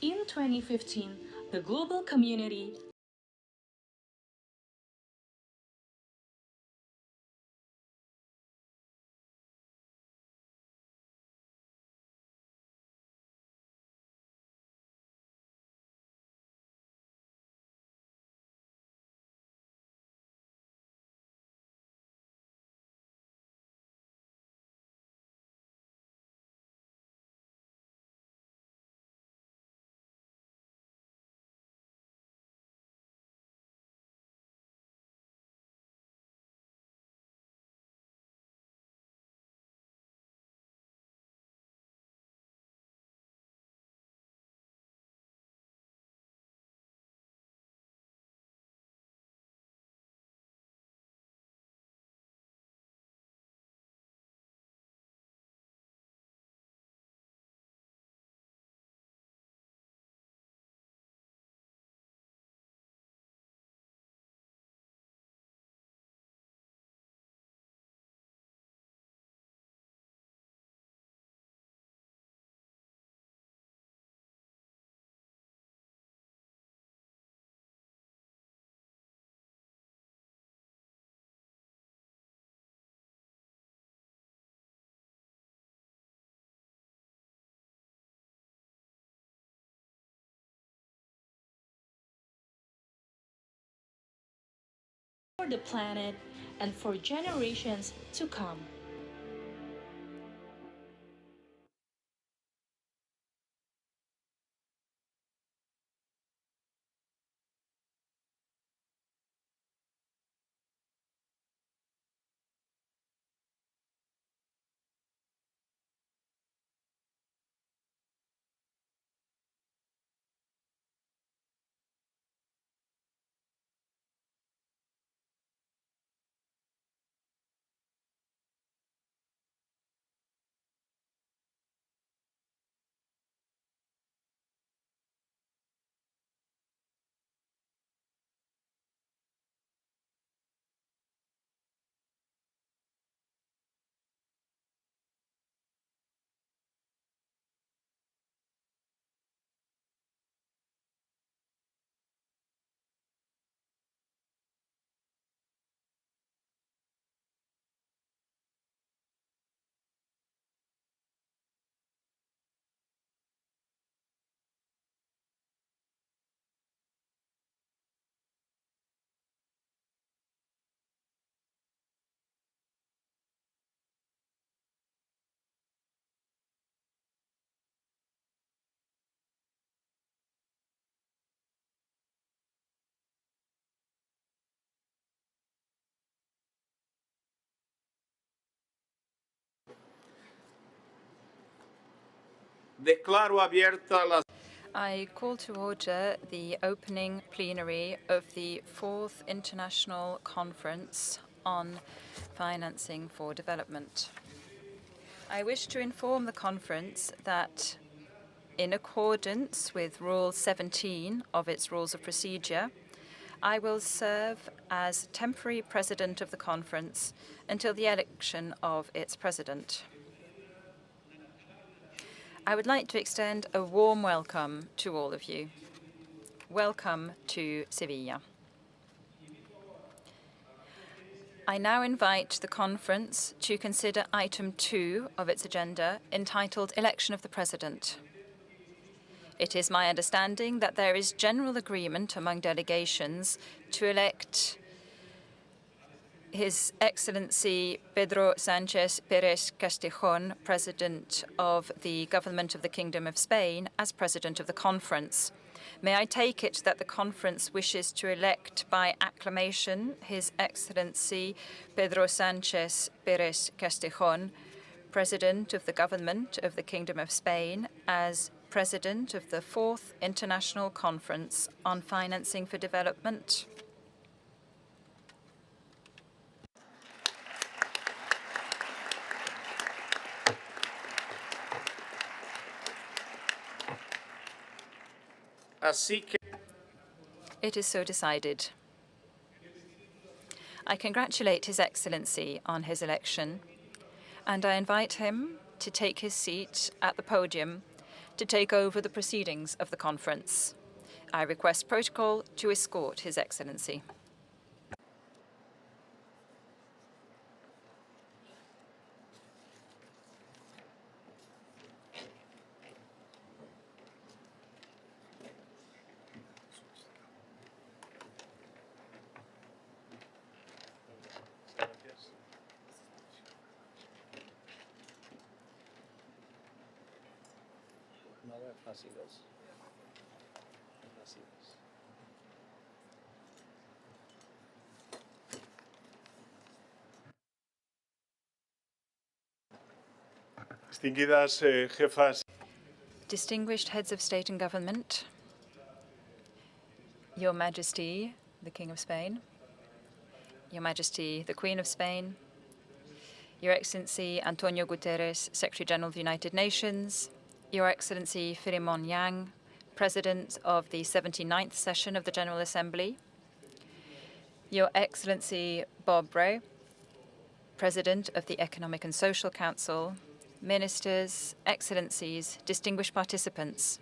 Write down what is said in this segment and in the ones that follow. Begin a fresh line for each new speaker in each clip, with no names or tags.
In 2015, the global community for the planet and for generations to come.
Declaro abierta la...
I call to order the opening plenary of the 4th International Conference on Financing for Development. I wish to inform the conference that, in accordance with Rule 17 of its Rules of Procedure, I will serve as temporary president of the conference until the election of its president. I would like to extend a warm welcome to all of you. Welcome to Sevilla. I now invite the conference to consider item 2 of its agenda, entitled Election of the President. It is my understanding that there is general agreement among delegations to elect His Excellency Pedro Sánchez Pérez Castejón, President of the Government of the Kingdom of Spain, as President of the Conference. May I take it that the Conference wishes to elect by acclamation His Excellency Pedro Sánchez Pérez Castejón, President of the Government of the Kingdom of Spain, as President of the 4th International Conference on Financing for Development? It is so decided. I congratulate His Excellency on his election, and I invite him to take his seat at the podium to take over the proceedings of the conference. I request protocol to escort His Excellency.
Distinguidas jefas.
Distinguished heads of state and government, Your Majesty, the King of Spain, Your Majesty, the Queen of Spain, Your Excellency António Guterres, Secretary-General of the United Nations, Your Excellency Philemon Yang, President of the 79th session of the General Assembly, Your Excellency Bob Bray, President of the Economic and Social Council, Ministers, Excellencies, distinguished participants.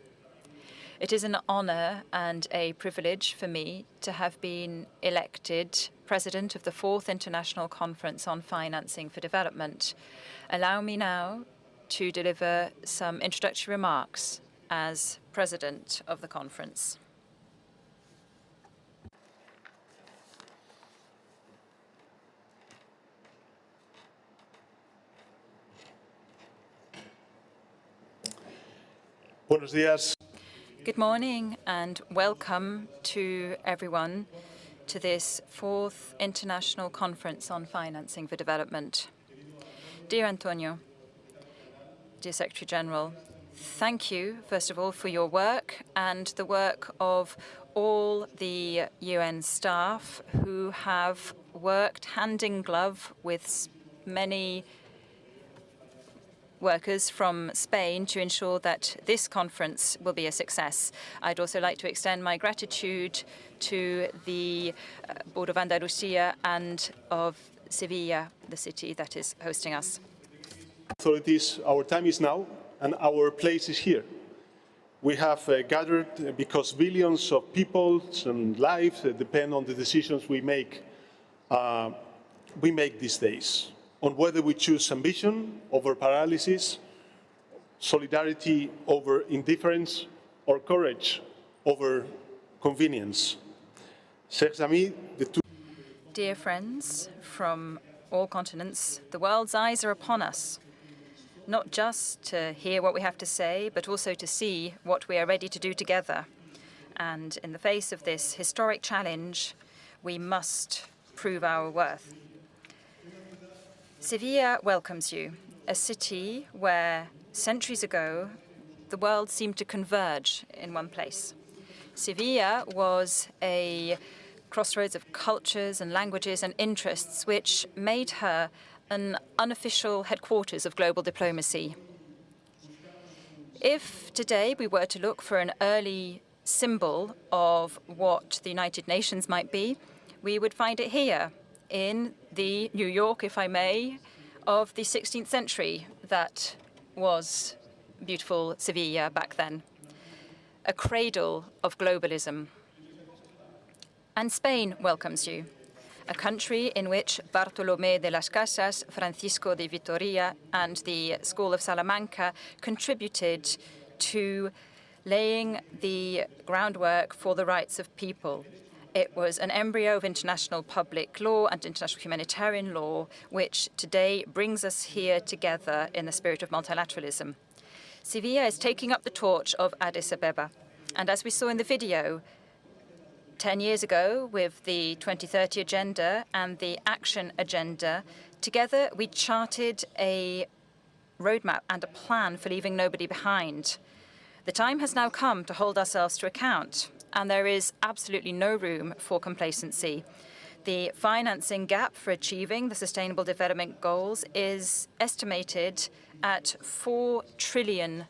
It is an honor and a privilege for me to have been elected President of the 4th International Conference on Financing for Development. Allow me now to deliver some introductory remarks as President of the conference.
Buenos días.
Good morning and welcome to everyone to this 4th International Conference on Financing for Development. Dear Antonio, dear Secretary General, thank you, first of all, for your work and the work of all the UN staff who have worked hand in glove with many workers from Spain to ensure that this conference will be a success. I'd also like to extend my gratitude to the Board of Andalusia and of Sevilla, the city that is hosting us.
Authorities, our time is now and our place is here. We have gathered because billions of people's and lives depend on the decisions we make these days, on whether we choose ambition over paralysis, solidarity over indifference, or courage over convenience. Chers amis de tout.
Dear friends from all continents, the world's eyes are upon us, not just to hear what we have to say, but also to see what we are ready to do together. And in the face of this historic challenge, we must prove our worth. Sevilla welcomes you, a city where centuries ago the world seemed to converge in one place. Sevilla was a crossroads of cultures and languages and interests which made her an unofficial headquarters of global diplomacy. If today we were to look for an early symbol of what the United Nations might be, we would find it here, in the New York, if I may, of the 16th century that was beautiful Sevilla back then, a cradle of globalism. And Spain welcomes you, a country in which Bartolomé de las Casas, Francisco de Vitoria, and the School of Salamanca contributed to laying the groundwork for the rights of people. It was an embryo of international public law and international humanitarian law, which today brings us here together in the spirit of multilateralism. Sevilla is taking up the torch of Addis Ababa. And as we saw in the video, 10 years ago, with the 2030 Agenda and the Action Agenda, together we charted a roadmap and a plan for leaving nobody behind. The time has now come to hold ourselves to account, and there is absolutely no room for complacency. The financing gap for achieving the Sustainable Development Goals is estimated at $4 trillion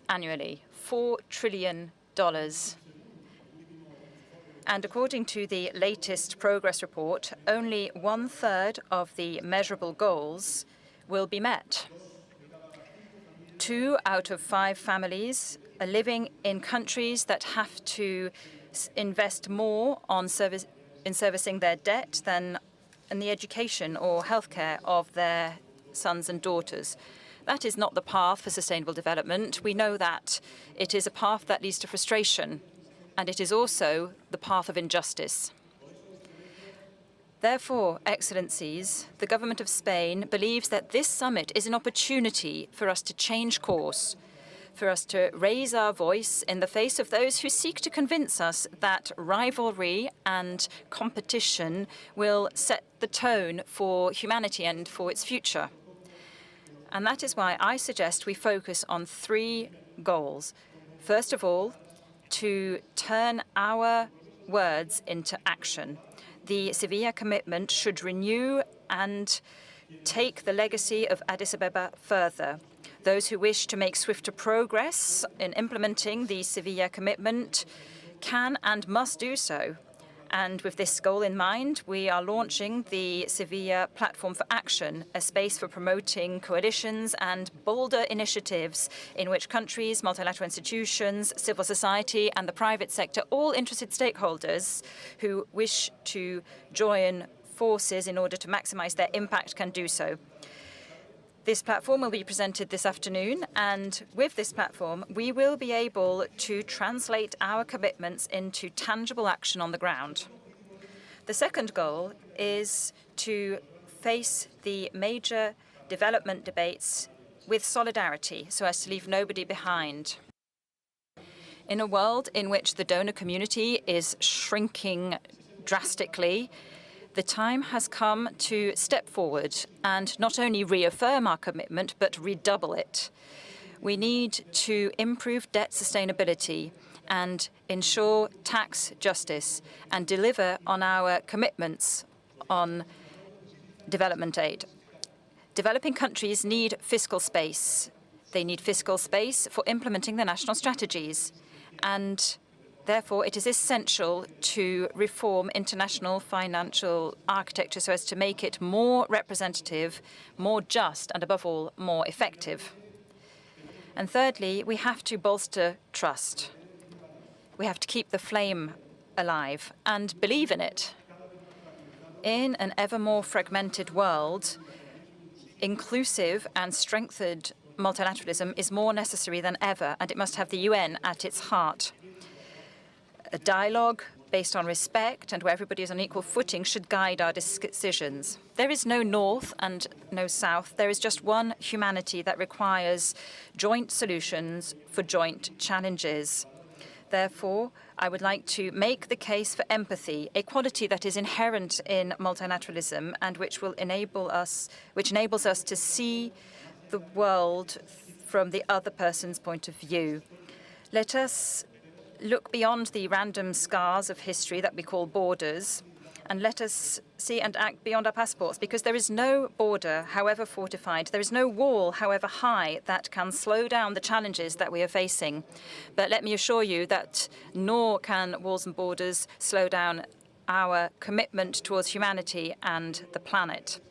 annually. $4 trillion. And according to the latest progress report, only 1/3 of the measurable goals will be met. 2 out of 5 families are living in countries that have to invest more in servicing their debt than in the education or healthcare of their sons and daughters. That is not the path for sustainable development. We know that it is a path that leads to frustration, and it is also the path of injustice. Therefore, Excellencies, the government of Spain believes that this summit is an opportunity for us to change course, for us to raise our voice in the face of those who seek to convince us that rivalry and competition will set the tone for humanity and for its future. And that is why I suggest we focus on 3 goals. First of all, to turn our words into action. The Sevilla commitment should renew and take the legacy of Addis Ababa further. Those who wish to make swifter progress in implementing the Sevilla commitment can and must do so. And with this goal in mind, we are launching the Sevilla Platform for Action, a space for promoting coalitions and bolder initiatives in which countries, multilateral institutions, civil society, and the private sector, all interested stakeholders who wish to join forces in order to maximize their impact, can do so. This platform will be presented this afternoon, and with this platform, we will be able to translate our commitments into tangible action on the ground. The second goal is to face the major development debates with solidarity, so as to leave nobody behind. In a world in which the donor community is shrinking drastically, the time has come to step forward and not only reaffirm our commitment, but redouble it. We need to improve debt sustainability and ensure tax justice and deliver on our commitments on development aid. Developing countries need fiscal space. They need fiscal space for implementing their national strategies. And therefore, it is essential to reform international financial architecture so as to make it more representative, more just, and above all, more effective. And thirdly, we have to bolster trust. We have to keep the flame alive and believe in it. In an ever more fragmented world, inclusive and strengthened multilateralism is more necessary than ever, and it must have the UN at its heart. A dialogue based on respect and where everybody is on equal footing should guide our decisions. There is no north and no south. There is just one humanity that requires joint solutions for joint challenges. Therefore, I would like to make the case for empathy, a quality that is inherent in multilateralism and which enables us to see the world from the other person's point of view. Let us look beyond the random scars of history that we call borders, and let us see and act beyond our passports, because there is no border, however fortified, there is no wall, however high, that can slow down the challenges that we are facing. But let me assure you that nor can walls and borders slow down our commitment towards humanity and the planet.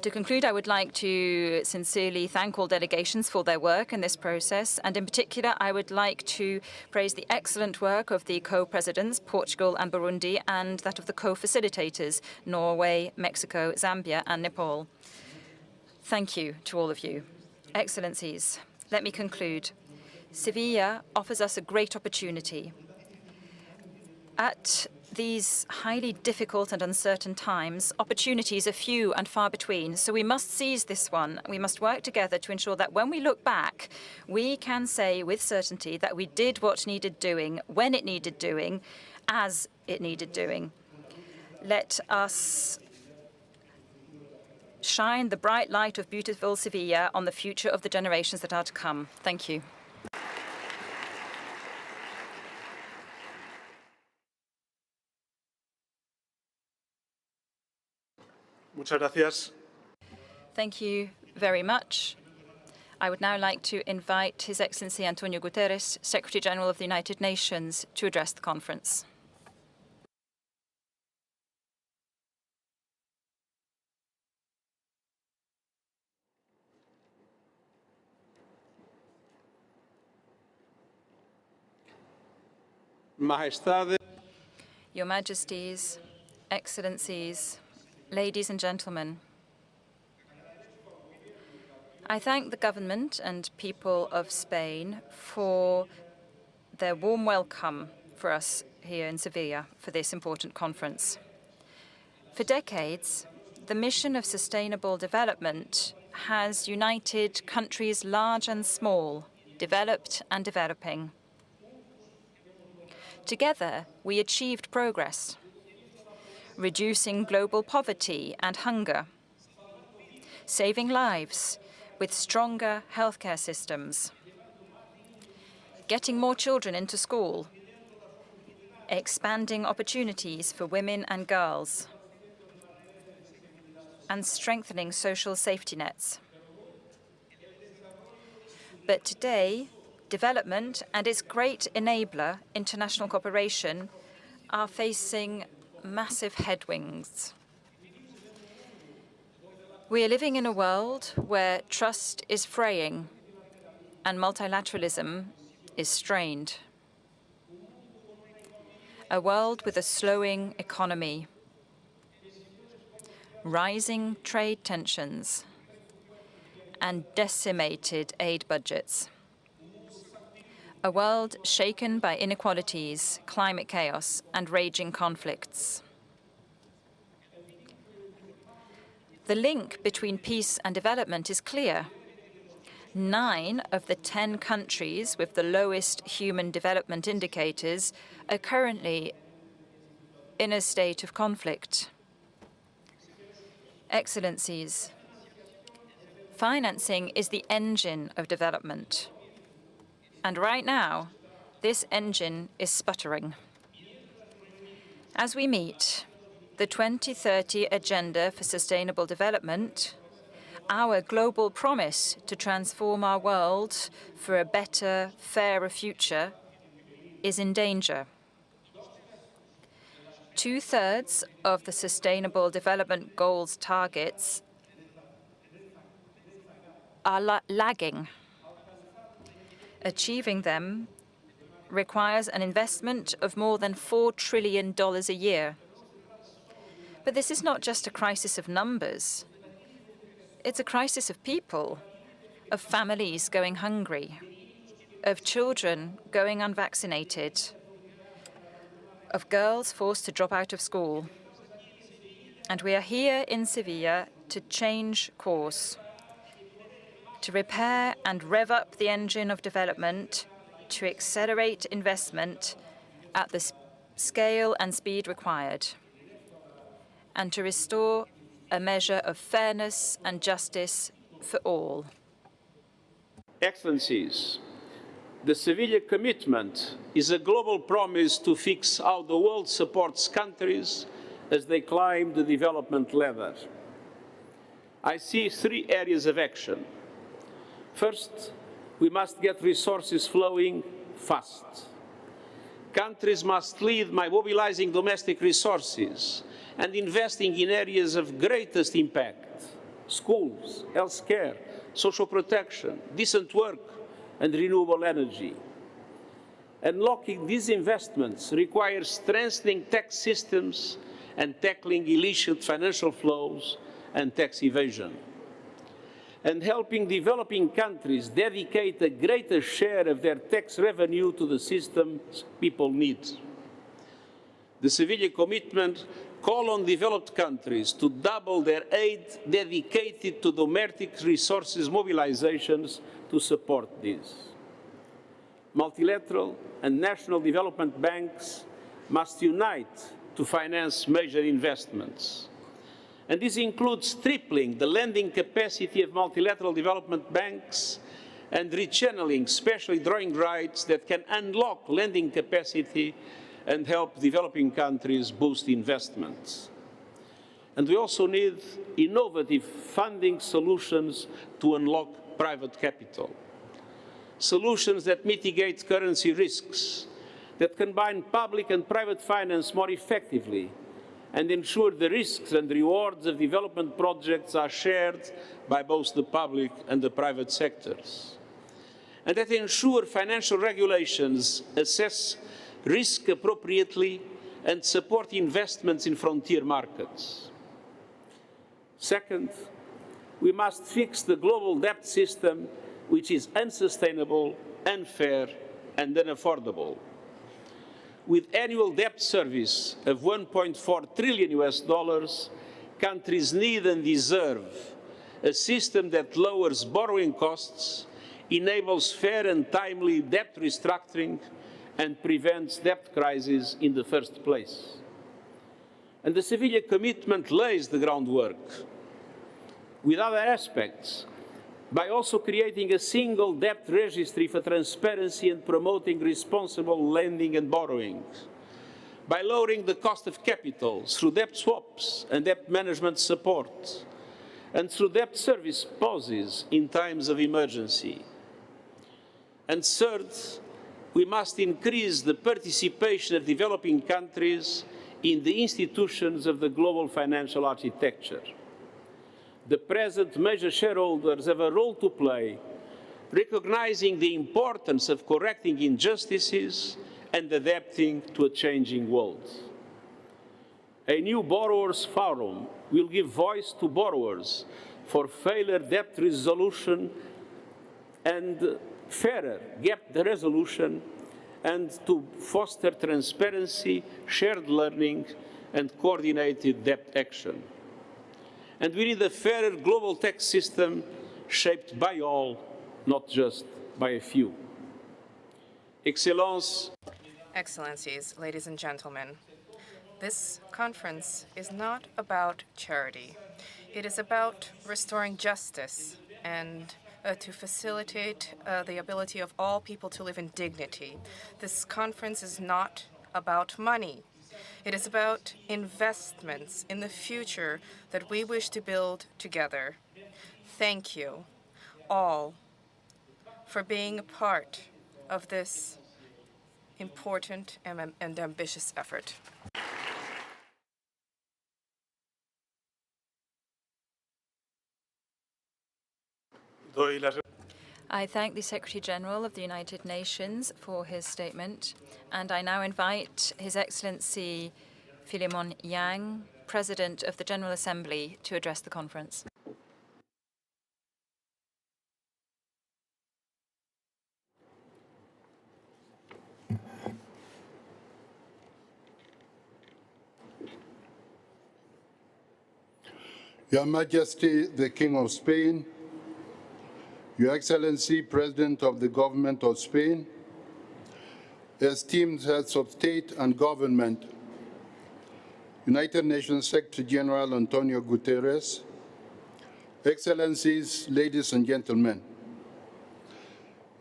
To conclude, I would like to sincerely thank all delegations for their work in this process, and in particular, I would like to praise the excellent work of the co-presidents, Portugal and Burundi, and that of the co-facilitators, Norway, Mexico, Zambia, and Nepal. Thank you to all of you. Excellencies, let me conclude. Sevilla offers us a great opportunity. At these highly difficult and uncertain times, opportunities are few and far between, so we must seize this one. We must work together to ensure that when we look back, we can say with certainty that we did what needed doing, when it needed doing, as it needed doing. Let us shine the bright light of beautiful Sevilla on the future of the generations that are to come. Thank you.
Muchas gracias.
Thank you very much. I would now like to invite His Excellency António Guterres, Secretary General of the United Nations, to address the conference.
Majestade,
Your Majesties, Excellencies, ladies and gentlemen, I thank the government and people of Spain for their warm welcome for us here in Sevilla for this important conference. For decades, the mission of sustainable development has united countries large and small, developed and developing. Together, we achieved progress, reducing global poverty and hunger, saving lives with stronger healthcare systems, getting more children into school, expanding opportunities for women and girls, and strengthening social safety nets. But today, development and its great enabler, international cooperation, are facing massive headwinds. We are living in a world where trust is fraying and multilateralism is strained. A world with a slowing economy, rising trade tensions, and decimated aid budgets. A world shaken by inequalities, climate chaos, and raging conflicts. The link between peace and development is clear. 9 of the 10 countries with the lowest human development indicators are currently in a state of conflict. Excellencies, financing is the engine of development. And right now, this engine is sputtering. As we meet the 2030 Agenda for Sustainable Development, our global promise to transform our world for a better, fairer future is in danger. 2/3 of the Sustainable Development Goals targets are lagging. Achieving them requires an investment of more than $4 trillion a year. But this is not just a crisis of numbers. It's a crisis of people, of families going hungry, of children going unvaccinated, of girls forced to drop out of school. And we are here in Sevilla to change course, to repair and rev up the engine of development, to accelerate investment at the scale and speed required, and to restore a measure of fairness and justice for all.
Excellencies, the Sevilla commitment is a global promise to fix how the world supports countries as they climb the development ladder. I see 3 areas of action. First, we must get resources flowing fast. Countries must lead by mobilizing domestic resources and investing in areas of greatest impact: schools, healthcare, social protection, decent work, and renewable energy. Unlocking these investments requires strengthening tax systems and tackling illicit financial flows and tax evasion, and helping developing countries dedicate a greater share of their tax revenue to the systems people need. The Sevilla commitment calls on developed countries to double their aid dedicated to domestic resources mobilizations to support this. Multilateral and national development banks must unite to finance major investments. And this includes tripling the lending capacity of multilateral development banks and rechanneling specially drawing rights that can unlock lending capacity and help developing countries boost investments. And we also need innovative funding solutions to unlock private capital. Solutions that mitigate currency risks, that combine public and private finance more effectively, and ensure the risks and rewards of development projects are shared by both the public and the private sectors. And that ensure financial regulations assess risk appropriately, and support investments in frontier markets. Second, we must fix the global debt system, which is unsustainable, unfair, and unaffordable. With annual debt service of $1.4 trillion, countries need and deserve a system that lowers borrowing costs, enables fair and timely debt restructuring, and prevents debt crises in the first place. And the Sevilla commitment lays the groundwork, with other aspects, by also creating a single debt registry for transparency and promoting responsible lending and borrowing, by lowering the cost of capital through debt swaps and debt management support, and through debt service pauses in times of emergency. And third, we must increase the participation of developing countries in the institutions of the global financial architecture. The present major shareholders have a role to play, recognizing the importance of correcting injustices and adapting to a changing world. A new borrowers' forum will give voice to borrowers for fairer debt resolution and fairer debt resolution, and to foster transparency, shared learning, and coordinated debt action. And we need a fairer global tax system shaped by all, not just by a few.
Excellencies, ladies and gentlemen, this conference is not about charity. It is about restoring justice and to facilitate the ability of all people to live in dignity. This conference is not about money. It is about investments in the future that we wish to build together. Thank you all for being a part of this important and ambitious effort.
I thank the Secretary General of the United Nations for his statement, and I now invite His Excellency Philemon Yang, President of the General Assembly, to address the conference.
Your Majesty, the King of Spain, Your Excellency, President of the Government of Spain, esteemed heads of state and government, United Nations Secretary General António Guterres, Excellencies, ladies and gentlemen,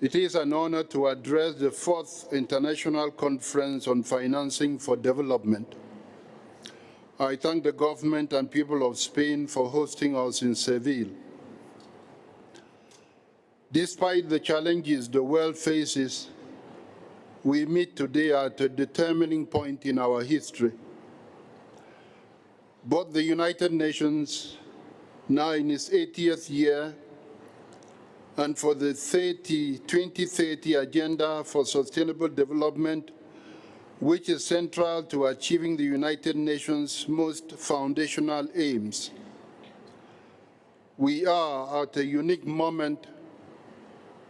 it is an honor to address the 4th International Conference on Financing for Development. I thank the government and people of Spain for hosting us in Seville. Despite the challenges the world faces, we meet today at a determining point in our history. Both the United Nations, now in its 80th year, and for the 2030 Agenda for Sustainable Development, which is central to achieving the United Nations' most foundational aims. We are at a unique moment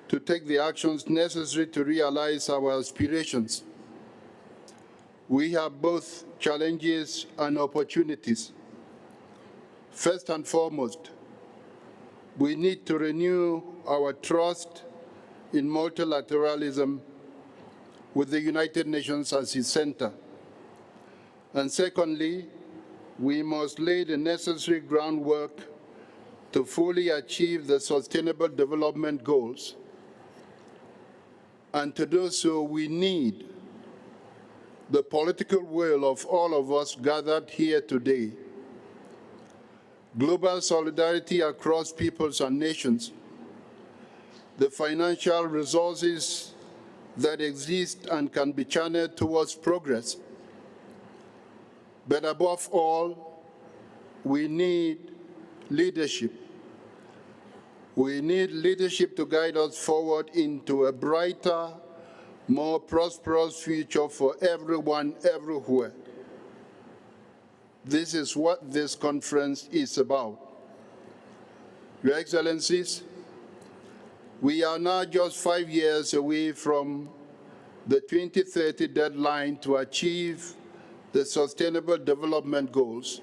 to take the actions necessary to realize our aspirations. We have both challenges and opportunities. First and foremost, we need to renew our trust in multilateralism with the United Nations as its center. And secondly, we must lay the necessary groundwork to fully achieve the Sustainable Development Goals. And to do so, we need the political will of all of us gathered here today. Global solidarity across peoples and nations, the financial resources that exist and can be channeled towards progress. But above all, we need leadership. We need leadership to guide us forward into a brighter, more prosperous future for everyone, everywhere. This is what this conference is about. Your Excellencies, we are now just 5 years away from the 2030 deadline to achieve the Sustainable Development Goals.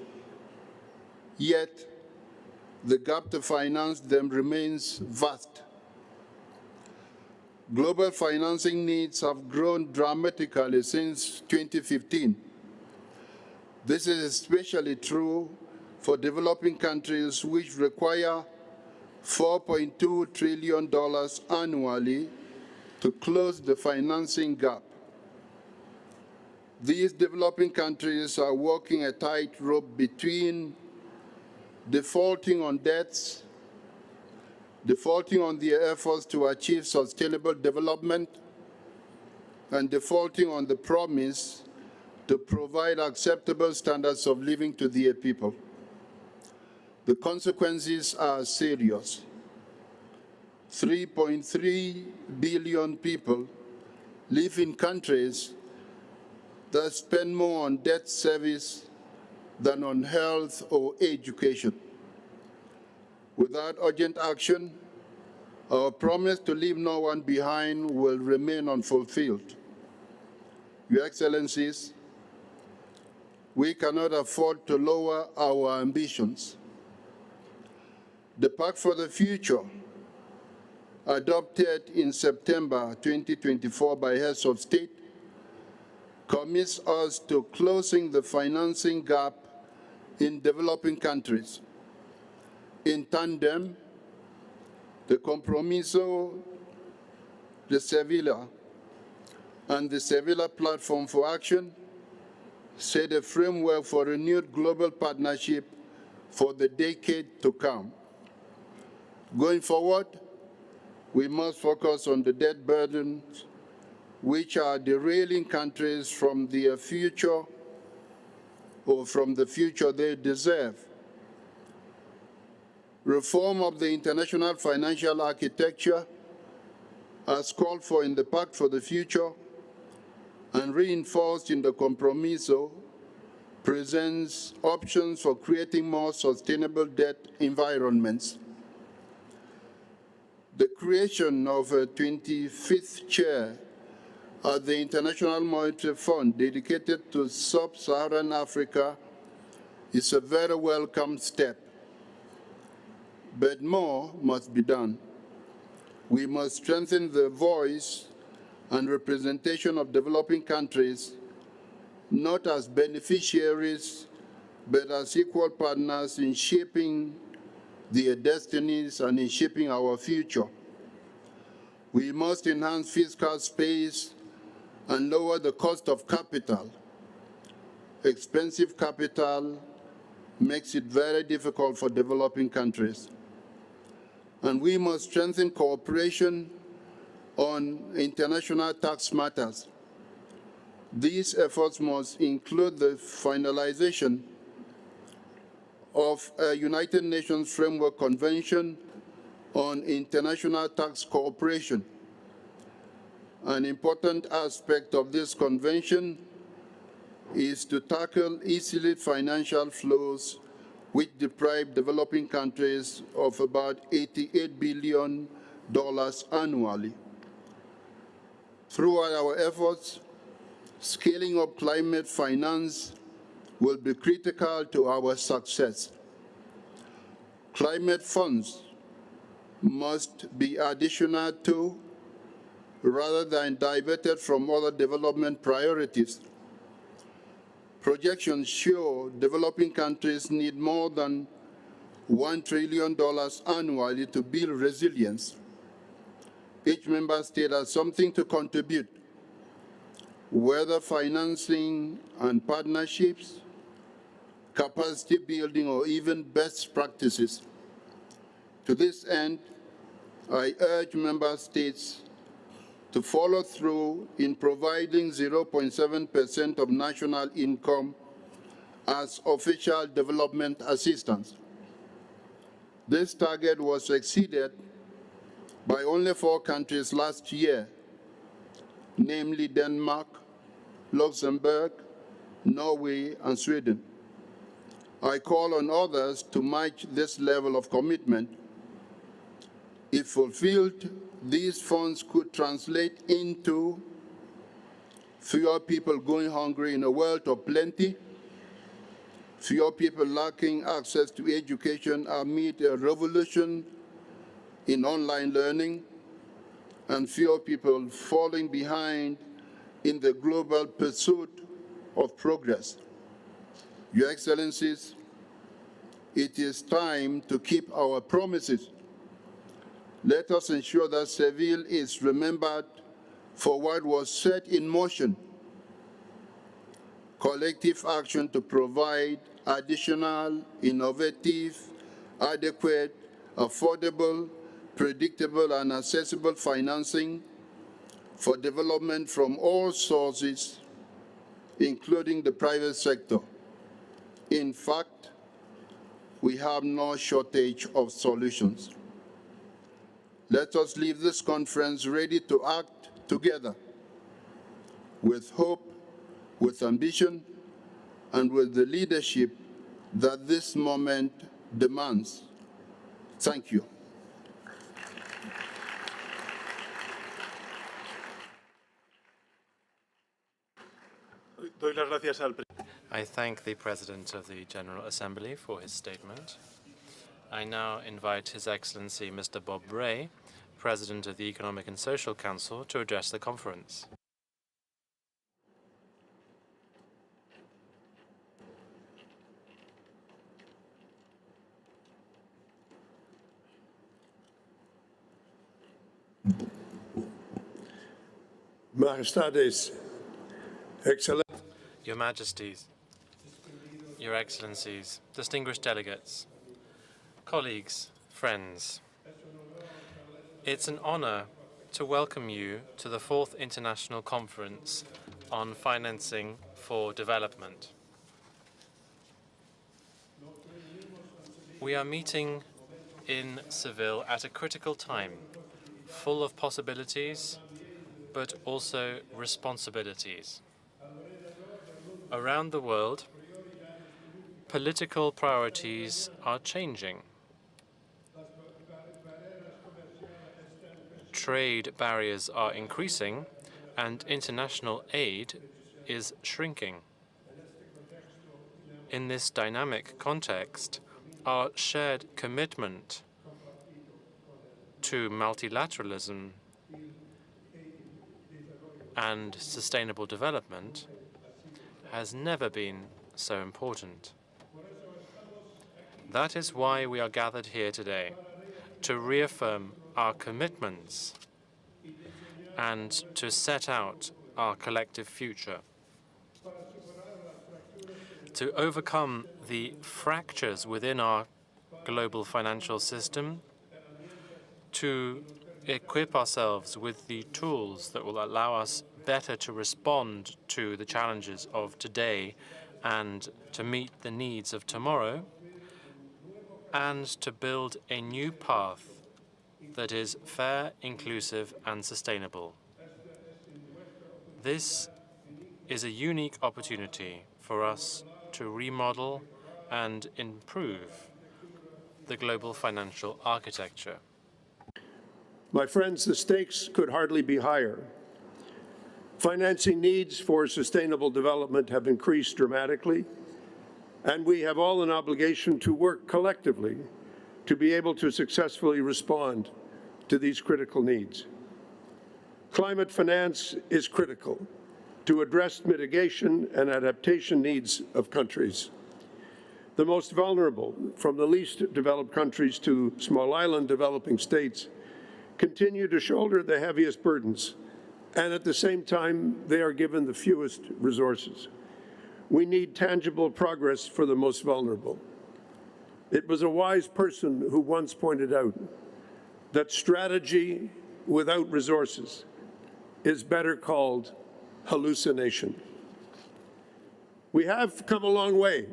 Yet, the gap to finance them remains vast. Global financing needs have grown dramatically since 2015. This is especially true for developing countries which require $4.2 trillion annually to close the financing gap. These developing countries are walking a tightrope between defaulting on debts, defaulting on their efforts to achieve sustainable development, and defaulting on the promise to provide acceptable standards of living to their people. The consequences are serious. 3.3 billion people live in countries that spend more on debt service than on health or education. Without urgent action, our promise to leave no one behind will remain unfulfilled. Your Excellencies, we cannot afford to lower our ambitions. The Pact for the Future, adopted in September 2024 by heads of state, commits us to closing the financing gap in developing countries. In tandem, the Compromiso de Sevilla and the Sevilla Platform for Action set a framework for renewed global partnership for the decade to come. Going forward, we must focus on the debt burdens which are derailing countries from their future or from the future they deserve. Reform of the international financial architecture, as called for in the Pact for the Future and reinforced in the Compromiso, presents options for creating more sustainable debt environments. The creation of a 25th chair at the International Monetary Fund dedicated to sub-Saharan Africa is a very welcome step. But more must be done. We must strengthen the voice and representation of developing countries, not as beneficiaries, but as equal partners in shaping their destinies and in shaping our future. We must enhance fiscal space and lower the cost of capital. Expensive capital makes it very difficult for developing countries. And we must strengthen cooperation on international tax matters. These efforts must include the finalization of a United Nations Framework Convention on International Tax Cooperation. An important aspect of this convention is to tackle illicit financial flows which deprive developing countries of about $88 billion annually. Throughout our efforts, scaling up climate finance will be critical to our success. Climate funds must be additional to, rather than diverted from other development priorities. Projections show developing countries need more than $1 trillion annually to build resilience. Each member state has something to contribute, whether financing and partnerships, capacity building, or even best practices. To this end, I urge member states to follow through in providing 0.7% of national income as official development assistance. This target was exceeded by only 4 countries last year, namely Denmark, Luxembourg, Norway, and Sweden. I call on others to match this level of commitment. If fulfilled, these funds could translate into fewer people going hungry in a world of plenty, fewer people lacking access to education amid a revolution in online learning, and fewer people falling behind in the global pursuit of progress. Your Excellencies, it is time to keep our promises. Let us ensure that Seville is remembered for what was set in motion: collective action to provide additional, innovative, adequate, affordable, predictable, and accessible financing for development from all sources, including the private sector. In fact, we have no shortage of solutions. Let us leave this conference ready to act together with hope, with ambition, and with the leadership that this moment demands. Thank you.
Doy las gracias al
I thank the President of the General Assembly for his statement. I now invite His Excellency Mr. Bob Rae, President of the Economic and Social Council, to address the conference.
Majestades, Excellencies,
Your Majesties, Your Excellencies, distinguished delegates, colleagues, friends, it's an honor to welcome you to the 4th International Conference on Financing for Development. We are meeting in Seville at a critical time, full of possibilities, but also responsibilities. Around the world, political priorities are changing. Trade barriers are increasing, and international aid is shrinking. In this dynamic context, our shared commitment to multilateralism and sustainable development has never been so important. That is why we are gathered here today, to reaffirm our commitments and to set out our collective future. To overcome the fractures within our global financial system, to equip ourselves with the tools that will allow us better to respond to the challenges of today and to meet the needs of tomorrow, and to build a new path that is fair, inclusive, and sustainable. This is a unique opportunity for us to remodel and improve the global financial architecture.
my friends, the stakes could hardly be higher. Financing needs for sustainable development have increased dramatically, and we have all an obligation to work collectively to be able to successfully respond to these critical needs. Climate finance is critical to address mitigation and adaptation needs of countries. The most vulnerable, from the least developed countries to small island developing states, continue to shoulder the heaviest burdens, and at the same time, they are given the fewest resources. We need tangible progress for the most vulnerable. It was a wise person who once pointed out that strategy without resources is better called hallucination. We have come a long way.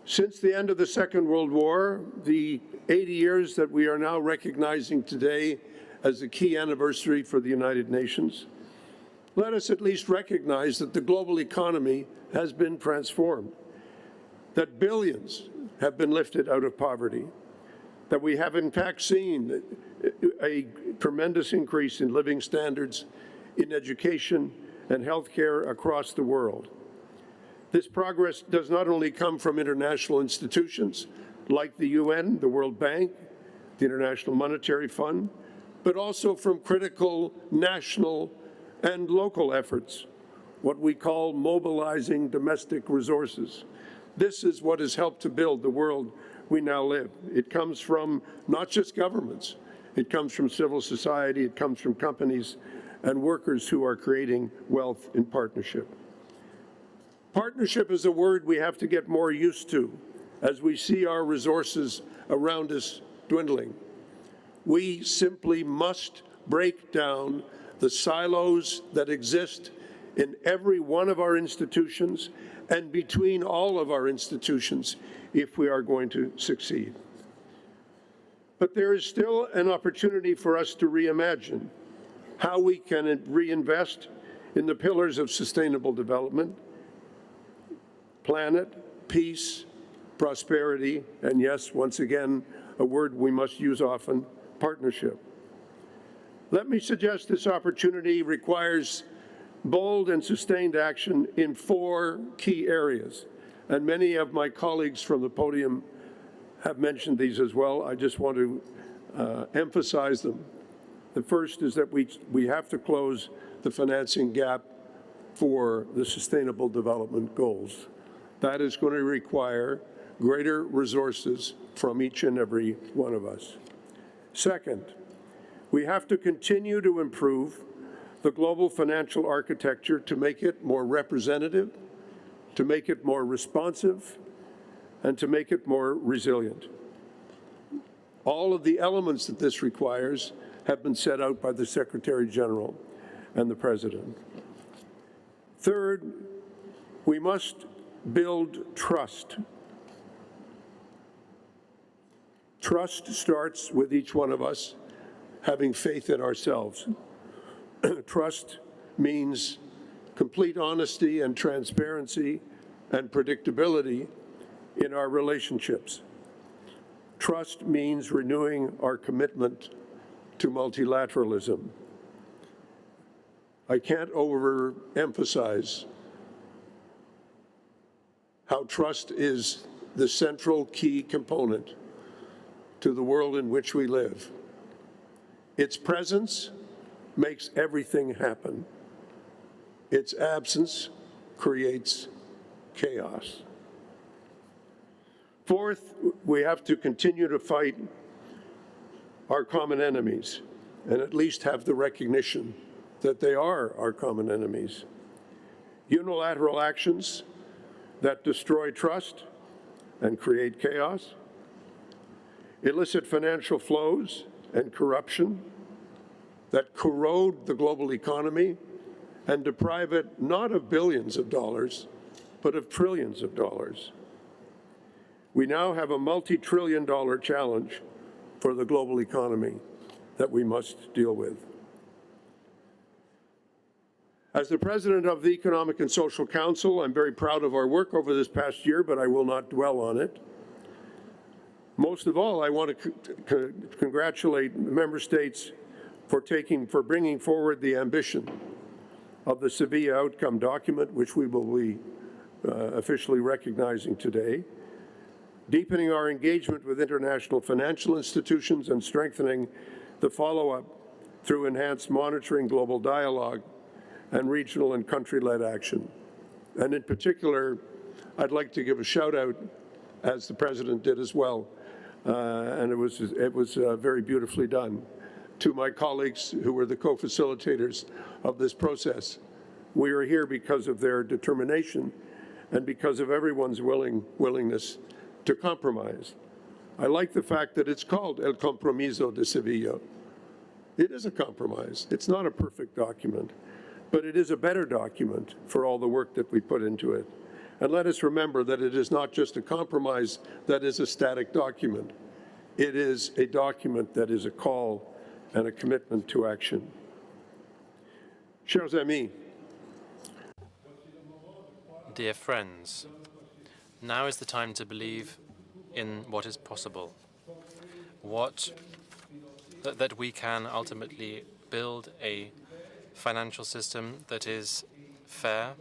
Since the end of the Second World War, the 80 years that we are now recognizing today as a key anniversary for the United Nations, let us at least recognize that the global economy has been transformed, that billions have been lifted out of poverty, that we have in fact seen a tremendous increase in living standards, in education and healthcare across the world. This progress does not only come from international institutions like the UN, the World Bank, the International Monetary Fund, but also from critical national and local efforts, what we call mobilizing domestic resources. This is what has helped to build the world we now live. It comes from not just governments, it comes from civil society, it comes from companies and workers who are creating wealth in partnership. Partnership is a word we have to get more used to as we see our resources around us dwindling. We simply must break down the silos that exist in every one of our institutions and between all of our institutions if we are going to succeed. But there is still an opportunity for us to reimagine how we can reinvest in the pillars of sustainable development, planet, peace, prosperity, and yes, once again, a word we must use often, partnership. Let me suggest this opportunity requires bold and sustained action in 4 key areas, and many of my colleagues from the podium have mentioned these as well. I just want to emphasize them. The first is that we have to close the financing gap for the Sustainable Development Goals. That is going to require greater resources from each and every one of us. Second, we have to continue to improve the global financial architecture to make it more representative, to make it more responsive, and to make it more resilient. All of the elements that this requires have been set out by the Secretary General and the President. Third, we must build trust. Trust starts with each one of us having faith in ourselves. Trust means complete honesty and transparency and predictability in our relationships. Trust means renewing our commitment to multilateralism. I can't overemphasize how trust is the central key component to the world in which we live. Its presence makes everything happen. Its absence creates chaos. Fourth, we have to continue to fight our common enemies and at least have the recognition that they are our common enemies. Unilateral actions that destroy trust and create chaos, illicit financial flows and corruption that corrode the global economy and deprive it not of billions of dollars, but of trillions of dollars. We now have a multi-trillion-dollar challenge for the global economy that we must deal with. As the President of the Economic and Social Council, I'm very proud of our work over this past year, but I will not dwell on it. Most of all, I want to congratulate member states for bringing forward the ambition of the Sevilla outcome document, which we will be officially recognizing today, deepening our engagement with international financial institutions and strengthening the follow-up through enhanced monitoring, global dialogue, and regional and country-led action. And in particular, I'd like to give a shout-out, as the President did as well, and it was very beautifully done, to my colleagues who were the co-facilitators of this process. We are here because of their determination and because of everyone's willingness to compromise. I like the fact that it's called El Compromiso de Sevilla. It is a compromise. It's not a perfect document, but it is a better document for all the work that we put into it. And let us remember that it is not just a compromise that is a static document. It is a document that is a call and a commitment to action. Chers amis,
dear friends, now is the time to believe in what is possible, that we can ultimately build a financial system that is fair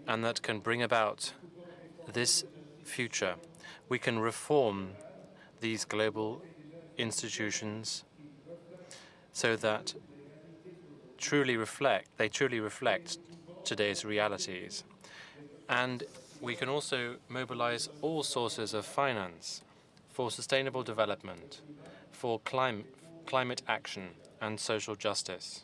and that can bring about this future. We can reform these global institutions so that they truly reflect today's realities. And we can also mobilize all sources of finance for sustainable development, for climate action and social justice.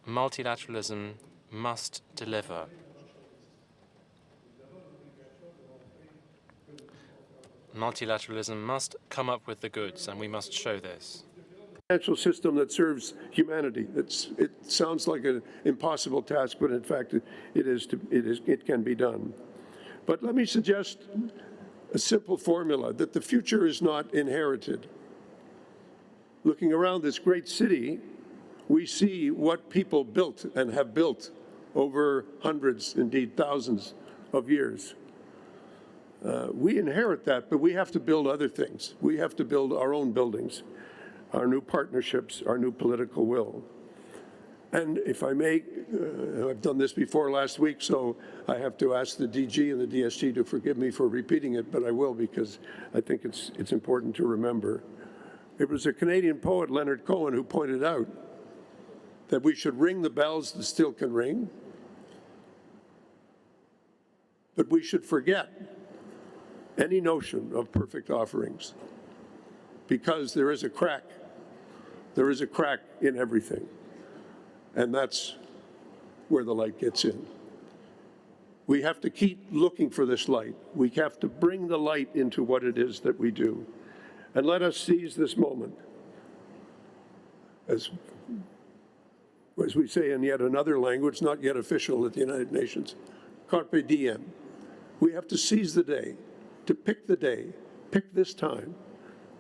Multilateralism must deliver. Multilateralism must come up with the goods, and we must show this.
Financial system that serves humanity. It sounds like an impossible task, but in fact, it can be done. But let me suggest a simple formula that the future is not inherited. Looking around this great city, we see what people built and have built over hundreds, indeed thousands of years. We inherit that, but we have to build other things. We have to build our own buildings, our new partnerships, our new political will. And if I may, I've done this before last week, so I have to ask the DG and the DSG to forgive me for repeating it, but I will because I think it's important to remember. It was a Canadian poet, Leonard Cohen, who pointed out that we should ring the bells that still can ring, but we should forget any notion of perfect offerings, because there is a crack. There is a crack in everything, and that's where the light gets in. We have to keep looking for this light. We have to bring the light into what it is that we do. And let us seize this moment. As we say in yet another language, not yet official at the United Nations, carpe diem. We have to seize the day, to pick the day, pick this time,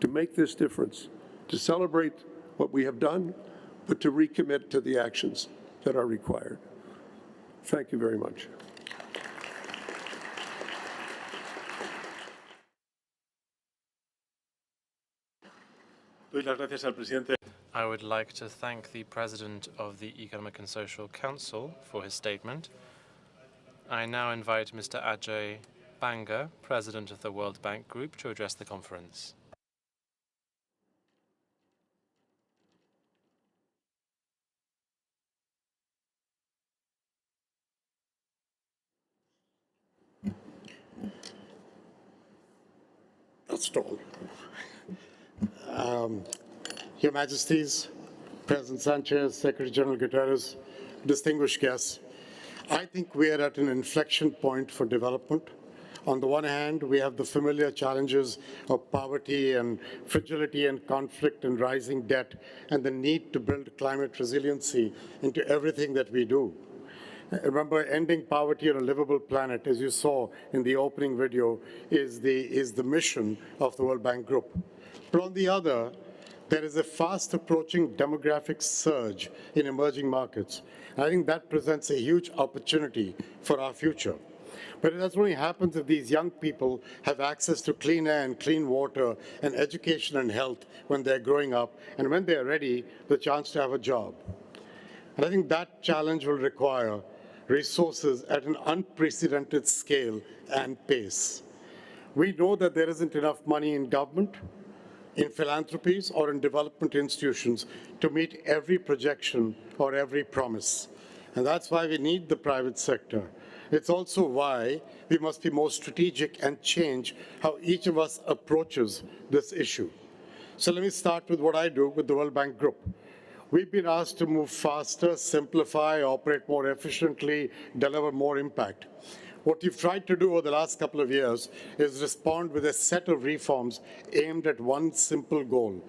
to make this difference, to celebrate what we have done, but to recommit to the actions that are required. Thank you very much.
I would like to thank the President of the Economic and Social Council for his statement. I now invite Mr. Ajay Banga, President of the World Bank Group, to address the conference.
That's tall. Your Majesties, President Sanchez, Secretary General Guterres, distinguished guests, I think we are at an inflection point for development. On the one hand, we have the familiar challenges of poverty and fragility and conflict and rising debt and the need to build climate resiliency into everything that we do. Remember, ending poverty on a livable planet, as you saw in the opening video, is the mission of the World Bank Group. But on the other, there is a fast approaching demographic surge in emerging markets. And I think that presents a huge opportunity for our future. But that only happens if these young people have access to clean air and clean water and education and health when they're growing up, and when they're ready, the chance to have a job. And I think that challenge will require resources at an unprecedented scale and pace. We know that there isn't enough money in government, in philanthropies, or in development institutions to meet every projection or every promise. And that's why we need the private sector. It's also why we must be more strategic and change how each of us approaches this issue. So let me start with what I do with the World Bank Group. We've been asked to move faster, simplify, operate more efficiently, deliver more impact. What we've tried to do over the last couple of years is respond with a set of reforms aimed at one simple goal.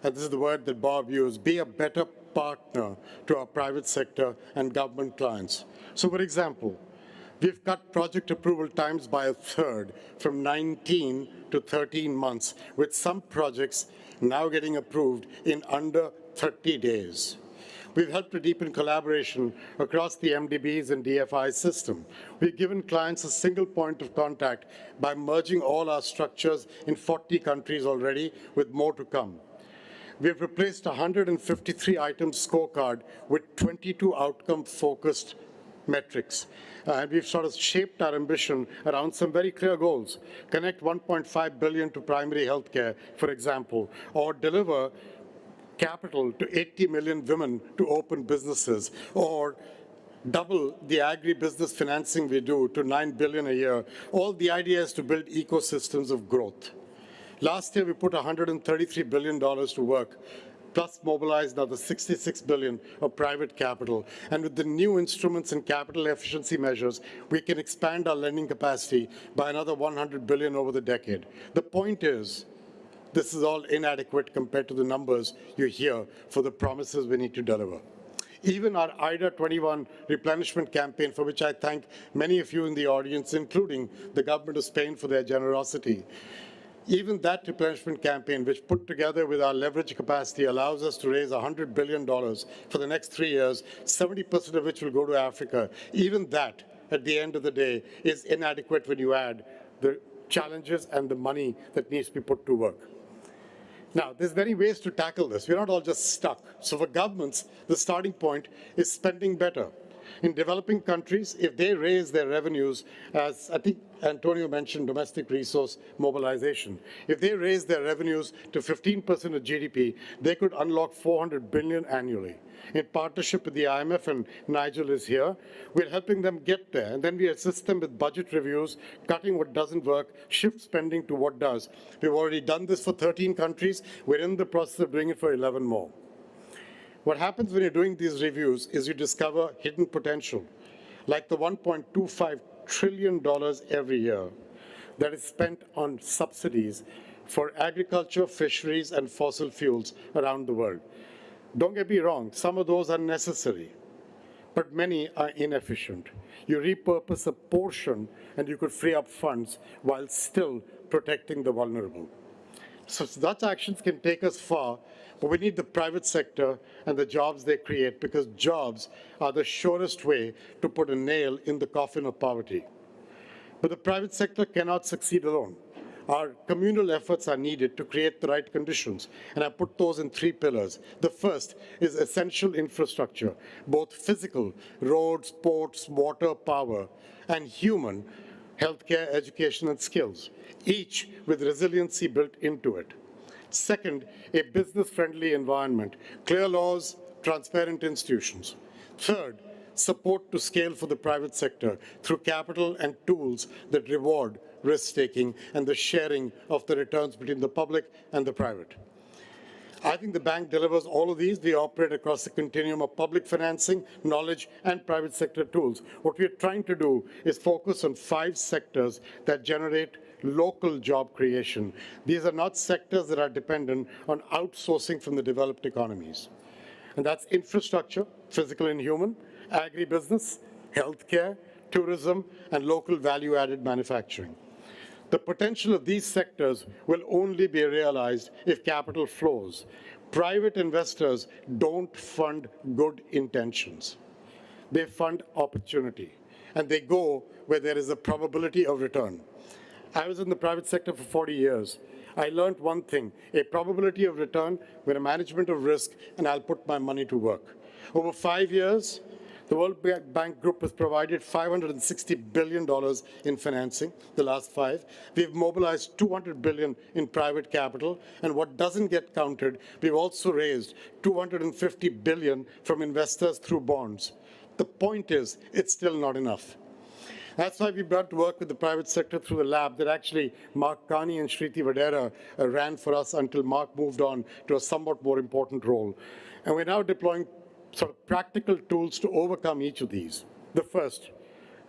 And this is the word that Bob used: be a better partner to our private sector and government clients. So, for example, We've cut project approval times by a third, from 19 to 13 months, with some projects now getting approved in under 30 days. We've helped to deepen collaboration across the MDBs and DFI system. We've given clients a single point of contact by merging all our structures in 40 countries already, with more to come. We've replaced a 153-item scorecard with 22 outcome-focused metrics. And we've sort of shaped our ambition around some very clear goals. Connect 1.5 billion to primary healthcare, for example, or deliver capital to 80 million women to open businesses, or double the agribusiness financing we do to 9 billion a year. All the idea is to build ecosystems of growth. Last year, we put $133 billion to work, plus mobilized another $66 billion of private capital. And with the new instruments and capital efficiency measures, we can expand our lending capacity by another $100 billion over the decade. The point is, this is all inadequate compared to the numbers you hear for the promises we need to deliver. Even our IDA 21 replenishment campaign, for which I thank many of you in the audience, including the government of Spain for their generosity, even that replenishment campaign, which put together with our leverage capacity, allows us to raise $100 billion for the next 3 years, 70% of which will go to Africa. Even that, at the end of the day, is inadequate when you add the challenges and the money that needs to be put to work. Now, there's many ways to tackle this. We're not all just stuck. So for governments, the starting point is spending better. In developing countries, if they raise their revenues, as I think Antonio mentioned, domestic resource mobilization, if they raise their revenues to 15% of GDP, they could unlock $400 billion annually. In partnership with the IMF, and Nigel is here, we're helping them get there, and then we assist them with budget reviews, cutting what doesn't work, shift spending to what does. We've already done this for 13 countries. We're in the process of doing it for 11 more. What happens when you're doing these reviews is you discover hidden potential, like the $1.25 trillion every year that is spent on subsidies for agriculture, fisheries, and fossil fuels around the world. Don't get me wrong, some of those are necessary, but many are inefficient. You repurpose a portion and you could free up funds while still protecting the vulnerable. So such actions can take us far, but we need the private sector and the jobs they create, because jobs are the surest way to put a nail in the coffin of poverty. But the private sector cannot succeed alone. Our communal efforts are needed to create the right conditions, and I put those in 3 pillars. The first is essential infrastructure, both physical, roads, ports, water, power, and human, healthcare, education, and skills, each with resiliency built into it. Second, a business-friendly environment, clear laws, transparent institutions. Third, support to scale for the private sector through capital and tools that reward risk-taking and the sharing of the returns between the public and the private. I think the bank delivers all of these. We operate across the continuum of public financing, knowledge, and private sector tools. What we're trying to do is focus on 5 sectors that generate local job creation. These are not sectors that are dependent on outsourcing from the developed economies. And that's infrastructure, physical and human, agribusiness, healthcare, tourism, and local value-added manufacturing. The potential of these sectors will only be realized if capital flows. Private investors don't fund good intentions. They fund opportunity, and they go where there is a probability of return. I was in the private sector for 40 years. I learned one thing: a probability of return with a management of risk, and I'll put my money to work. Over 5 years, the World Bank Group has provided $560 billion in financing, the last 5. We've mobilized $200 billion in private capital, and what doesn't get counted, we've also raised $250 billion from investors through bonds. The point is, it's still not enough. That's why we brought to work with the private sector through the lab that actually Mark Carney and Shriti Vadera ran for us until Mark moved on to a somewhat more important role. And we're now deploying sort of practical tools to overcome each of these. The first,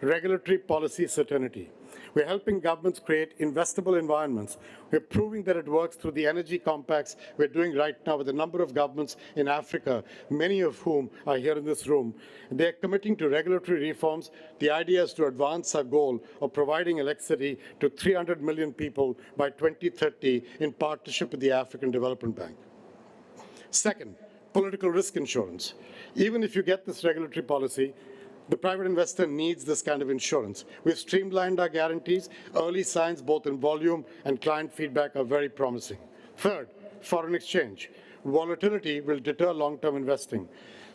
regulatory policy certainty. We're helping governments create investable environments. We're proving that it works through the energy compacts we're doing right now with a number of governments in Africa, many of whom are here in this room. They're committing to regulatory reforms. The idea is to advance our goal of providing electricity to 300 million people by 2030 in partnership with the African Development Bank. Second, political risk insurance. Even if you get this regulatory policy, the private investor needs this kind of insurance. We've streamlined our guarantees. Early signs, both in volume and client feedback, are very promising. Third, foreign exchange. Volatility will deter long-term investing.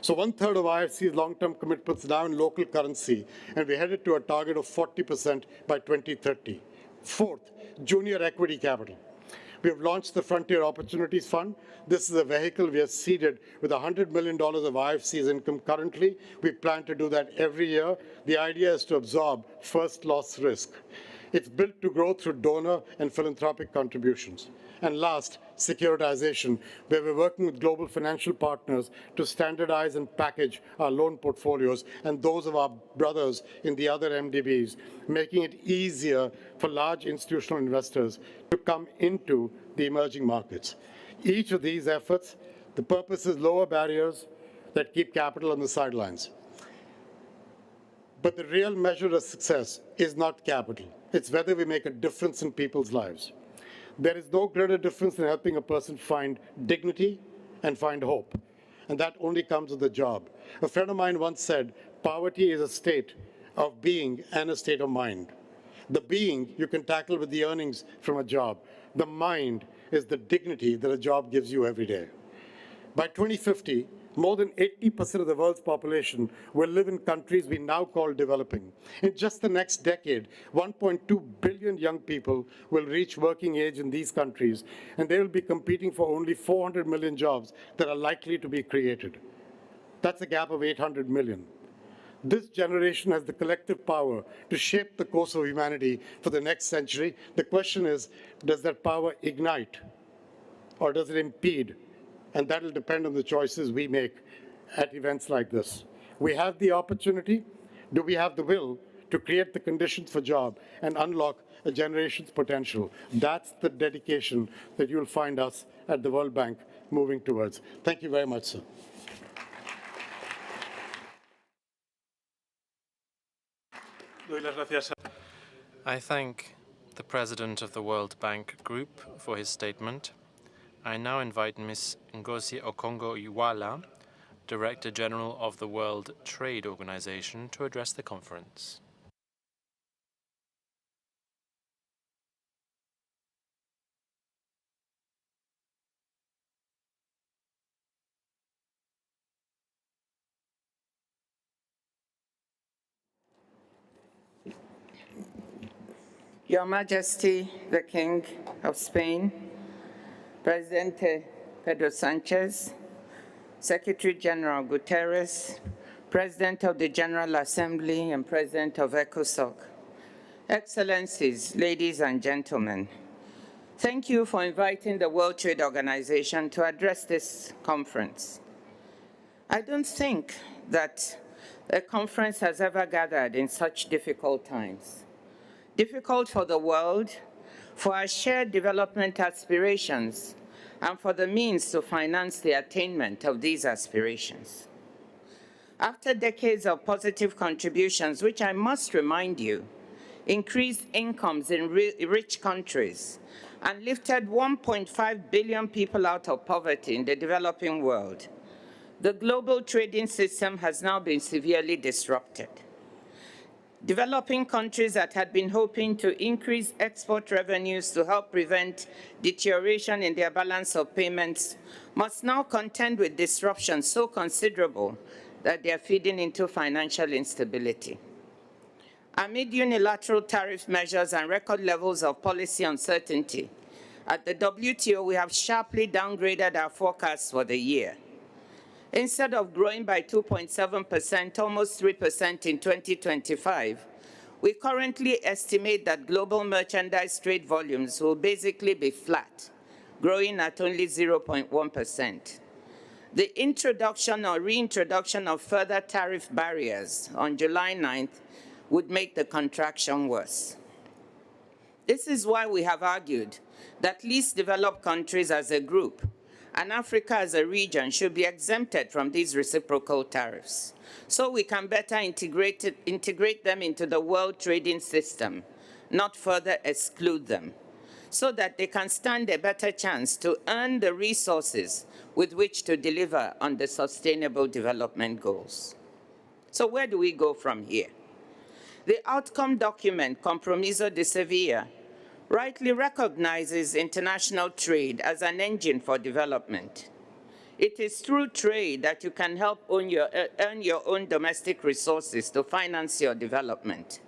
So 1/3 of IFC's long-term commitments now in local currency, and we're headed to a target of 40% by 2030. Fourth, junior equity capital. We have launched the Frontier Opportunities Fund. This is a vehicle we have seeded with $100 million of IFC's income currently. We plan to do that every year. The idea is to absorb first loss risk. It's built to grow through donor and philanthropic contributions. And last, securitization, where we're working with global financial partners to standardize and package our loan portfolios and those of our brothers in the other MDBs, making it easier for large institutional investors to come into the emerging markets. Each of these efforts, the purpose is lower barriers that keep capital on the sidelines. But the real measure of success is not capital. It's whether we make a difference in people's lives. There is no greater difference than helping a person find dignity and find hope. And that only comes with a job. A friend of mine once said, poverty is a state of being and a state of mind. The being you can tackle with the earnings from a job. The mind is the dignity that a job gives you every day. By 2050, more than 80% of the world's population will live in countries we now call developing. In just the next decade, 1.2 billion young people will reach working age in these countries, and they will be competing for only 400 million jobs that are likely to be created. That's a gap of 800 million. This generation has the collective power to shape the course of humanity for the next century. The question is, does that power ignite or does it impede? And that will depend on the choices we make at events like this. We have the opportunity. Do we have the will to create the conditions for job and unlock a generation's potential? That's the dedication that you'll find us at the World Bank moving towards. Thank you very much, sir.
I thank the President of the World Bank Group for his statement. I now invite Ms. Ngozi Okonjo-Iweala, Director General of the World Trade Organization, to address the conference.
Your Majesty, the King of Spain, President Pedro Sánchez, Secretary General Guterres, President of the General Assembly and President of ECOSOC, Excellencies, ladies and gentlemen, thank you for inviting the World Trade Organization to address this conference. I don't think that a conference has ever gathered in such difficult times. Difficult for the world, for our shared development aspirations, and for the means to finance the attainment of these aspirations. After decades of positive contributions, which I must remind you, increased incomes in rich countries and lifted 1.5 billion people out of poverty in the developing world, the global trading system has now been severely disrupted. Developing countries that had been hoping to increase export revenues to help prevent deterioration in their balance of payments must now contend with disruptions so considerable that they are feeding into financial instability. Amid unilateral tariff measures and record levels of policy uncertainty, at the WTO we have sharply downgraded our forecasts for the year. Instead of growing by 2.7%, almost 3% in 2025, we currently estimate that global merchandise trade volumes will basically be flat, growing at only 0.1%. The introduction or reintroduction of further tariff barriers on July 9th would make the contraction worse. This is why we have argued that least developed countries as a group and Africa as a region should be exempted from these reciprocal tariffs, so we can better integrate them into the world trading system, not further exclude them, so that they can stand a better chance to earn the resources with which to deliver on the Sustainable Development Goals. So where do we go from here? The outcome document, Compromiso de Sevilla, rightly recognizes international trade as an engine for development. It is through trade that you can help earn your own domestic resources to finance your development.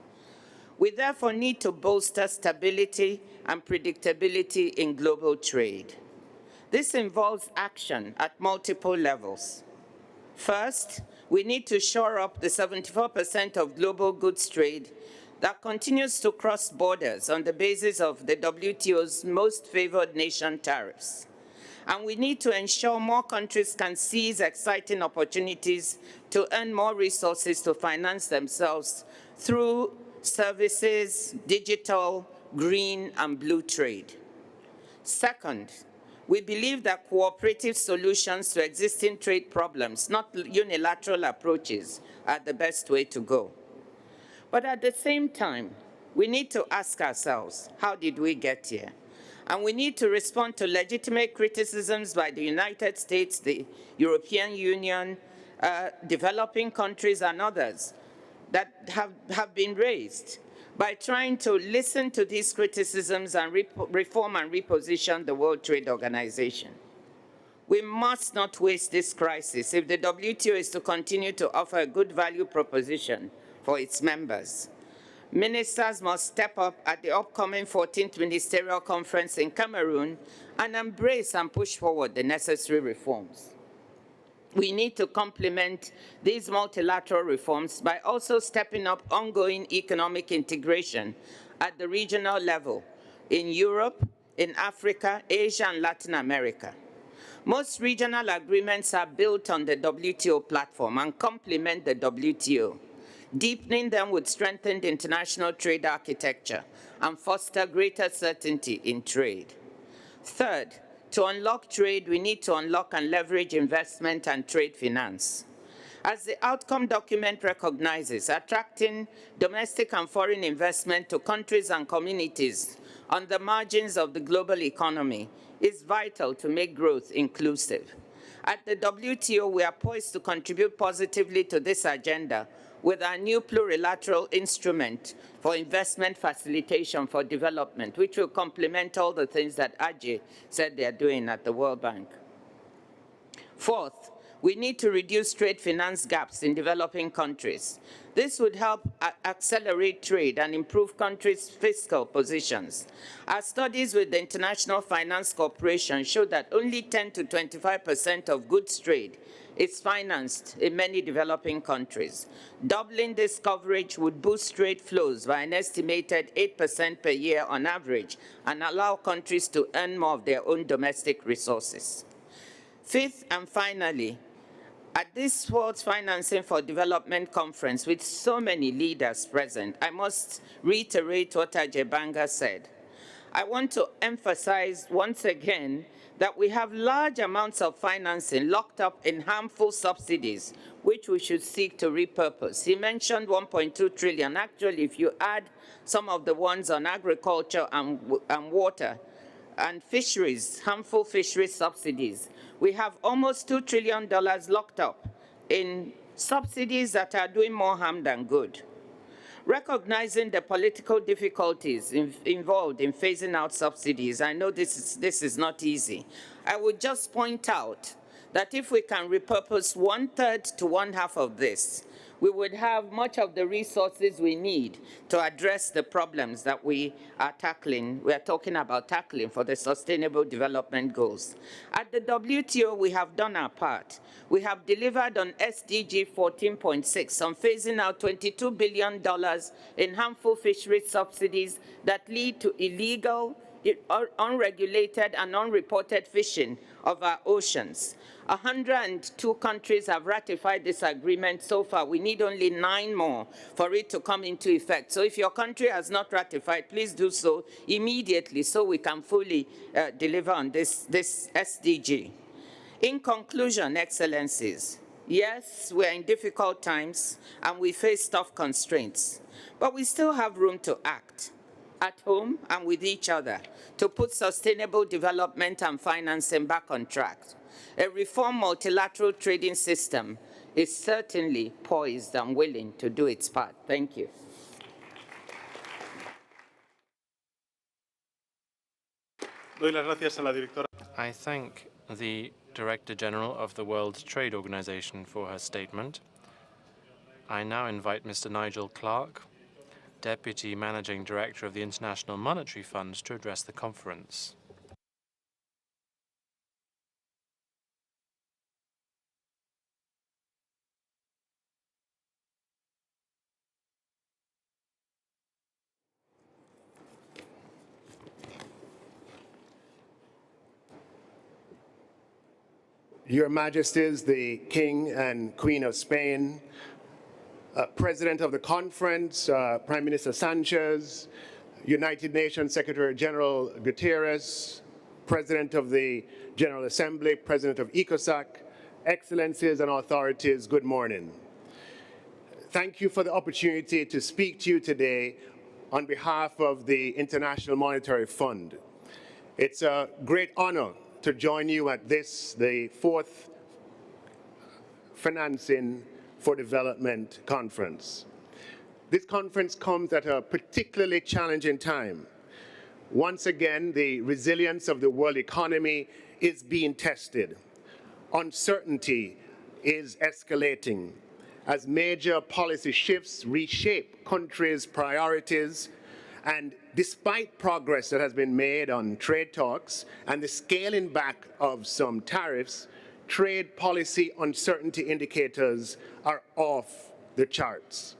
We therefore need to bolster stability and predictability in global trade. This involves action at multiple levels. First, we need to shore up the 74% of global goods trade that continues to cross borders on the basis of the WTO's most favored nation tariffs. And we need to ensure more countries can seize exciting opportunities to earn more resources to finance themselves through services, digital, green, and blue trade. Second, we believe that cooperative solutions to existing trade problems, not unilateral approaches, are the best way to go. But at the same time, we need to ask ourselves, how did we get here? And we need to respond to legitimate criticisms by the United States, the European Union, developing countries, and others that have been raised by trying to listen to these criticisms and reform and reposition the World Trade Organization. We must not waste this crisis if the WTO is to continue to offer a good value proposition for its members. Ministers must step up at the upcoming 14th Ministerial Conference in Cameroon and embrace and push forward the necessary reforms. We need to complement these multilateral reforms by also stepping up ongoing economic integration at the regional level in Europe, in Africa, Asia, and Latin America. Most regional agreements are built on the WTO platform and complement the WTO. Deepening them would strengthen the international trade architecture and foster greater certainty in trade. Third, to unlock trade, we need to unlock and leverage investment and trade finance. As the outcome document recognizes, attracting domestic and foreign investment to countries and communities on the margins of the global economy is vital to make growth inclusive. At the WTO, we are poised to contribute positively to this agenda with our new plurilateral instrument for investment facilitation for development, which will complement all the things that Ajay said they are doing at the World Bank. Fourth, we need to reduce trade finance gaps in developing countries. This would help accelerate trade and improve countries' fiscal positions. Our studies with the International Finance Corporation show that only 10 to 25% of goods trade is financed in many developing countries. Doubling this coverage would boost trade flows by an estimated 8% per year on average and allow countries to earn more of their own domestic resources. Fifth and finally, at this World Financing for Development Conference, with so many leaders present, I must reiterate what Ajay Banga said. I want to emphasize once again that we have large amounts of financing locked up in harmful subsidies, which we should seek to repurpose. He mentioned 1.2 trillion. Actually, if you add some of the ones on agriculture and water and fisheries, harmful fisheries subsidies, we have almost $2 trillion locked up in subsidies that are doing more harm than good. Recognizing the political difficulties involved in phasing out subsidies, I know this is not easy. I would just point out that if we can repurpose 1/3 to 1/2 of this, we would have much of the resources we need to address the problems that we are talking about tackling for the Sustainable Development Goals. At the WTO, we have done our part. We have delivered on SDG 14.6 on phasing out $22 billion in harmful fisheries subsidies that lead to illegal, unregulated and unreported fishing of our oceans. 102 countries have ratified this agreement so far. We need only 9 more for it to come into effect. So if your country has not ratified, please do so immediately so we can fully deliver on this SDG. In conclusion, Excellencies, yes, we're in difficult times and we face tough constraints, but we still have room to act at home and with each other to put sustainable development and financing back on track. A reformed multilateral trading system is certainly poised and willing to do its part. Thank you.
I thank the Director General of the World Trade Organization for her statement. I now invite Mr. Nigel Clark, Deputy Managing Director of the International Monetary Fund, to address the conference.
Your Majesties, the King and Queen of Spain, President of the Conference, Prime Minister Sanchez, United Nations Secretary General Guterres, President of the General Assembly, President of ECOSOC, Excellencies and authorities, good morning. Thank you for the opportunity to speak to you today on behalf of the International Monetary Fund. It's a great honor to join you at this, the 4th Financing for Development Conference. This conference comes at a particularly challenging time. Once again, the resilience of the world economy is being tested. Uncertainty is escalating as major policy shifts reshape countries' priorities. And despite progress that has been made on trade talks and the scaling back of some tariffs, trade policy uncertainty indicators are off the charts.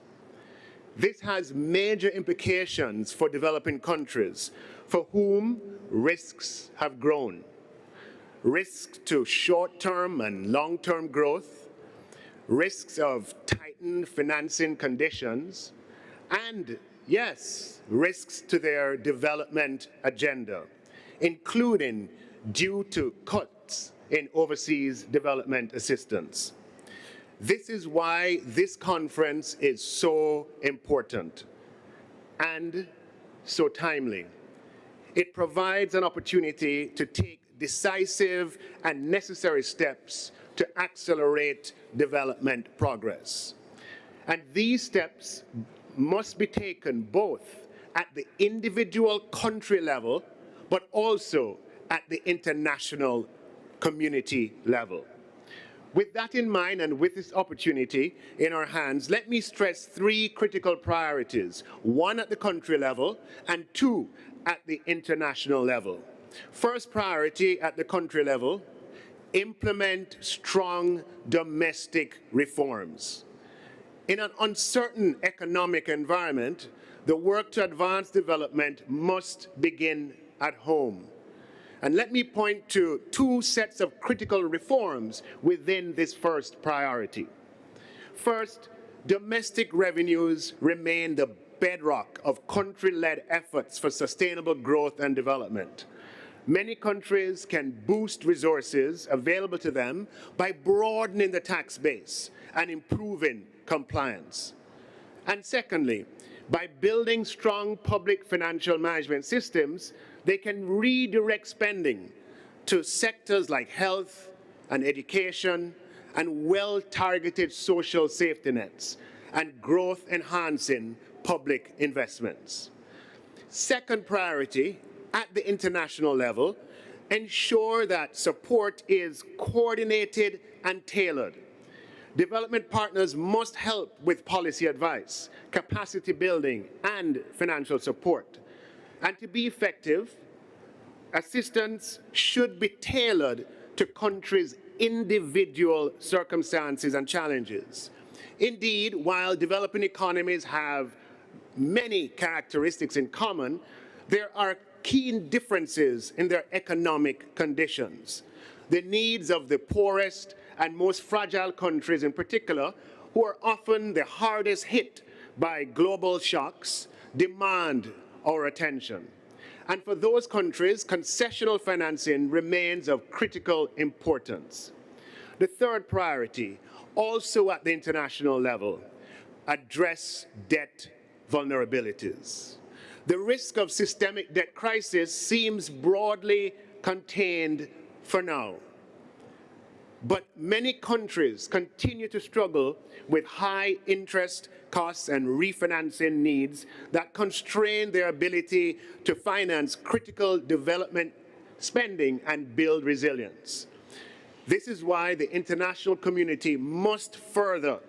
This has major implications for developing countries for whom risks have grown. Risks to short-term and long-term growth, risks of tightened financing conditions, and yes, risks to their development agenda, including due to cuts in overseas development assistance. This is why this conference is so important and so timely. It provides an opportunity to take decisive and necessary steps to accelerate development progress. And these steps must be taken both at the individual country level, but also at the international community level. With that in mind and with this opportunity in our hands, let me stress 3 critical priorities, 1 at the country level and 2 at the international level. First priority at the country level, implement strong domestic reforms. In an uncertain economic environment, the work to advance development must begin at home. And let me point to 2 sets of critical reforms within this first priority. First, domestic revenues remain the bedrock of country-led efforts for sustainable growth and development. Many countries can boost resources available to them by broadening the tax base and improving compliance. And secondly, by building strong public financial management systems, they can redirect spending to sectors like health and education and well-targeted social safety nets and growth-enhancing public investments. Second priority, at the international level, ensure that support is coordinated and tailored. Development partners must help with policy advice, capacity building, and financial support. And to be effective, assistance should be tailored to countries' individual circumstances and challenges. Indeed, while developing economies have many characteristics in common, there are keen differences in their economic conditions. The needs of the poorest and most fragile countries in particular, who are often the hardest hit by global shocks, demand our attention. And for those countries, concessional financing remains of critical importance. The third priority, also at the international level, address debt vulnerabilities. The risk of systemic debt crisis seems broadly contained for now. But many countries continue to struggle with high interest costs and refinancing needs that constrain their ability to finance critical development spending and build resilience. This is why the international community must further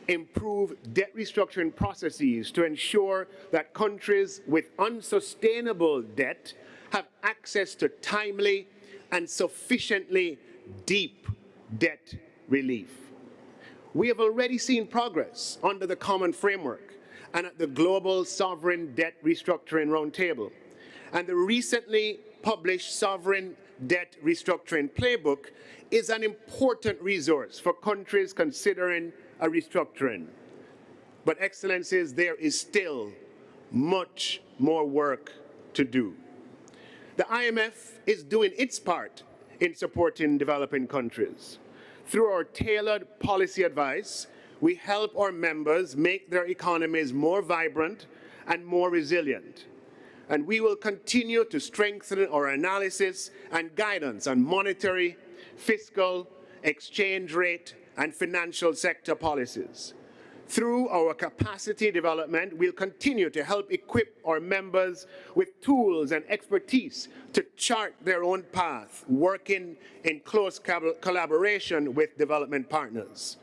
improve debt restructuring processes to ensure that countries with unsustainable debt have access to timely and sufficiently deep debt relief. We have already seen progress under the Common Framework and at the Global Sovereign Debt Restructuring Roundtable. And the recently published Sovereign Debt Restructuring Playbook is an important resource for countries considering a restructuring. But, Excellencies, there is still much more work to do. The IMF is doing its part in supporting developing countries. Through our tailored policy advice, we help our members make their economies more vibrant and more resilient. And we will continue to strengthen our analysis and guidance on monetary, fiscal, exchange rate, and financial sector policies. Through our capacity development, we'll continue to help equip our members with tools and expertise to chart their own path, working in close collaboration with development partners.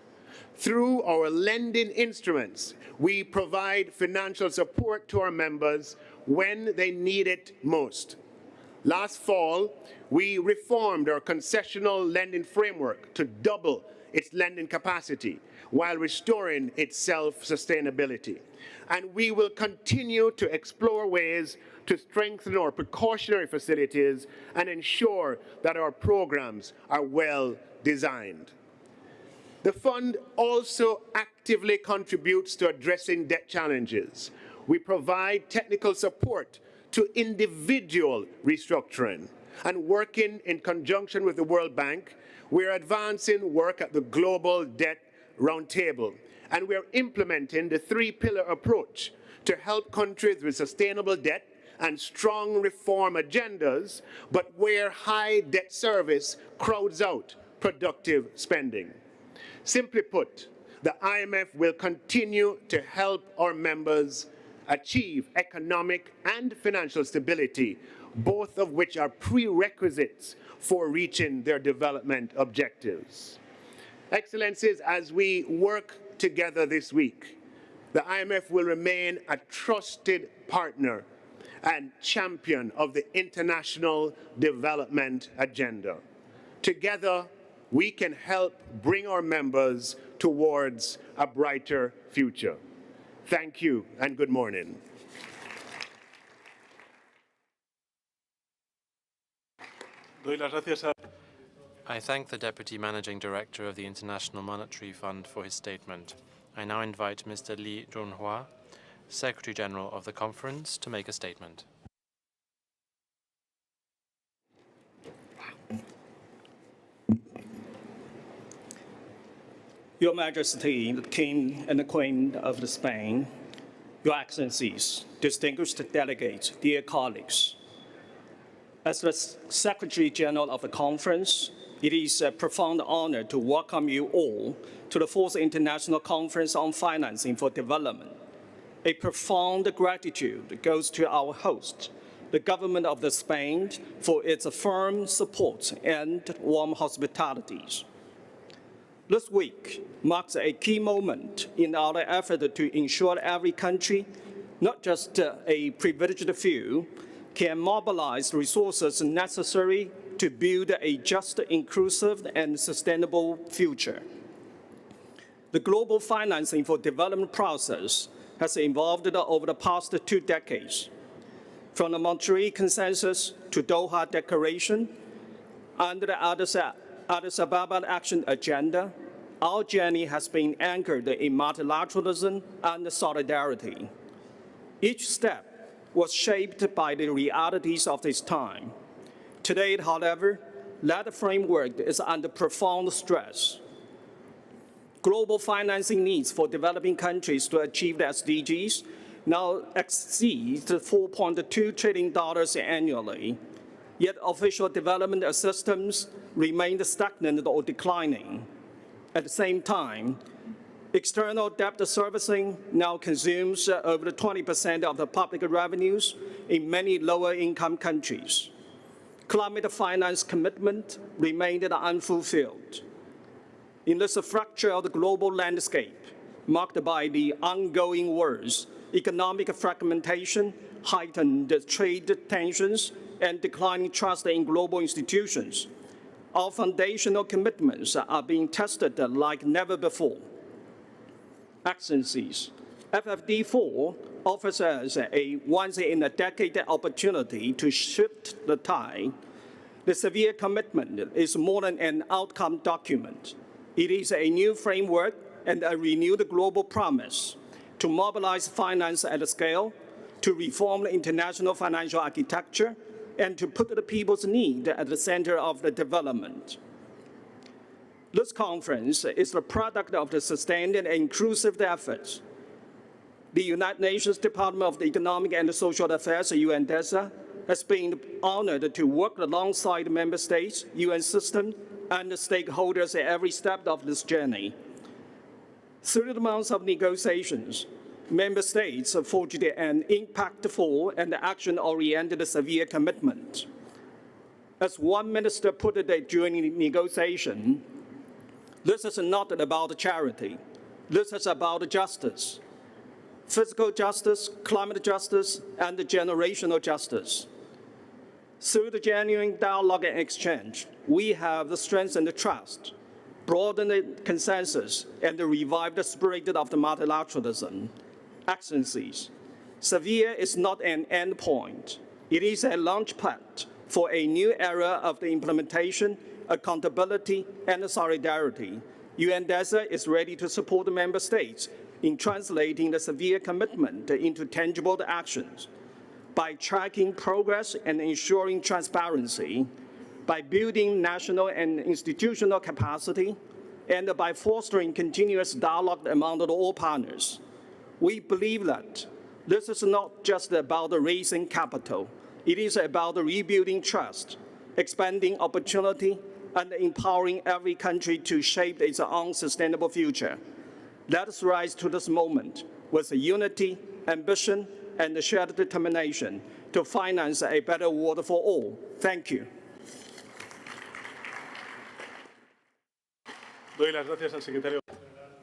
Through our lending instruments, we provide financial support to our members when they need it most. Last fall, we reformed our concessional lending framework to double its lending capacity while restoring its self-sustainability. And we will continue to explore ways to strengthen our precautionary facilities and ensure that our programs are well designed. The fund also actively contributes to addressing debt challenges. We provide technical support to individual restructuring, and working in conjunction with the World Bank, we are advancing work at the Global Debt Roundtable, and we are implementing the three-pillar approach to help countries with sustainable debt and strong reform agendas, but where high debt service crowds out productive spending. Simply put, the IMF will continue to help our members achieve economic and financial stability, both of which are prerequisites for reaching their development objectives. Excellencies, as we work together this week, the IMF will remain a trusted partner and champion of the international development agenda. Together, we can help bring our members towards a brighter future. Thank you and good morning.
I thank the Deputy Managing Director of the International Monetary Fund for his statement. I now invite Mr. Li Junhua, Secretary General of the Conference, to make a statement.
Your Majesty, the King and the Queen of Spain, Your Excellencies, distinguished delegates, dear colleagues. As the Secretary General of the Conference, it is a profound honor to welcome you all to the 4th International Conference on Financing for Development. A profound gratitude goes to our host, the government of Spain, for its firm support and warm hospitalities. This week marks a key moment in our effort to ensure every country, not just a privileged few, can mobilize resources necessary to build a just, inclusive, and sustainable future. The global financing for development process has evolved over the past 2 decades. From the Montreal Consensus to Doha Declaration, under the Addis Ababa Action Agenda, our journey has been anchored in multilateralism and solidarity. Each step was shaped by the realities of this time. Today, however, that framework is under profound stress. Global financing needs for developing countries to achieve the SDGs now exceeds $4.2 trillion annually, yet official development assistance remained stagnant or declining. At the same time, external debt servicing now consumes over 20% of the public revenues in many lower-income countries. Climate finance commitment remained unfulfilled. In this fracture of the global landscape, marked by the ongoing wars, economic fragmentation, heightened trade tensions, and declining trust in global institutions, our foundational commitments are being tested like never before. Excellencies, FFD4 offers us a once-in-a-decade opportunity to shift the tide. The Sevilla commitment is more than an outcome document. It is a new framework and a renewed global promise to mobilize finance at scale, to reform the international financial architecture, and to put the people's need at the center of the development. This conference is the product of the sustained and inclusive efforts. The United Nations Department of Economic and Social Affairs, UNDESA, has been honored to work alongside member states, UN system, and the stakeholders at every step of this journey. Through the months of negotiations, member states forged an impactful and action-oriented Sevilla commitment. As one minister put it during the negotiation, this is not about charity. This is about justice. Physical justice, climate justice, and generational justice. Through the genuine dialogue and exchange, we have strengthened the trust, broadened the consensus, and revived the spirit of the multilateralism. Excellencies, Sevilla is not an endpoint. It is a launchpad for a new era of the implementation, accountability, and solidarity. UNDESA is ready to support the member states in translating the Sevilla commitment into tangible actions by tracking progress and ensuring transparency, by building national and institutional capacity, and by fostering continuous dialogue among all partners. We believe that this is not just about raising capital. It is about rebuilding trust, expanding opportunity, and empowering every country to shape its own sustainable future. Let us rise to this moment with unity, ambition, and shared determination to finance a better world for all. Thank you.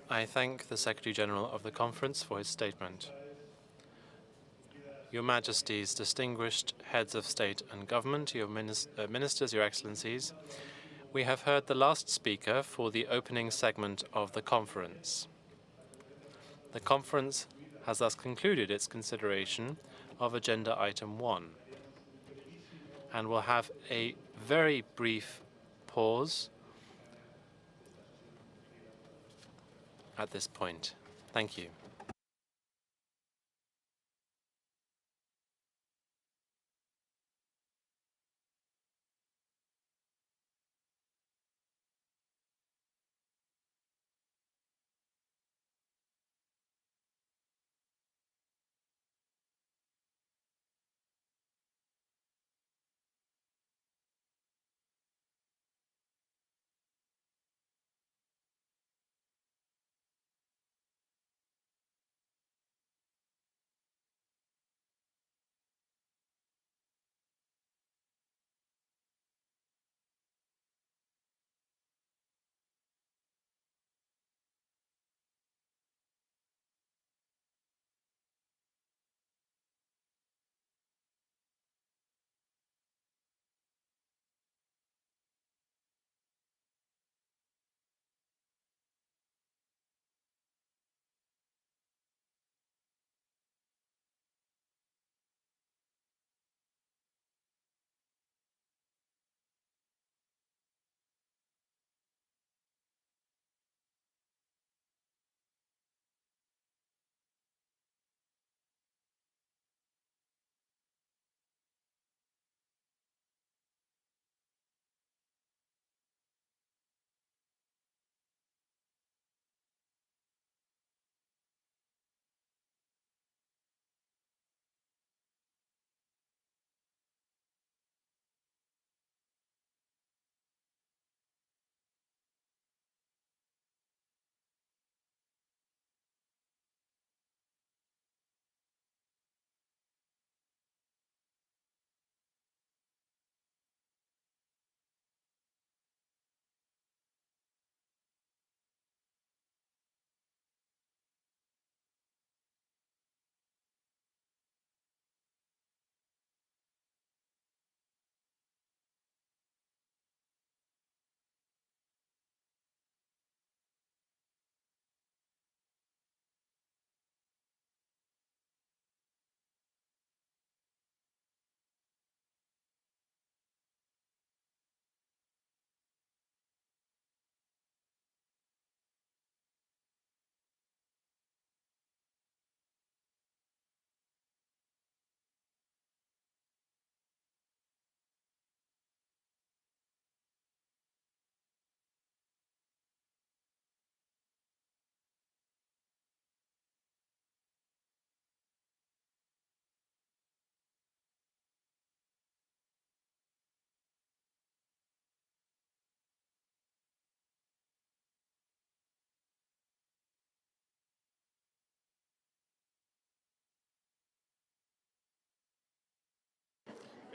I thank the Secretary General of the Conference for his statement. Your Majesties, distinguished heads of state and government, your ministers, your excellencies, we have heard the last speaker for the opening segment of the conference. The conference has thus concluded its consideration of Agenda Item 1 and will have a very brief pause at this point. Thank you.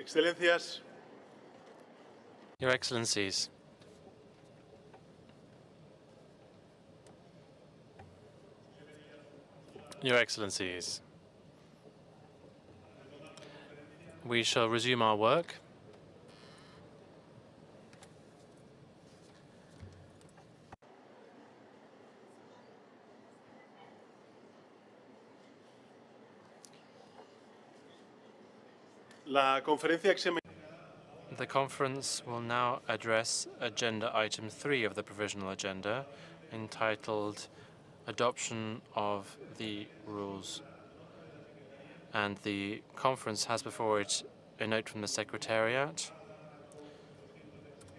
Excelencias.
Your Excellencies, Your Excellencies, we shall resume our work.
La conferencia examen.
The conference will now address Agenda Item 3 of the Provisional Agenda, entitled Adoption of the Rules. And the conference has before it a note from the Secretariat,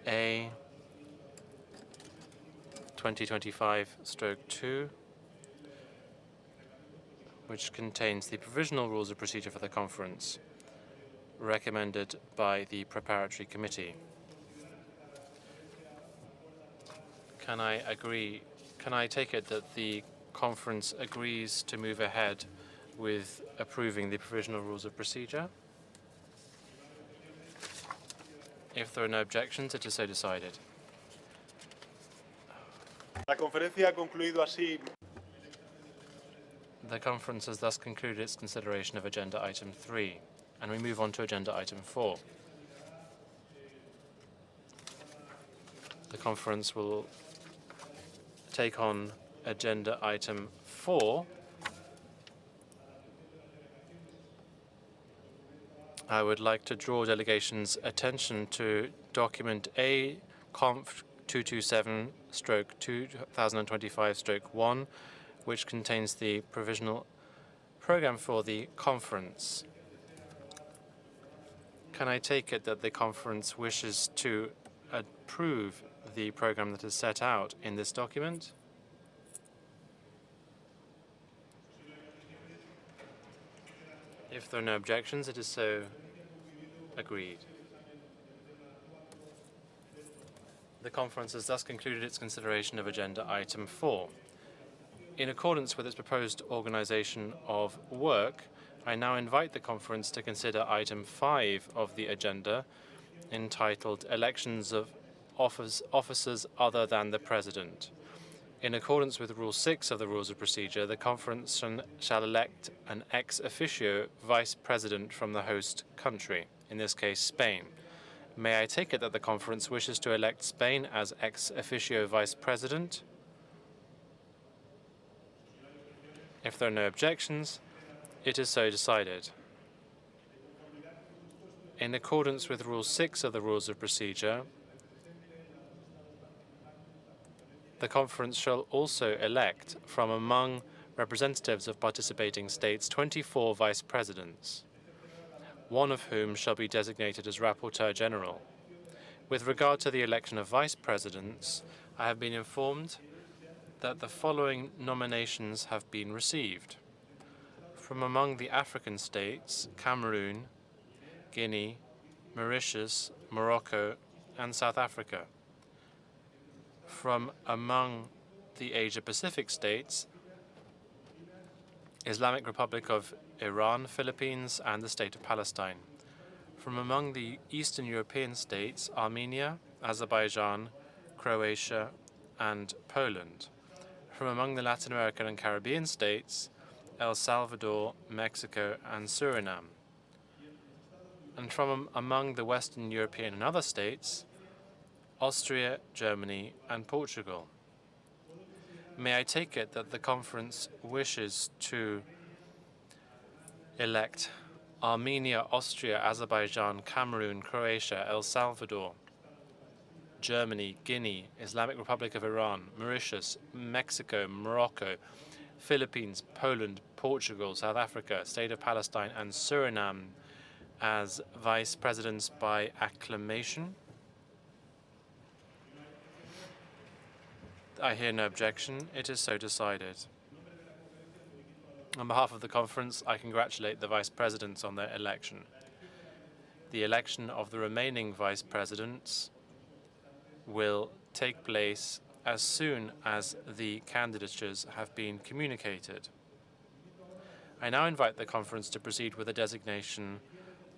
A 2025/2, which contains the provisional rules of procedure for the conference, recommended by the Preparatory Committee. Can I take it that the conference agrees to move ahead with approving the provisional rules of procedure? If there are no objections, it is so decided.
La conferencia ha concluido así.
The conference has thus concluded its consideration of Agenda Item 3, and we move on to Agenda Item 4. The conference will take on Agenda Item 4. I would like to draw delegations' attention to document A Conf 227/2025/1, which contains the provisional program for the conference. Can I take it that the conference wishes to approve the program that is set out in this document? If there are no objections, it is so agreed. The conference has thus concluded its consideration of Agenda Item 4. In accordance with its proposed organization of work, I now invite the conference to consider Item 5 of the agenda, entitled Elections of Officers Other than the President. In accordance with Rule 6 of the Rules of Procedure, the conference shall elect an ex officio vice president from the host country, in this case Spain. May I take it that the conference wishes to elect Spain as ex officio vice president? If there are no objections, it is so decided. In accordance with Rule 6 of the Rules of Procedure, the conference shall also elect from among representatives of participating states 24 vice presidents, one of whom shall be designated as Rapporteur General. With regard to the election of vice presidents, I have been informed that the following nominations have been received. From among the African states, Cameroon, Guinea, Mauritius, Morocco, and South Africa. From among the Asia-Pacific states, Islamic Republic of Iran, Philippines, and the State of Palestine. From among the Eastern European states, Armenia, Azerbaijan, Croatia, and Poland. From among the Latin American and Caribbean states, El Salvador, Mexico, and Suriname. And from among the Western European and other states, Austria, Germany, and Portugal. May I take it that the conference wishes to elect Armenia, Austria, Azerbaijan, Cameroon, Croatia, El Salvador, Germany, Guinea, Islamic Republic of Iran, Mauritius, Mexico, Morocco, Philippines, Poland, Portugal, South Africa, State of Palestine, and Suriname as vice presidents by acclamation? I hear no objection. It is so decided. On behalf of the conference, I congratulate the vice presidents on their election. The election of the remaining vice presidents will take place as soon as the candidatures have been communicated. I now invite the conference to proceed with the designation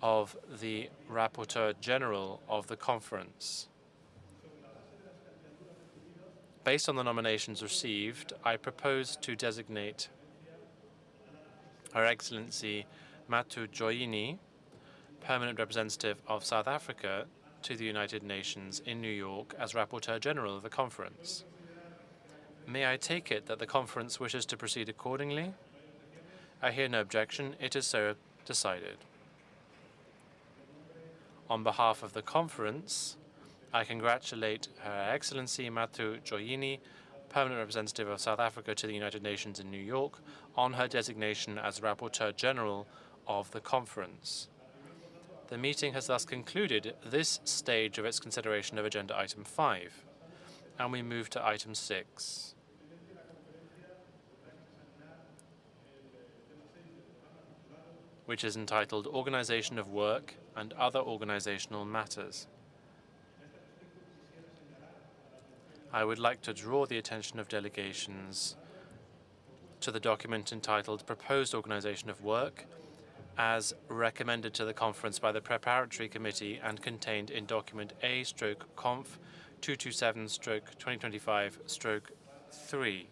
of the Rapporteur General of the conference. Based on the nominations received, I propose to designate Her Excellency Matu Joyini, Permanent Representative of South Africa to the United Nations in New York, as Rapporteur General of the conference. May I take it that the conference wishes to proceed accordingly? I hear no objection. It is so decided. On behalf of the conference, I congratulate Her Excellency Matu Joyini, Permanent Representative of South Africa to the United Nations in New York, on her designation as Rapporteur General of the conference. The meeting has thus concluded this stage of its consideration of Agenda Item 5, and we move to Item 6. Which is entitled Organization of Work and Other Organizational Matters. I would like to draw the attention of delegations to the document entitled Proposed Organization of Work, as recommended to the conference by the Preparatory Committee and contained in document A/Conf 227/2025/3.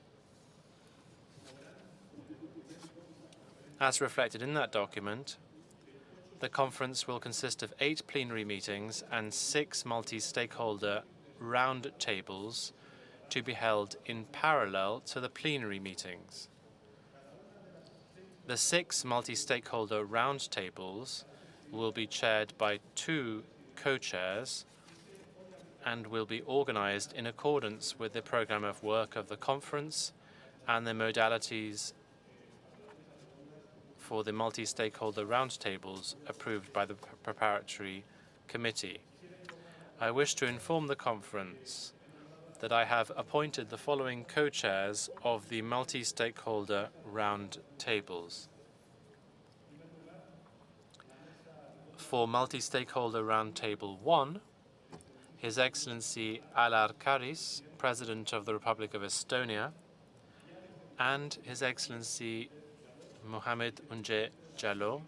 As reflected in that document, the conference will consist of 8 plenary meetings and 6 multi-stakeholder roundtables to be held in parallel to the plenary meetings. The 6 multi-stakeholder roundtables will be chaired by 2 co-chairs and will be organized in accordance with the program of work of the conference and the modalities for the multi-stakeholder roundtables approved by the Preparatory Committee. I wish to inform the conference that I have appointed the following co-chairs of the multi-stakeholder roundtables. For multi-stakeholder roundtable 1, His Excellency Alar Karis, President of the Republic of Estonia, and His Excellency Mohamed Unje Jallow,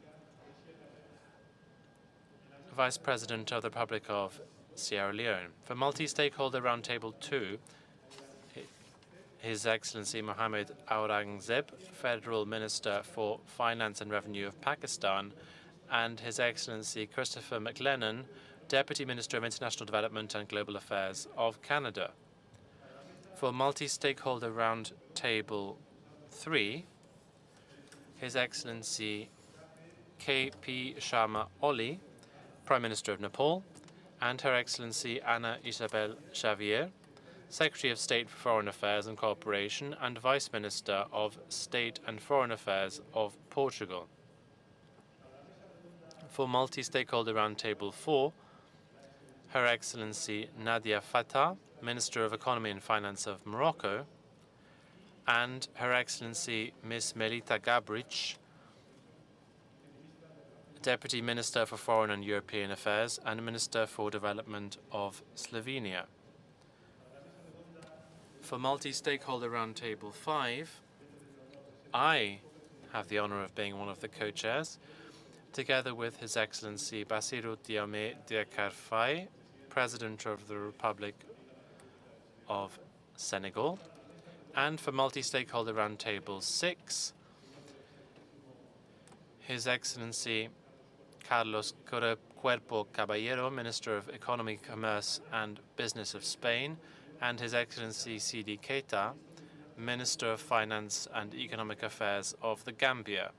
Vice President of the Republic of Sierra Leone. For multi-stakeholder roundtable 2, His Excellency Mohammed Aurangzeb, Federal Minister for Finance and Revenue of Pakistan, and His Excellency Christopher McLennan, Deputy Minister of International Development and Global Affairs of Canada. For multi-stakeholder roundtable 3, His Excellency K.P. Sharma Oli, Prime Minister of Nepal, and Her Excellency Ana Isabel Xavier, Secretary of State for Foreign Affairs and Cooperation and Vice Minister of State and Foreign Affairs of Portugal. For multi-stakeholder roundtable 4, Her Excellency Nadia Fattah, Minister of Economy and Finance of Morocco, and Her Excellency Ms. Melita Gabric, Deputy Minister for Foreign and European Affairs and Minister for Development of Slovenia. For multi-stakeholder roundtable 5, I have the honor of being one of the co-chairs, together with His Excellency Bassirou Diomaye Diakhar Faye, President of the Republic of Senegal. And for multi-stakeholder roundtable 6, His Excellency Carlos Cuerpo Caballero, Minister of Economy, Commerce and Business of Spain, and His Excellency Sidi Keita, Minister of Finance and Economic Affairs of the Gambia.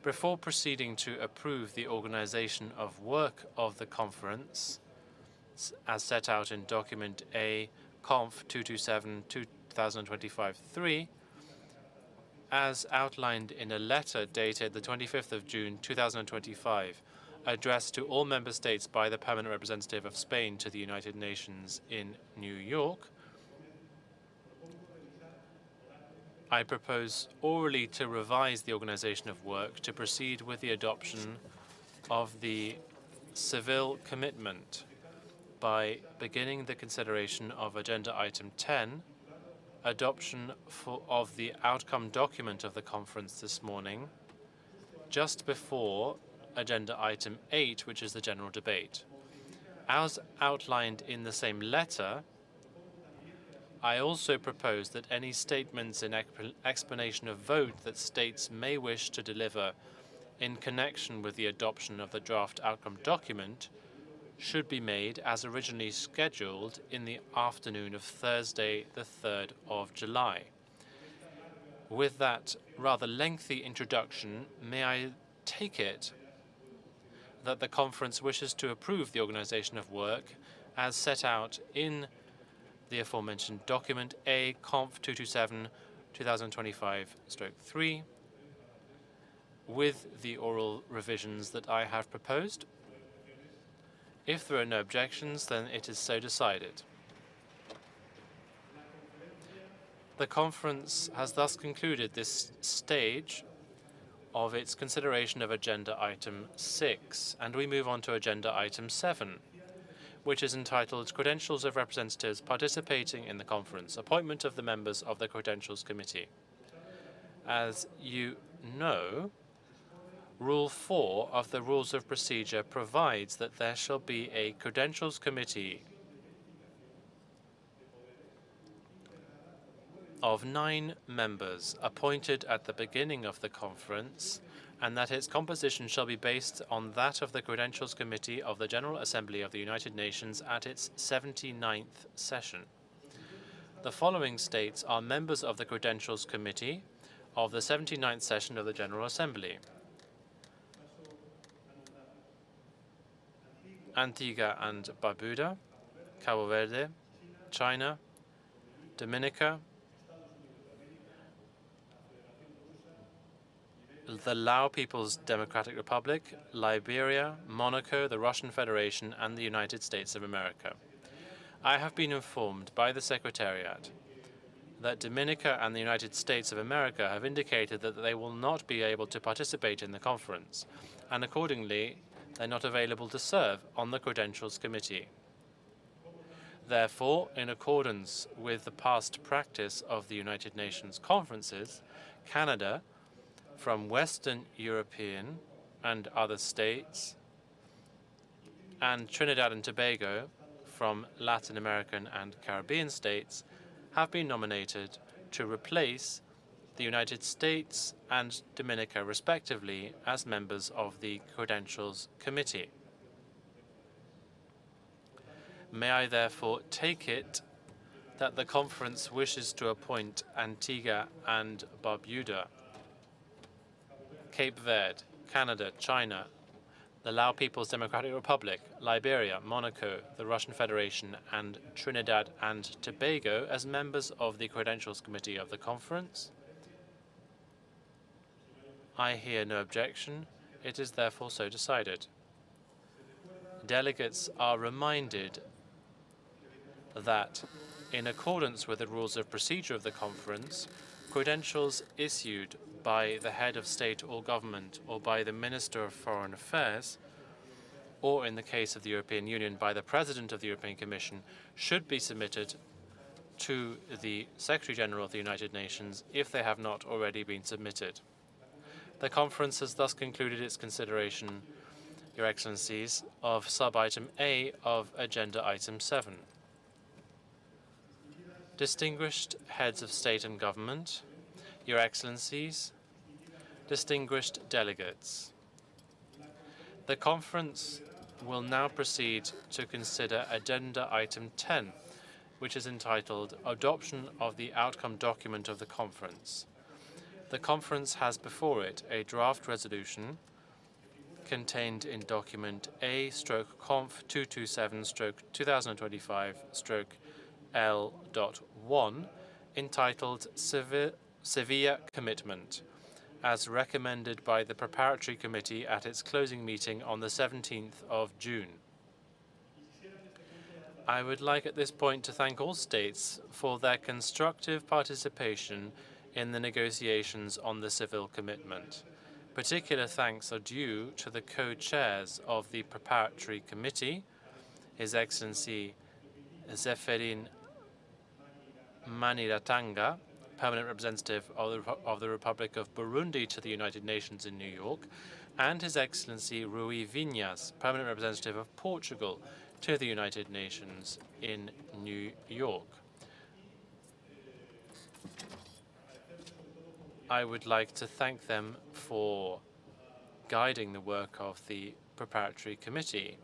Before proceeding to approve the organization of work of the conference, as set out in document A, Conf 227/2025/3, as outlined in a letter dated the 25th of June 2025, addressed to all member states by the Permanent Representative of Spain to the United Nations in New York, I propose orally to revise the organization of work to proceed with the adoption of the Seville commitment by beginning the consideration of Agenda Item 10, adoption of the outcome document of the conference this morning, just before agenda item 8, which is the general debate. As outlined in the same letter, I also propose that any statements in explanation of vote that states may wish to deliver in connection with the adoption of the draft outcome document should be made as originally scheduled in the afternoon of Thursday, the 3rd of July. With that rather lengthy introduction, may I take it that the conference wishes to approve the organization of work as set out in the aforementioned document A Conf 227 2025/3 with the oral revisions that I have proposed? If there are no objections, then it is so decided. The conference has thus concluded this stage of its consideration of agenda item 6, and we move on to agenda item 7, which is entitled Credentials of Representatives Participating in the Conference, Appointment of the Members of the Credentials Committee. As you know, Rule 4 of the Rules of Procedure provides that there shall be a Credentials Committee of 9 members appointed at the beginning of the conference, and that its composition shall be based on that of the Credentials Committee of the General Assembly of the United Nations at its 79th session. The following states are members of the Credentials Committee of the 79th session of the General Assembly: Antigua and Barbuda, Cabo Verde, China, Dominica, the Lao People's Democratic Republic, Liberia, Monaco, the Russian Federation, and the United States of America. I have been informed by the Secretariat that Dominica and the United States of America have indicated that they will not be able to participate in the conference, and accordingly, they're not available to serve on the Credentials Committee. Therefore, in accordance with the past practice of the United Nations conferences, Canada, from Western European and other states, and Trinidad and Tobago from Latin American and Caribbean states have been nominated to replace the United States and Dominica, respectively, as members of the Credentials Committee. May I therefore take it that the conference wishes to appoint Antigua and Barbuda, Cape Verde, Canada, China, the Lao People's Democratic Republic, Liberia, Monaco, the Russian Federation, and Trinidad and Tobago as members of the Credentials Committee of the conference? I hear no objection. It is therefore so decided. Delegates are reminded that, in accordance with the rules of procedure of the conference, credentials issued by the head of state or government or by the Minister of Foreign Affairs, or in the case of the European Union, by the President of the European Commission, should be submitted to the Secretary General of the United Nations if they have not already been submitted. The conference has thus concluded its consideration, Your Excellencies, of sub-item A of agenda item 7. Distinguished heads of state and government, Your Excellencies, distinguished delegates, the conference will now proceed to consider agenda item 10, which is entitled Adoption of the Outcome Document of the Conference. The conference has before it a draft resolution contained in document A/Conf 227/2025/L.1 entitled Sevilla Commitment, as recommended by the Preparatory Committee at its closing meeting on the 17th of June. I would like at this point to thank all states for their constructive participation in the negotiations on the Seville Commitment. Particular thanks are due to the co-chairs of the Preparatory Committee, His Excellency Zeferin Maniratanga, Permanent Representative of the Republic of Burundi to the United Nations in New York, and His Excellency Rui Vinhas, Permanent Representative of Portugal to the United Nations in New York. I would like to thank them for guiding the work of the preparatory committee.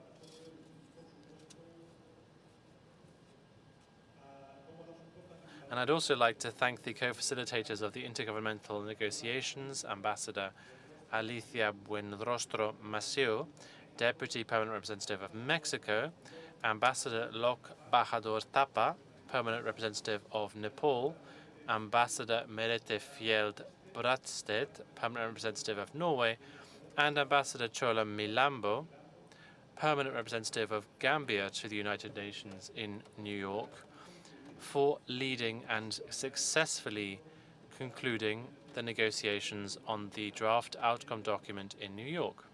And I'd also like to thank the co-facilitators of the intergovernmental negotiations, Ambassador Alicia Buenrostro Maciú, Deputy Permanent Representative of Mexico, Ambassador Lok Bahador Tapa, Permanent Representative of Nepal, Ambassador Merete Fjeld Bratsted, Permanent Representative of Norway, and Ambassador Chola Milambo, Permanent Representative of Gambia to the United Nations in New York, for leading and successfully concluding the negotiations on the draft outcome document in New York.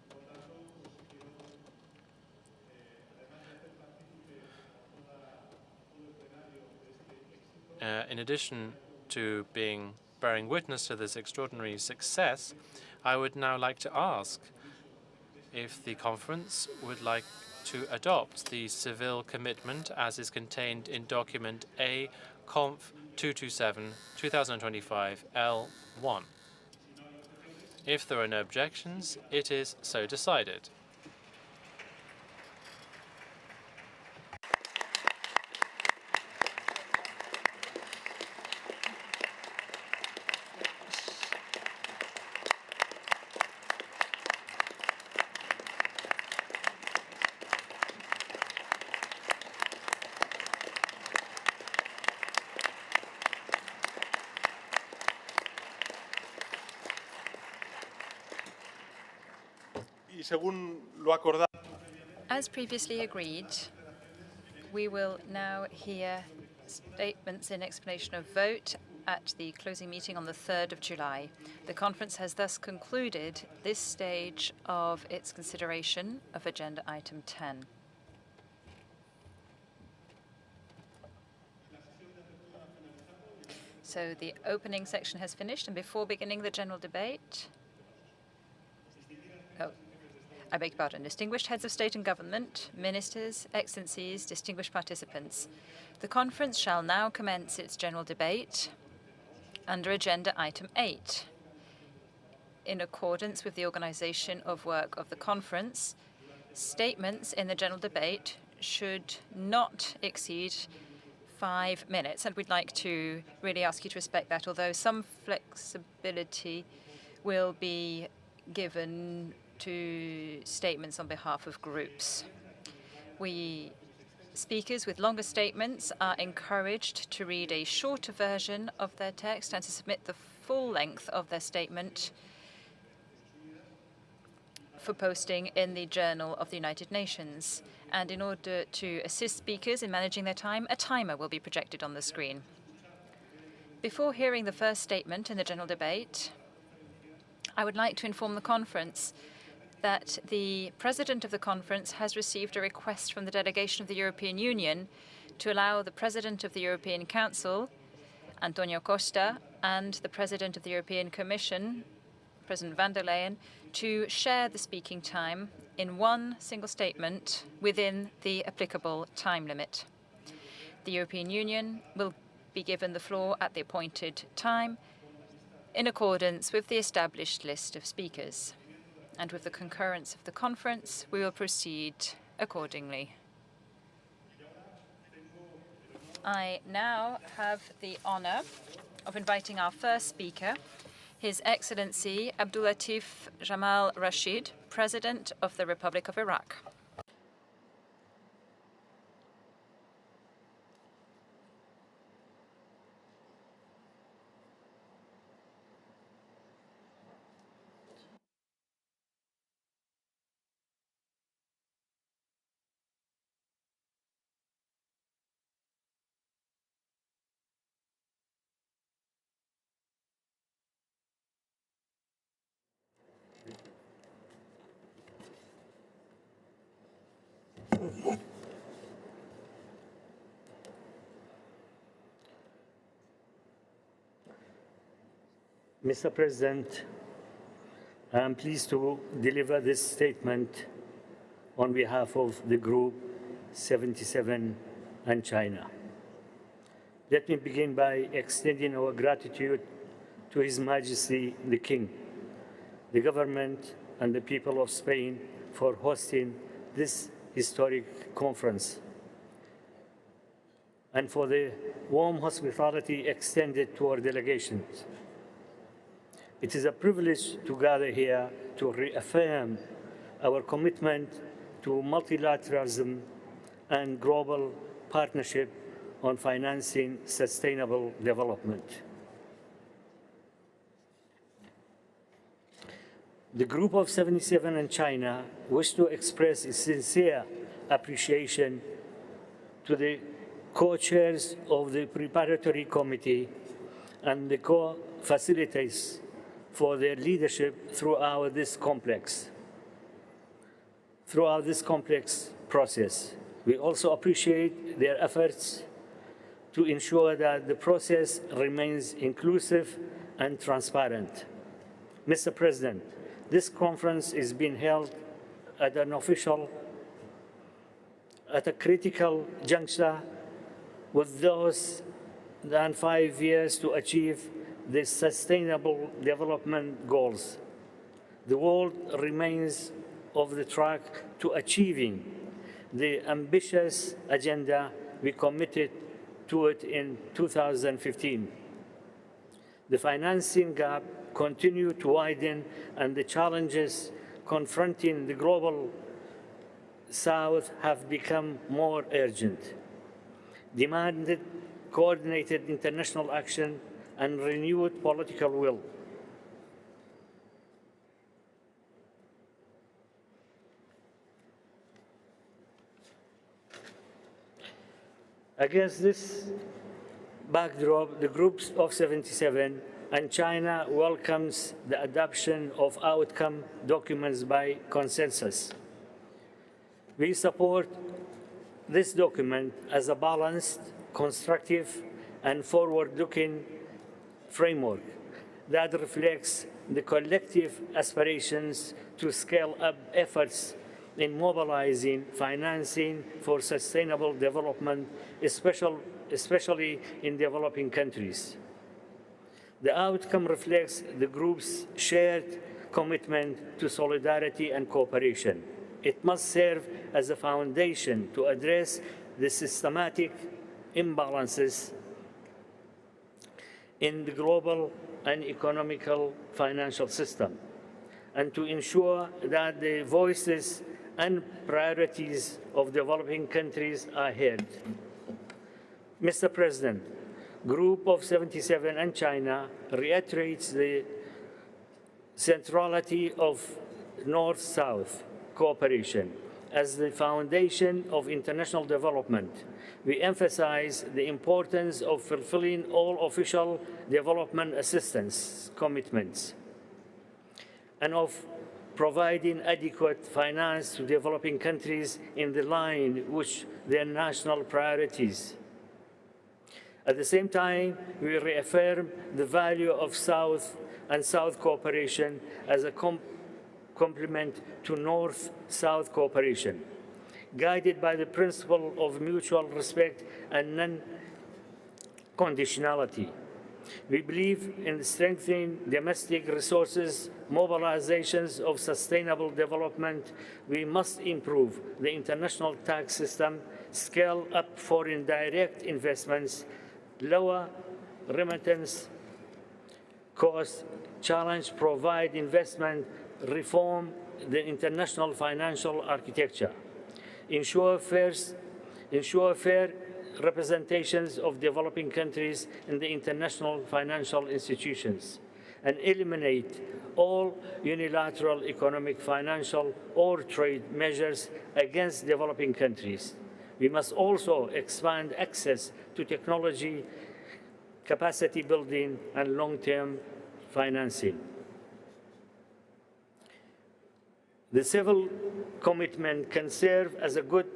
In addition to bearing witness to this extraordinary success, I would now like to ask if the conference would like to adopt the Seville commitment as is contained in document A Conf 227-2025 L1. If there are no objections, it is so decided.
As previously agreed, we will now hear statements in explanation of vote at the closing meeting on the 3rd of July. The conference has thus concluded this stage of its consideration of agenda item 10. So the opening section has finished, and before beginning the general debate, I beg your pardon, distinguished heads of state and government, ministers, excellencies, distinguished participants. The conference shall now commence its general debate under agenda item 8. In accordance with the organization of work of the conference, statements in the general debate should not exceed 5 minutes, and we'd like to really ask you to respect that, although some flexibility will be given to statements on behalf of groups. Speakers with longer statements are encouraged to read a shorter version of their text and to submit the full length of their statement for posting in the Journal of the United Nations. And in order to assist speakers in managing their time, a timer will be projected on the screen. Before hearing the first statement in the general debate, I would like to inform the conference that the President of the conference has received a request from the delegation of the European Union to allow the President of the European Council, Antonio Costa, and the President of the European Commission, President van der Leyen, to share the speaking time in one single statement within the applicable time limit. The European Union will be given the floor at the appointed time in accordance with the established list of speakers. And with the concurrence of the conference, we will proceed accordingly. I now have the honor of inviting our first speaker, His Excellency Abdulatif Jamal Rashid, President of the Republic of Iraq.
Mr. President, I am pleased to deliver this statement on behalf of the Group 77 and China. Let me begin by extending our gratitude to His Majesty the King, the government, and the people of Spain for hosting this historic conference, and for the warm hospitality extended to our delegations. It is a privilege to gather here to reaffirm our commitment to multilateralism and global partnership on financing sustainable development. The Group of 77 and China wish to express a sincere appreciation to the co-chairs of the preparatory committee and the co-facilitators for their leadership throughout this complex process. We also appreciate their efforts to ensure that the process remains inclusive and transparent. Mr. President, this conference is being held at a critical juncture with those than 5 years to achieve the Sustainable Development Goals. The world remains on the track to achieving the ambitious agenda we committed to it in 2015. The financing gap continues to widen, and the challenges confronting the global South have become more urgent, demanded coordinated international action and renewed political will. Against this backdrop, the Groups of 77 and China welcomes the adoption of outcome documents by consensus. We support this document as a balanced, constructive, and forward-looking framework that reflects the collective aspirations to scale up efforts in mobilizing financing for sustainable development, especially in developing countries. The outcome reflects the group's shared commitment to solidarity and cooperation. It must serve as a foundation to address the systematic imbalances in the global and economical financial system, and to ensure that the voices and priorities of developing countries are heard. Mr. President, Group of 77 and China reiterates the centrality of North-South cooperation as the foundation of international development. We emphasize the importance of fulfilling all official development assistance commitments and of providing adequate finance to developing countries in the line with their national priorities. At the same time, we reaffirm the value of South and South cooperation as a complement to North-South cooperation, guided by the principle of mutual respect and non-conditionality. We believe in strengthening domestic resources, mobilizations of sustainable development. We must improve the international tax system, scale up foreign direct investments, lower remittance costs, challenge provide investment, reform the international financial architecture, ensure fair representations of developing countries in the international financial institutions, and eliminate all unilateral economic, financial, or trade measures against developing countries. We must also expand access to technology, capacity building, and long-term financing. The civil commitment can serve as a good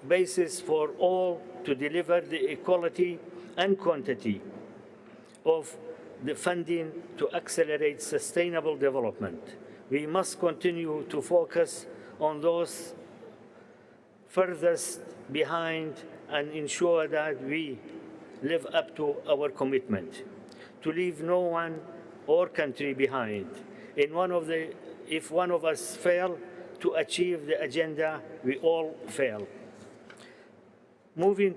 basis for all to deliver the equality and quantity of the funding to accelerate sustainable development. We must continue to focus on those furthest behind and ensure that we live up to our commitment to leave no one or country behind. If one of us fail to achieve the agenda, we all fail. Moving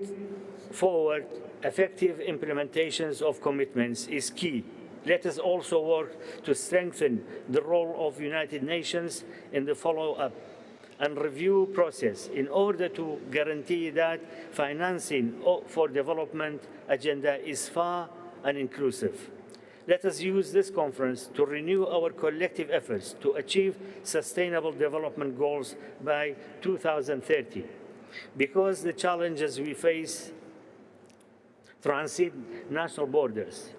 forward, effective implementations of commitments is key. Let us also work to strengthen the role of United Nations in the follow-up and review process in order to guarantee that financing for development agenda is fair and inclusive. Let us use this conference to renew our collective efforts to achieve sustainable development goals by 2030. Because the challenges we face transcend national borders.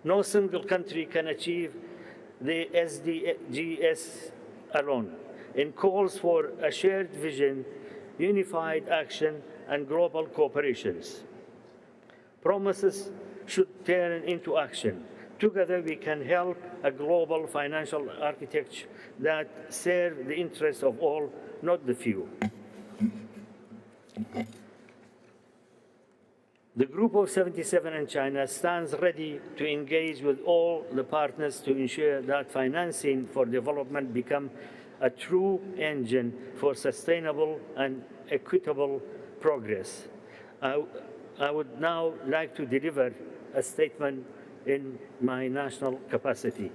No single country can achieve the SDGs alone. It calls for a shared vision, unified action, and global cooperations. Promises should turn into action. Together, we can help a global financial architecture that serves the interests of all, not the few. The Group of 77 in China stands ready to engage with all the partners to ensure that financing for development becomes a true engine for sustainable and equitable progress. I would now like to deliver a statement in my national capacity.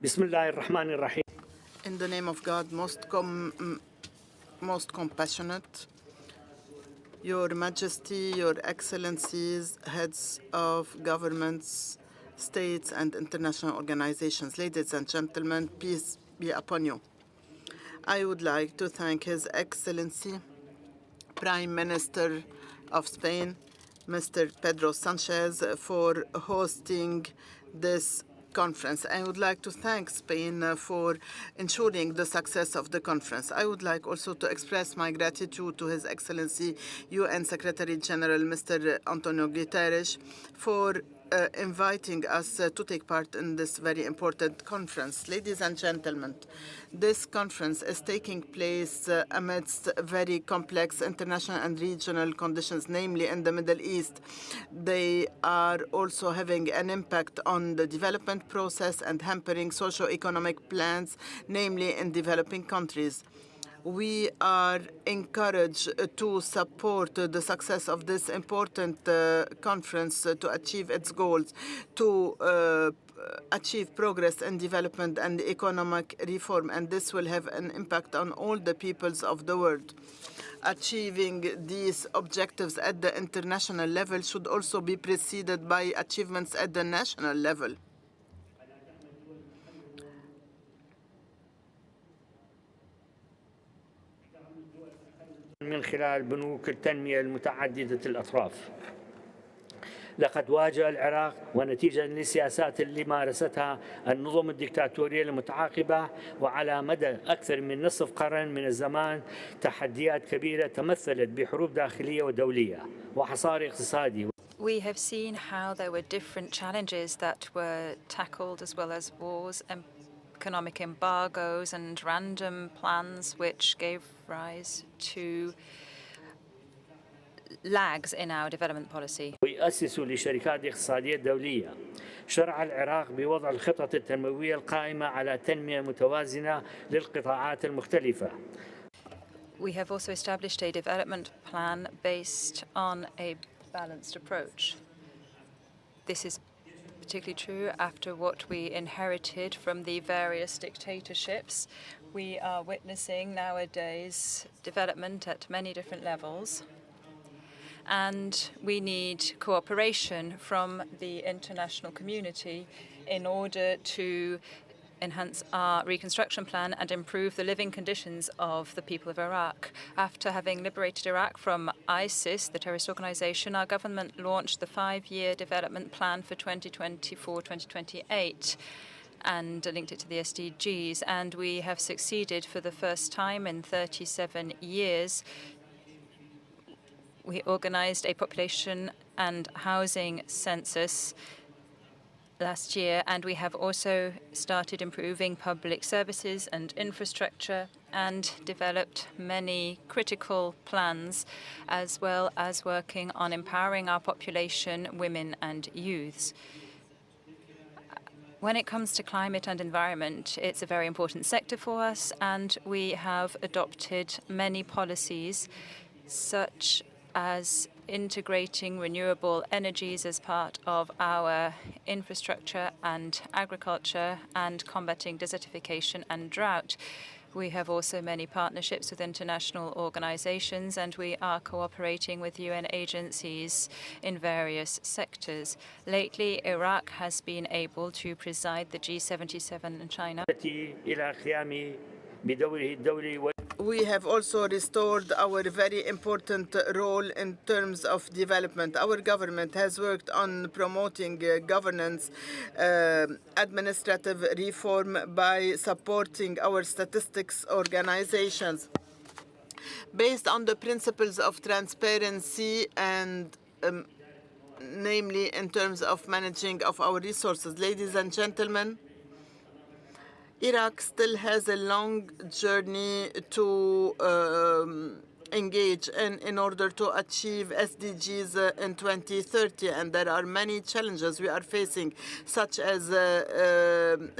Bismillah ar-Rahman ar-Rahim.
In the name of God, most compassionate, Your Majesty, Your Excellencies, heads of governments, states, and international organizations, ladies and gentlemen, peace be upon you. I would like to thank His Excellency, Prime Minister of Spain, Mr. Pedro Sánchez, for hosting this conference. I would like to thank Spain for ensuring the success of the conference. I would like also to express my gratitude to His Excellency UN Secretary General Mr. António Guterres for inviting us to take part in this very important conference. Ladies and gentlemen, this conference is taking place amidst very complex international and regional conditions, namely in the Middle East. They are also having an impact on the development process and hampering socio-economic plans, namely in developing countries. We are encouraged to support the success of this important conference to achieve its goals, to achieve progress in development and economic reform, and this will have an impact on all the peoples of the world. Achieving these objectives at the international level should also be preceded by achievements at the national level.
من خلال بنوك التنمية المتعددة الأطراف. لقد واجه العراق ونتيجة للسياسات اللي مارستها النظم الدكتاتورية المتعاقبة وعلى مدى أكثر من نصف قرن من الزمان تحديات كبيرة تمثلت بحروب داخلية ودولية وحصار اقتصادي.
We have seen how there were different challenges that were tackled, as well as wars and economic embargoes and random plans which gave rise to lags in our development policy.
ويؤسسوا لشركات اقتصادية دولية. شرع العراق بوضع الخطط التنموية القائمة على تنمية متوازنة للقطاعات المختلفة.
We have also established a development plan based on a balanced approach. This is particularly true after what we inherited from the various dictatorships. We are witnessing nowadays development at many different levels, and we need cooperation from the international community in order to enhance our reconstruction plan and improve the living conditions of the people of Iraq. After having liberated Iraq from ISIS, the terrorist organization, our government launched the 5-year development plan for 2024-2028 and linked it to the SDGs. And we have succeeded for the first time in 37 years We organized a population and housing census last year, and we have also started improving public services and infrastructure and developed many critical plans, as well as working on empowering our population, women and youths. When it comes to climate and environment, it's a very important sector for us, and we have adopted many policies, such as integrating renewable energies as part of our infrastructure and agriculture, and combating desertification and drought. We have also many partnerships with international organizations, and we are cooperating with UN agencies in various sectors. Lately, Iraq has been able to preside the G77 in China.
We have also restored our very important role in terms of development. Our government has worked on promoting governance, administrative reform by supporting our statistics organizations based on the principles of transparency and namely in terms of managing of our resources. Ladies and gentlemen, Iraq still has a long journey to engage in order to achieve SDGs in 2030, and there are many challenges we are facing, such as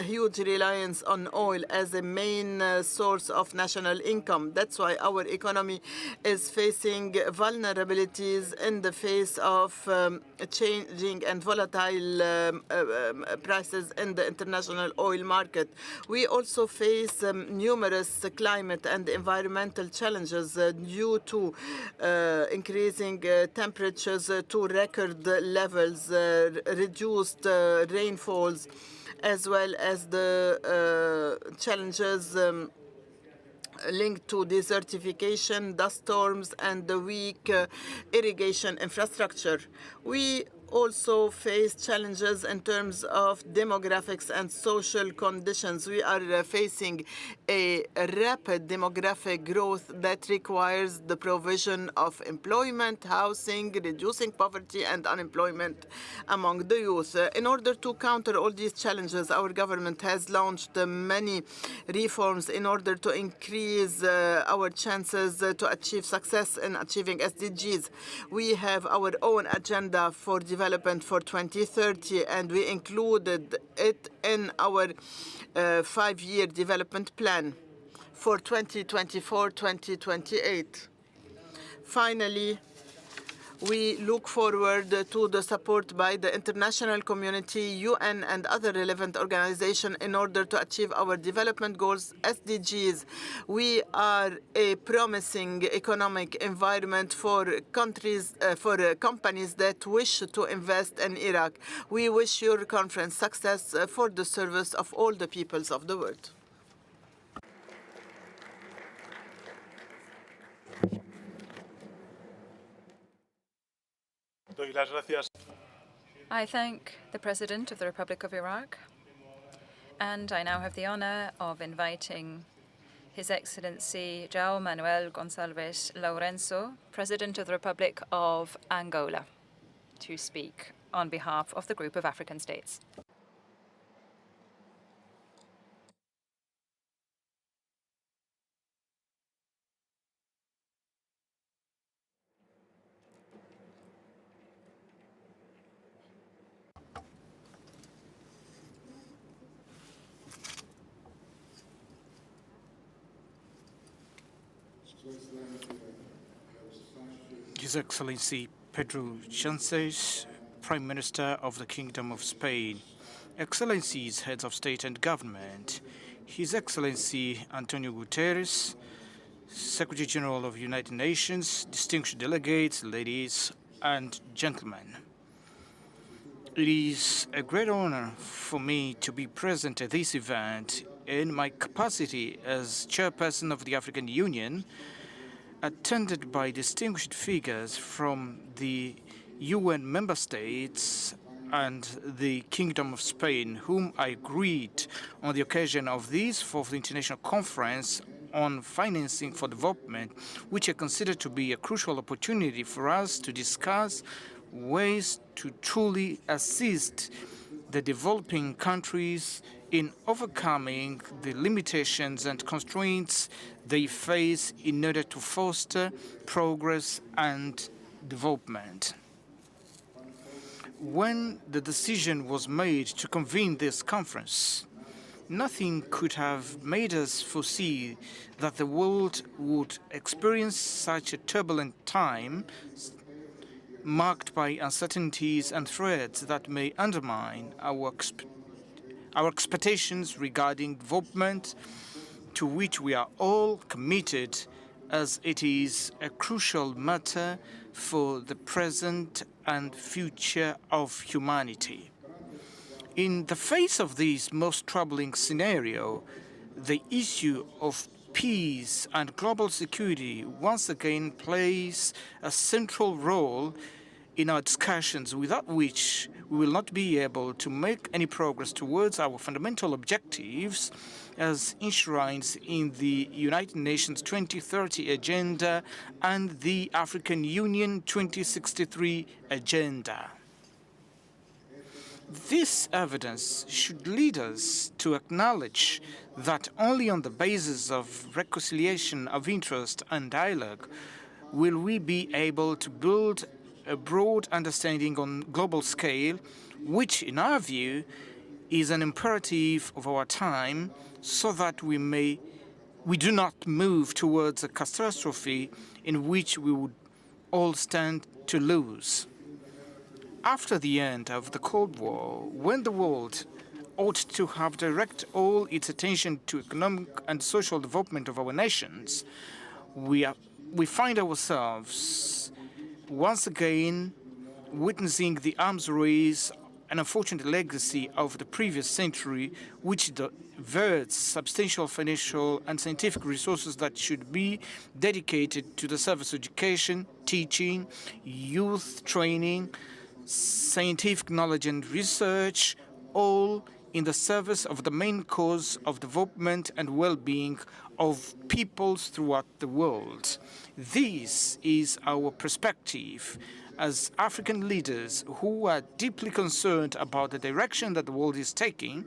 huge reliance on oil as a main source of national income. That's why our economy is facing vulnerabilities in the face of changing and volatile prices in the international oil market. We also face numerous climate and environmental challenges due to increasing temperatures to record levels, reduced rainfalls, as well as the challenges linked to desertification, dust storms, and the weak irrigation infrastructure. We also face challenges in terms of demographics and social conditions. We are facing a rapid demographic growth that requires the provision of employment, housing, reducing poverty and unemployment among the youth. In order to counter all these challenges, our government has launched many reforms in order to increase our chances to achieve success in achieving SDGs. We have our own agenda for development for 2030, and we included it in our 5-year development plan for 2024-2028. Finally, we look forward to the support by the international community, UN, and other relevant organizations in order to achieve our development goals, SDGs. We are a promising economic environment for countries, for companies that wish to invest in Iraq. We wish your conference success for the service of all the peoples of the world.
I thank the President of the Republic of Iraq, and I now have the honor of inviting His Excellency João Manuel Gonçalves Lourenço, President of the Republic of Angola, to speak on behalf of the Group of African States.
His Excellency Pedro Sánchez, Prime Minister of the Kingdom of Spain, Excellencies, Heads of State and Government, His Excellency António Guterres, Secretary General of the United Nations, distinguished delegates, ladies and gentlemen. It is a great honor for me to be present at this event in my capacity as Chairperson of the African Union, attended by distinguished figures from the UN member states and the Kingdom of Spain, whom I greet on the occasion of this 4th International Conference on financing for development, which I consider to be a crucial opportunity for us to discuss ways to truly assist the developing countries in overcoming the limitations and constraints they face in order to foster progress and development. When the decision was made to convene this conference, nothing could have made us foresee that the world would experience such a turbulent time, marked by uncertainties and threats that may undermine our expectations regarding development, to which we are all committed, as it is a crucial matter for the present and future of humanity. In the face of this most troubling scenario, the issue of peace and global security once again plays a central role in our discussions, without which we will not be able to make any progress towards our fundamental objectives as enshrined in the United Nations 2030 Agenda and the African Union 2063 Agenda. This evidence should lead us to acknowledge that only on the basis of reconciliation of interest and dialogue will we be able to build a broad understanding on global scale, which, in our view, is an imperative of our time, so that we do not move towards a catastrophe in which we would all stand to lose. After the end of the Cold War, when the world ought to have directed all its attention to economic and social development of our nations, we find ourselves once again witnessing the arms race, an unfortunate legacy of the previous century, which diverts substantial financial and scientific resources that should be dedicated to the service of education, teaching, youth training, scientific knowledge and research, all in the service of the main cause of development and well-being of peoples throughout the world. This is our perspective as African leaders who are deeply concerned about the direction that the world is taking,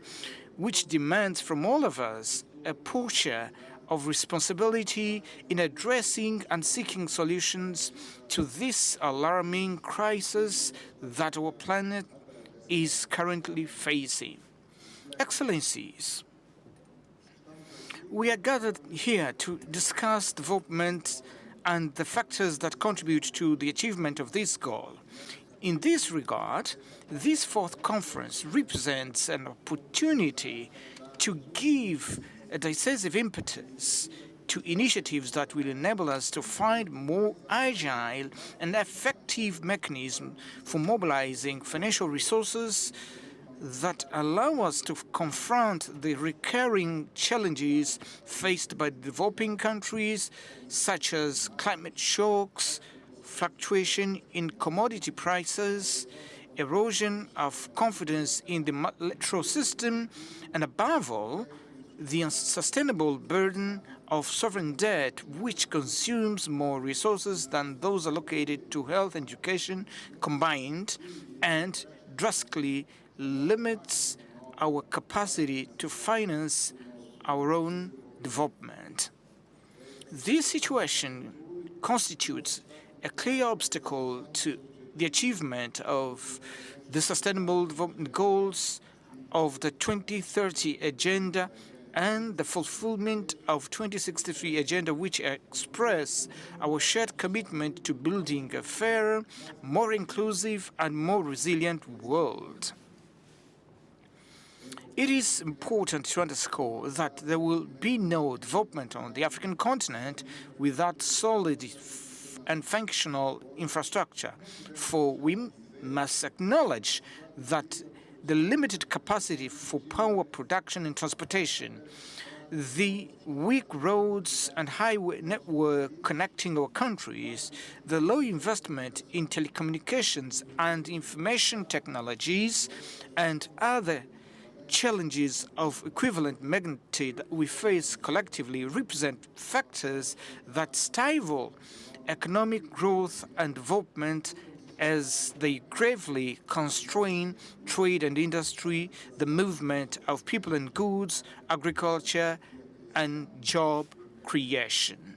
which demands from all of us a posture of responsibility in addressing and seeking solutions to this alarming crisis that our planet is currently facing. Excellencies, we are gathered here to discuss development and the factors that contribute to the achievement of this goal. In this regard, this fourth conference represents an opportunity to give a decisive impetus to initiatives that will enable us to find more agile and effective mechanisms for mobilizing financial resources that allow us to confront the recurring challenges faced by developing countries, such as climate shocks, fluctuation in commodity prices, erosion of confidence in the multilateral system, and above all, the unsustainable burden of sovereign debt, which consumes more resources than those allocated to health and education combined, and drastically limits our capacity to finance our own development. This situation constitutes a clear obstacle to the achievement of the Sustainable Development Goals of the 2030 Agenda and the fulfillment of 2063 Agenda, which express our shared commitment to building a fairer, more inclusive and more resilient world. It is important to underscore that there will be no development on the African continent without solid and functional infrastructure, for we must acknowledge that the limited capacity for power production and transportation, the weak roads and highway network connecting our countries, the low investment in telecommunications and information technologies, and other challenges of equivalent magnitude that we face collectively represent factors that stifle economic growth and development as they gravely constrain trade and industry, the movement of people and goods, agriculture, and job creation.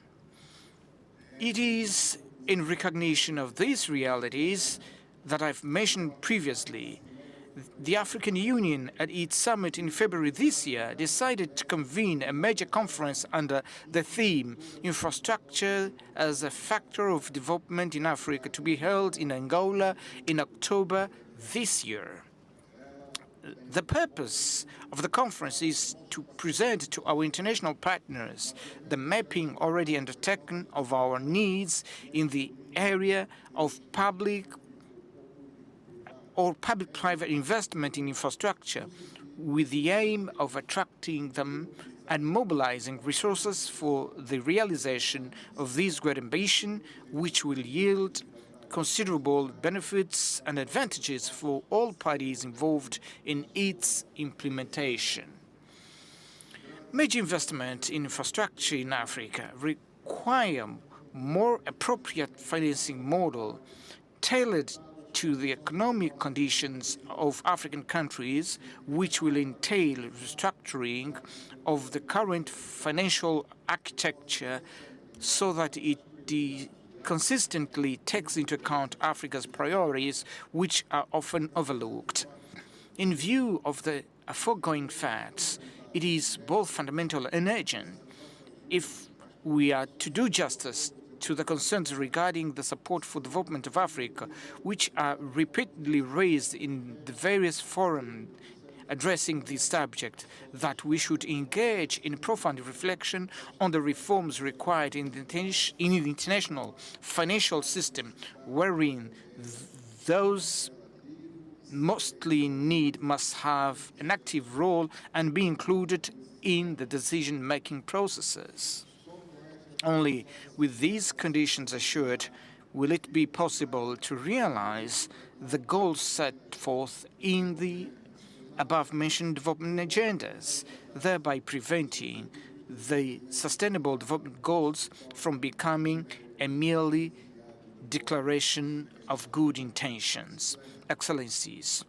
It is in recognition of these realities that I've mentioned previously, the African Union at its summit in February this year decided to convene a major conference under the theme Infrastructure as a Factor of Development in Africa, to be held in Angola in October this year. The purpose of the conference is to present to our international partners the mapping already undertaken of our needs in the area of public-private investment in infrastructure, with the aim of attracting them and mobilizing resources for the realization of this great ambition, which will yield considerable benefits and advantages for all parties involved in its implementation. Major investment in infrastructure in Africa require more appropriate financing model tailored to the economic conditions of African countries, which will entail restructuring of the current financial architecture so that it consistently takes into account Africa's priorities, which are often overlooked. In view of the foregoing facts, it is both fundamental and urgent, if we are to do justice to the concerns regarding the support for development of Africa, which are repeatedly raised in the various forums addressing this subject, that we should engage in profound reflection on the reforms required in the international financial system, wherein those mostly in need must have an active role and be included in the decision-making processes. Only with these conditions assured will it be possible to realize the goals set forth in the above-mentioned development agendas, thereby preventing the Sustainable Development Goals from becoming a merely declaration of good intentions. Excellencies,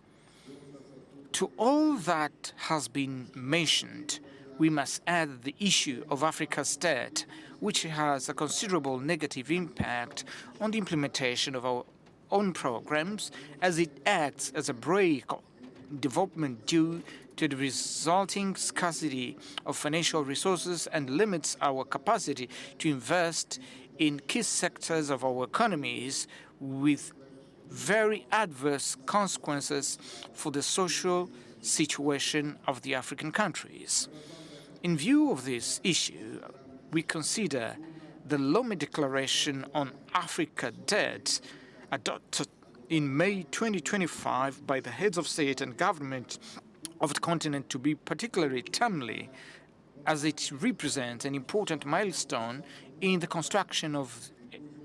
to all that has been mentioned, we must add the issue of Africa's debt, which has a considerable negative impact on the implementation of our own programs, as it acts as a brake on development due to the resulting scarcity of financial resources and limits our capacity to invest in key sectors of our economies, with very adverse consequences for the social situation of the African countries. In view of this issue, we consider the Lomé Declaration on Africa Debt, adopted in May 2025 by the heads of state and government of the continent, to be particularly timely, as it represents an important milestone in the construction of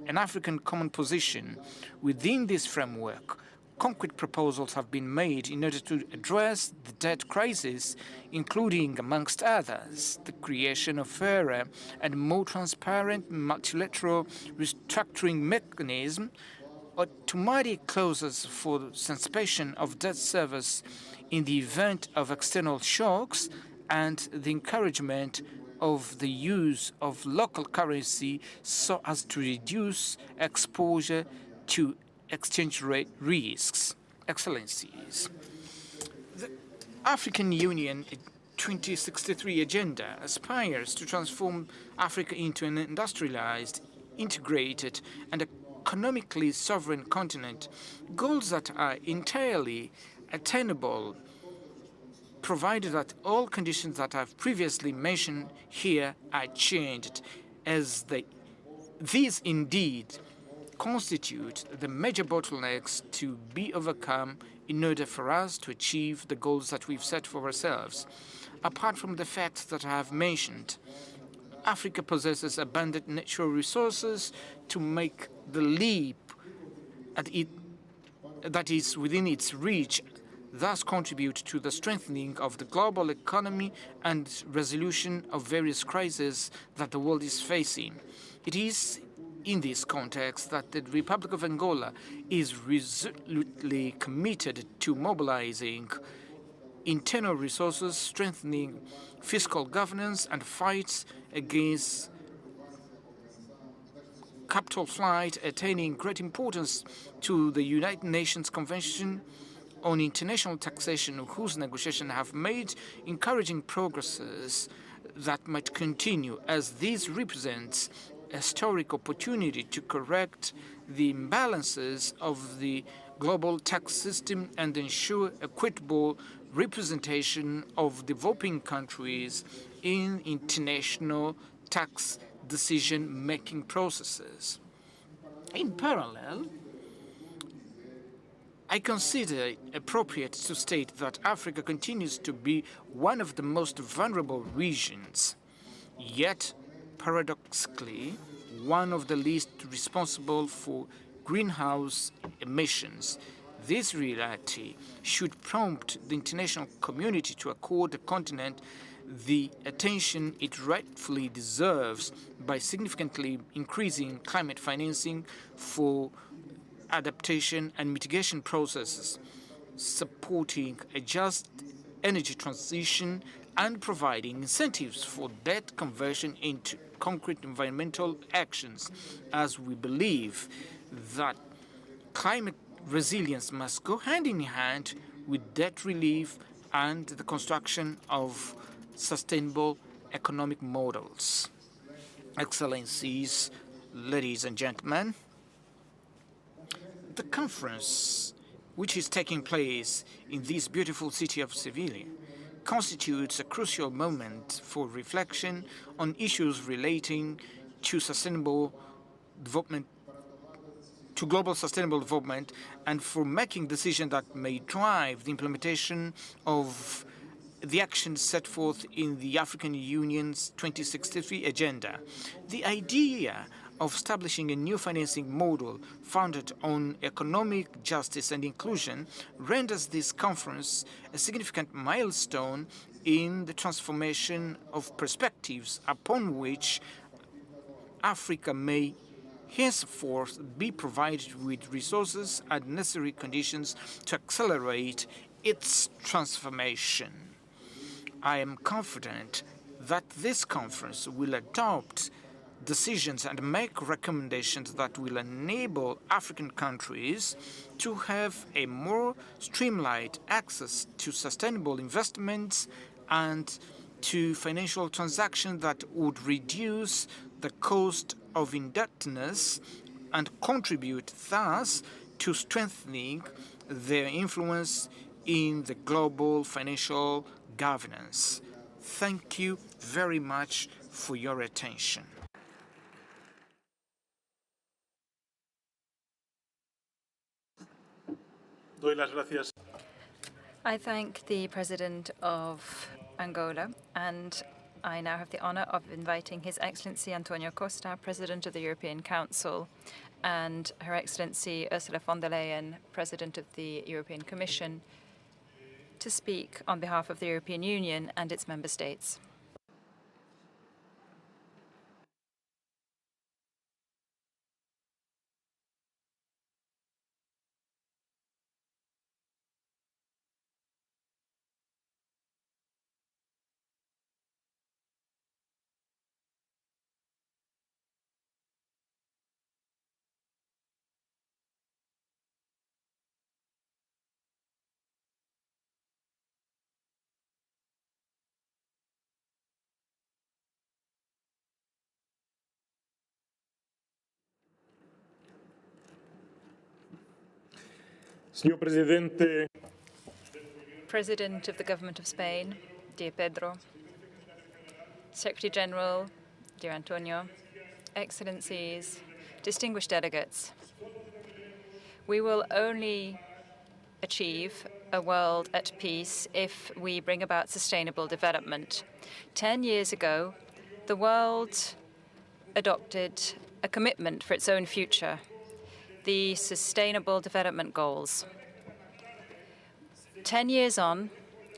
an African common position. Within this framework, concrete proposals have been made in order to address the debt crisis, including, amongst others, the creation of fairer and more transparent multilateral restructuring mechanism, automatic clauses for suspension of debt service in the event of external shocks, and the encouragement of the use of local currency so as to reduce exposure to exchange rate risks. Excellencies, the African Union 2063 agenda aspires to transform Africa into an industrialized, integrated, and economically sovereign continent, goals that are entirely attainable provided that all conditions that I've previously mentioned here are changed, as these indeed constitute the major bottlenecks to be overcome in order for us to achieve the goals that we've set for ourselves. Apart from the facts that I have mentioned, Africa possesses abundant natural resources to make the leap that is within its reach thus contribute to the strengthening of the global economy and resolution of various crises that the world is facing. It is in this context that the Republic of Angola is resolutely committed to mobilizing internal resources, strengthening fiscal governance, and fights against capital flight, attaining great importance to the United Nations Convention on International Taxation, whose negotiations have made encouraging progresses that might continue, as this represents a historic opportunity to correct the imbalances of the global tax system and ensure equitable representation of developing countries in international tax decision-making processes. In parallel, I consider it appropriate to state that Africa continues to be one of the most vulnerable regions, yet paradoxically one of the least responsible for greenhouse emissions. This reality should prompt the international community to accord the continent the attention it rightfully deserves by significantly increasing climate financing for adaptation and mitigation processes, supporting a just energy transition, and providing incentives for debt conversion into concrete environmental actions, as we believe that climate resilience must go hand in hand with debt relief and the construction of sustainable economic models. Excellencies, ladies and gentlemen, the conference, which is taking place in this beautiful city of Sevilla, constitutes a crucial moment for reflection on issues relating to sustainable development, to global sustainable development, and for making decisions that may drive the implementation of the actions set forth in the African Union's 2063 agenda. The idea of establishing a new financing model founded on economic justice and inclusion renders this conference a significant milestone in the transformation of perspectives upon which Africa may henceforth be provided with resources and necessary conditions to accelerate its transformation. I am confident that this conference will adopt decisions and make recommendations that will enable African countries to have a more streamlined access to sustainable investments and to financial transactions that would reduce the cost of indebtedness and contribute thus to strengthening their influence in the global financial governance. Thank you very much for your attention.
Doy las gracias.
I thank the President of Angola, and I now have the honor of inviting His Excellency António Costa, President of the European Council, and Her Excellency Ursula von der Leyen, President of the European Commission, to speak on behalf of the European Union and its member states.
Señor Presidente,
President of the Government of Spain, dear Pedro, Secretary General, dear Antonio, Excellencies, distinguished delegates, we will only achieve a world at peace if we bring about sustainable development. 10 years ago, the world adopted a commitment for its own future, the Sustainable Development Goals. 10 years on,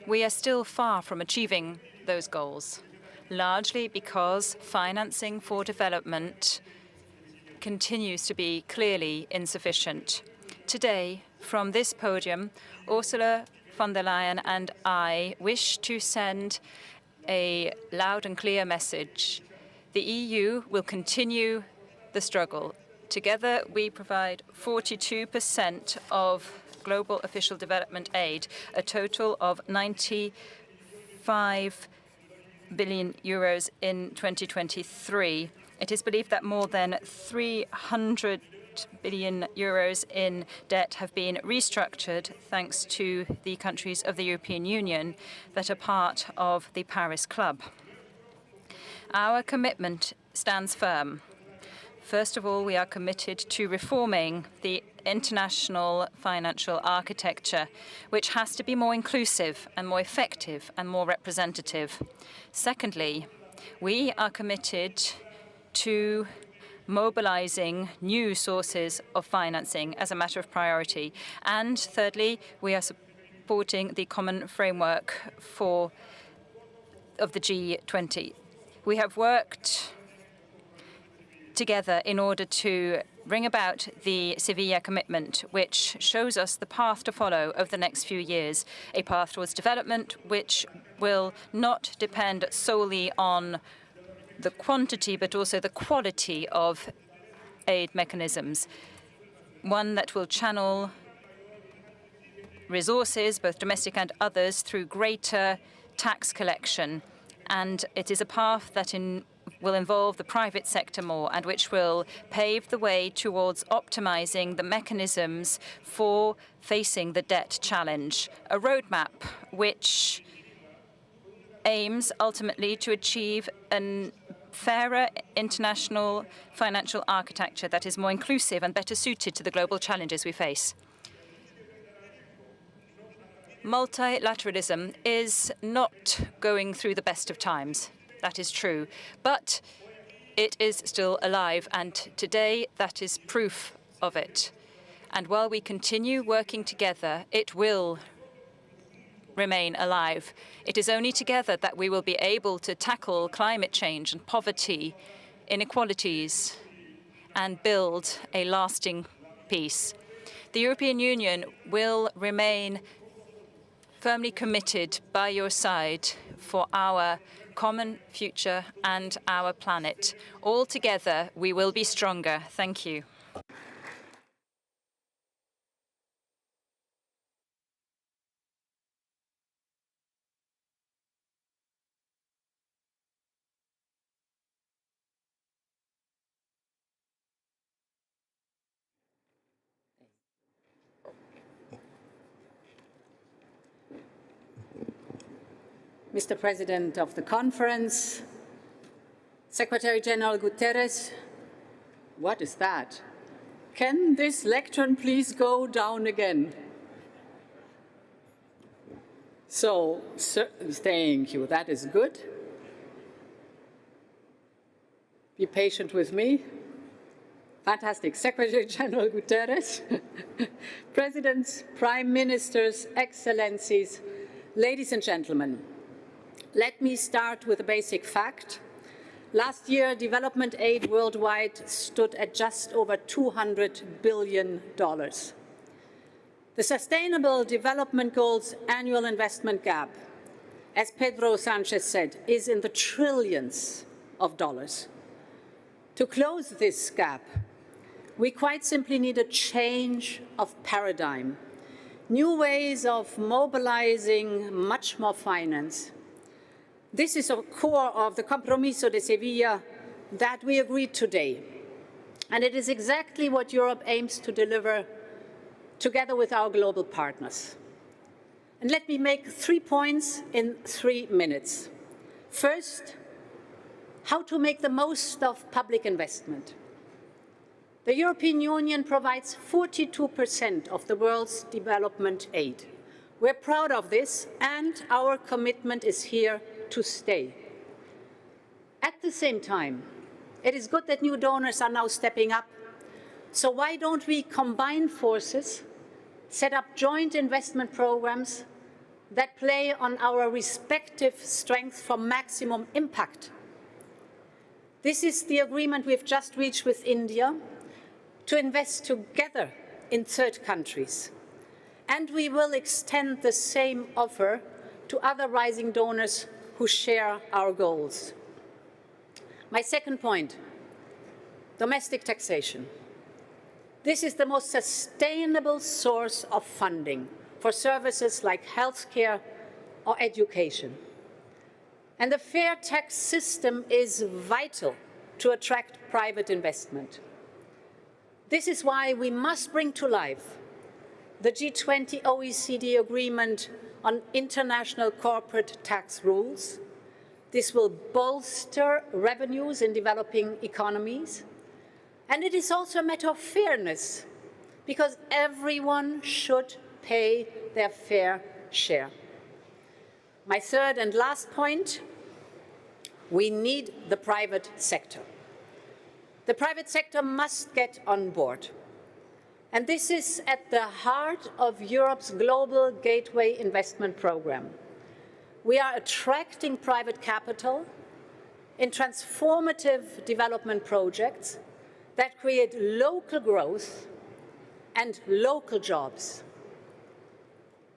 we are still far from achieving those goals, largely because financing for development continues to be clearly insufficient. Today, from this podium, Ursula von der Leyen and I wish to send a loud and clear message. The EU will continue the struggle. Together, we provide 42% of global official development aid, a total of 95 billion euros in 2023. It is believed that more than 300 billion euros in debt have been restructured thanks to the countries of the European Union that are part of the Paris Club. Our commitment stands firm. First of all, we are committed to reforming the international financial architecture, which has to be more inclusive and more effective and more representative. Secondly, we are committed to mobilizing new sources of financing as a matter of priority. And thirdly, we are supporting the common framework of the G20. We have worked together in order to bring about the Sevilla commitment, which shows us the path to follow over the next few years, a path towards development which will not depend solely on the quantity but also the quality of aid mechanisms, one that will channel resources, both domestic and others, through greater tax collection. And it is a path that will involve the private sector more and which will pave the way towards optimizing the mechanisms for facing the debt challenge, a roadmap which aims ultimately to achieve a fairer international financial architecture that is more inclusive and better suited to the global challenges we face. Multilateralism is not going through the best of times. That is true. But it is still alive, and today that is proof of it. And while we continue working together, it will remain alive. It is only together that we will be able to tackle climate change and poverty, inequalities, and build a lasting peace. The European Union will remain firmly committed by your side for our common future and our planet. All together, we will be stronger. Thank you.
Mr. President of the Conference, Secretary General Guterres, what is that? Can this lectern please go down again? So, thank you, that is good. Be patient with me. Fantastic. Secretary General Guterres, Presidents, Prime Ministers, Excellencies, ladies and gentlemen, let me start with a basic fact. Last year, development aid worldwide stood at just over $200 billion. The Sustainable Development Goals annual investment gap, as Pedro Sánchez said, is in the trillions of dollars. To close this gap, we quite simply need a change of paradigm, new ways of mobilizing much more finance. This is a core of the Compromiso de Sevilla that we agreed today. And it is exactly what Europe aims to deliver together with our global partners. And let me make 3 points in 3 minutes. First, how to make the most of public investment. The European Union provides 42% of the world's development aid. We're proud of this, and our commitment is here to stay. At the same time, it is good that new donors are now stepping up. So why don't we combine forces, set up joint investment programs, that play on our respective strengths for maximum impact. This is the agreement we've just reached with India to invest together in third countries. And we will extend the same offer to other rising donors who share our goals. My second point, domestic taxation. This is the most sustainable source of funding for services like healthcare or education. And the fair tax system is vital to attract private investment. This is why we must bring to life the G20 OECD agreement on international corporate tax rules. This will bolster revenues in developing economies. And it is also a matter of fairness, because everyone should pay their fair share. My third and last point, we need the private sector. The private sector must get on board. And this is at the heart of Europe's Global Gateway Investment Programme. We are attracting private capital in transformative development projects that create local growth and local jobs.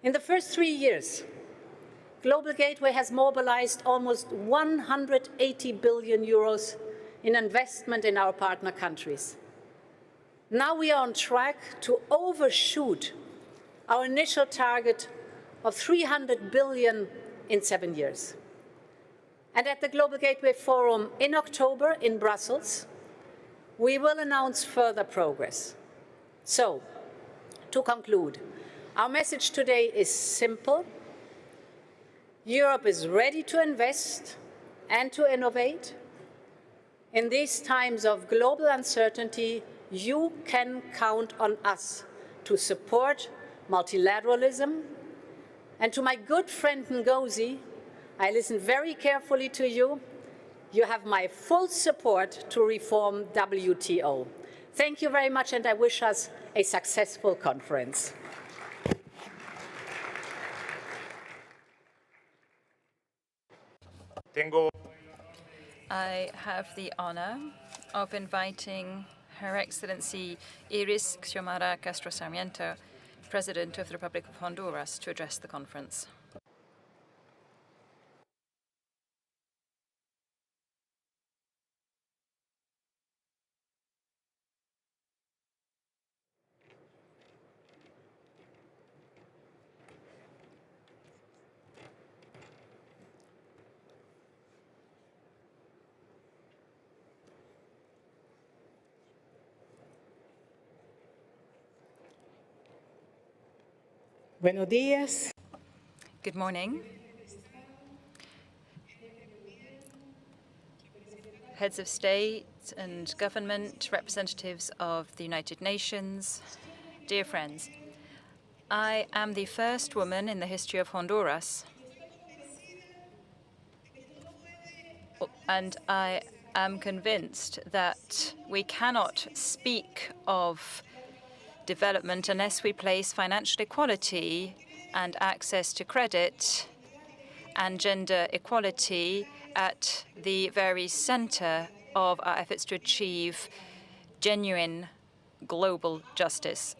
In the first 3 years, Global Gateway has mobilized almost 180 billion euros in investment in our partner countries. Now we are on track to overshoot our initial target of 300 billion in 7 years. And at the Global Gateway Forum in October in Brussels, we will announce further progress. So, to conclude, our message today is simple. Europe is ready to invest and to innovate. In these times of global uncertainty, you can count on us to support multilateralism. And to my good friend Ngozi, I listened very carefully to you. You have my full support to reform WTO. Thank you very much, and I wish us a successful conference.
I have the honor of inviting Her Excellency Iris Xiomara Castro Sarmiento, President of the Republic of Honduras, to address the conference.
Buenos días.
Good morning. Heads of state and government, representatives of the United Nations, dear friends. I am the first woman in the history of Honduras, and I am convinced that we cannot speak of development unless we place financial equality and access to credit and gender equality at the very center of our efforts to achieve genuine global justice.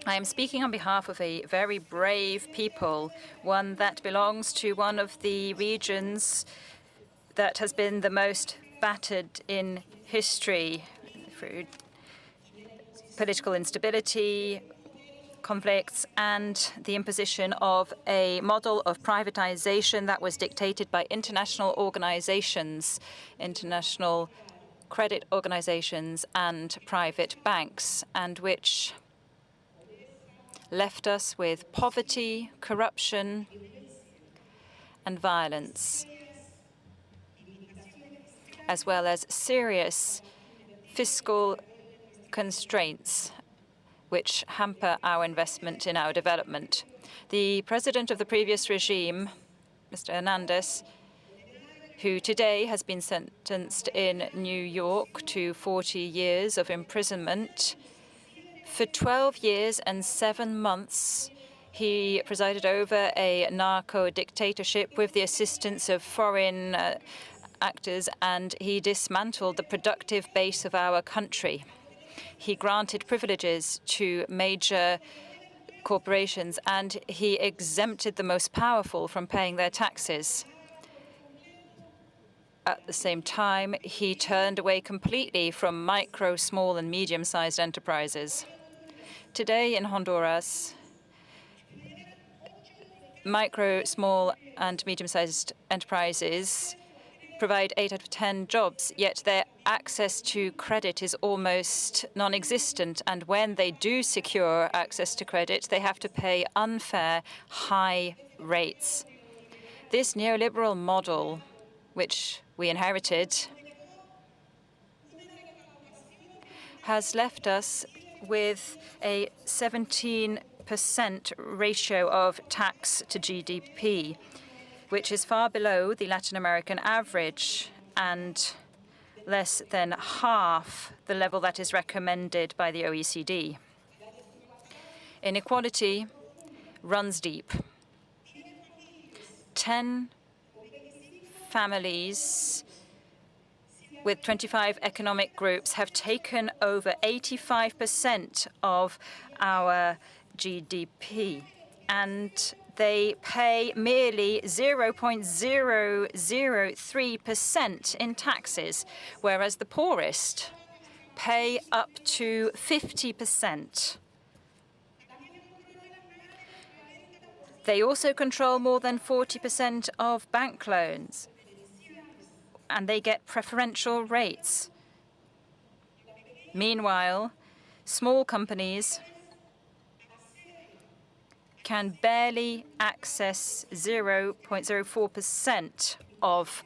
I am speaking on behalf of a very brave people, one that belongs to one of the regions that has been the most battered in history through political instability, conflicts, and the imposition of a model of privatization that was dictated by international organizations, international credit organizations, and private banks, and which left us with poverty, corruption, and violence, as well as serious fiscal constraints which hamper our investment in our development. The president of the previous regime, Mr. Hernandez, who today has been sentenced in New York to 40 years of imprisonment, for 12 years and 7 months, He presided over a narco-dictatorship with the assistance of foreign actors, and he dismantled the productive base of our country. He granted privileges to major corporations, and he exempted the most powerful from paying their taxes. At the same time, he turned away completely from micro, small, and medium-sized enterprises. Today in Honduras, micro, small, and medium-sized enterprises provide 8 out of 10 jobs, yet their access to credit is almost non-existent. And when they do secure access to credit, they have to pay unfair, high rates. This neoliberal model, which we inherited, has left us with a 17% ratio of tax to GDP, which is far below the Latin American average and less than half the level that is recommended by the OECD. Inequality runs deep. 10 families with 25 economic groups have taken over 85% of our GDP, and they pay merely 0.003% in taxes, whereas the poorest pay up to 50%. They also control more than 40% of bank loans, and they get preferential rates. Meanwhile, small companies can barely access 0.04% of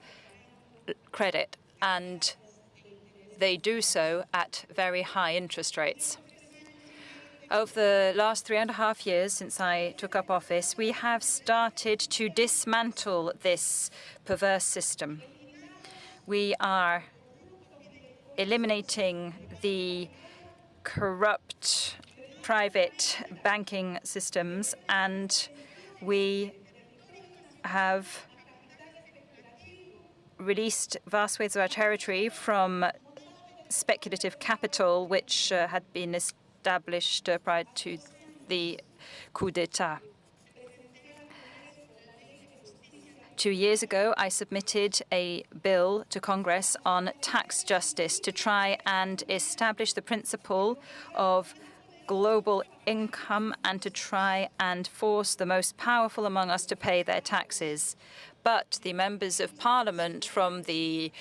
credit, and they do so at very high interest rates. Over the last 3.5 years since I took up office, we have started to dismantle this perverse system. We are eliminating the corrupt private banking systems, and we have released vast swathes of our territory from speculative capital, which had been established prior to the coup d'etat. 2 years ago, I submitted a bill to Congress on tax justice to try and establish the principle of global income and to try and force the most powerful among us to pay their taxes. But the members of parliament from the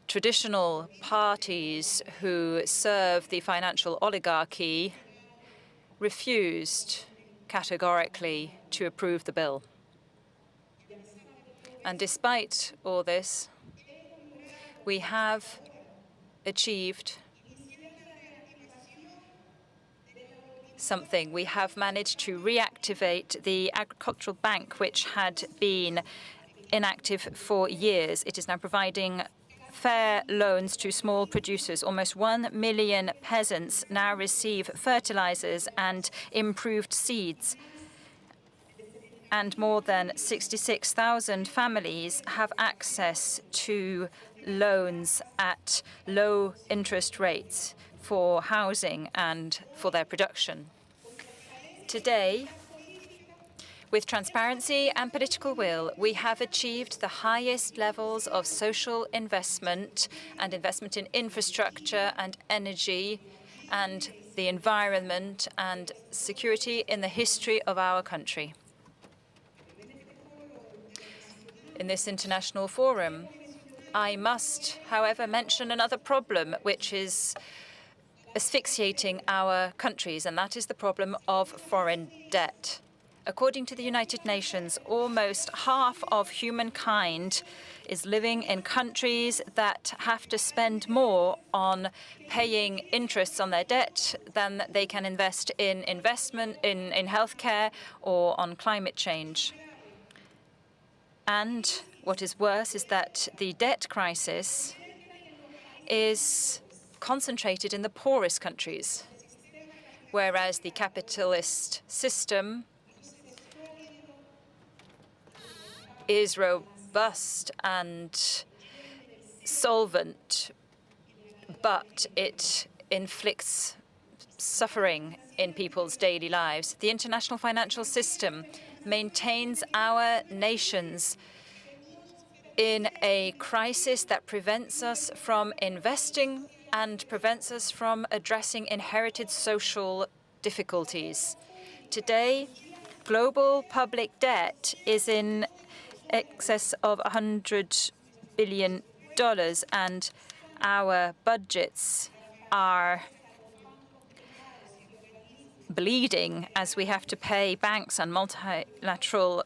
traditional parties who serve the financial oligarchy refused categorically to approve the bill. And despite all this, we have achieved something. We have managed to reactivate the agricultural bank, which had been inactive for years. It is now providing fair loans to small producers. Almost 1 million peasants now receive fertilizers and improved seeds. And more than 66,000 families have access to loans at low interest rates for housing and for their production. Today, with transparency and political will, we have achieved the highest levels of social investment and investment in infrastructure and energy and the environment and security in the history of our country. In this international forum, I must, however, mention another problem which is asphyxiating our countries, and that is the problem of foreign debt. According to the United Nations, almost half of humankind is living in countries that have to spend more on paying interests on their debt than they can invest in healthcare or on climate change. And what is worse is that the debt crisis is concentrated in the poorest countries, whereas the capitalist system is robust and solvent, but it inflicts suffering in people's daily lives. The international financial system maintains our nations in a crisis that prevents us from investing and prevents us from addressing inherited social difficulties. Today, global public debt is in excess of $100 billion, and our budgets are bleeding as we have to pay banks and multilateral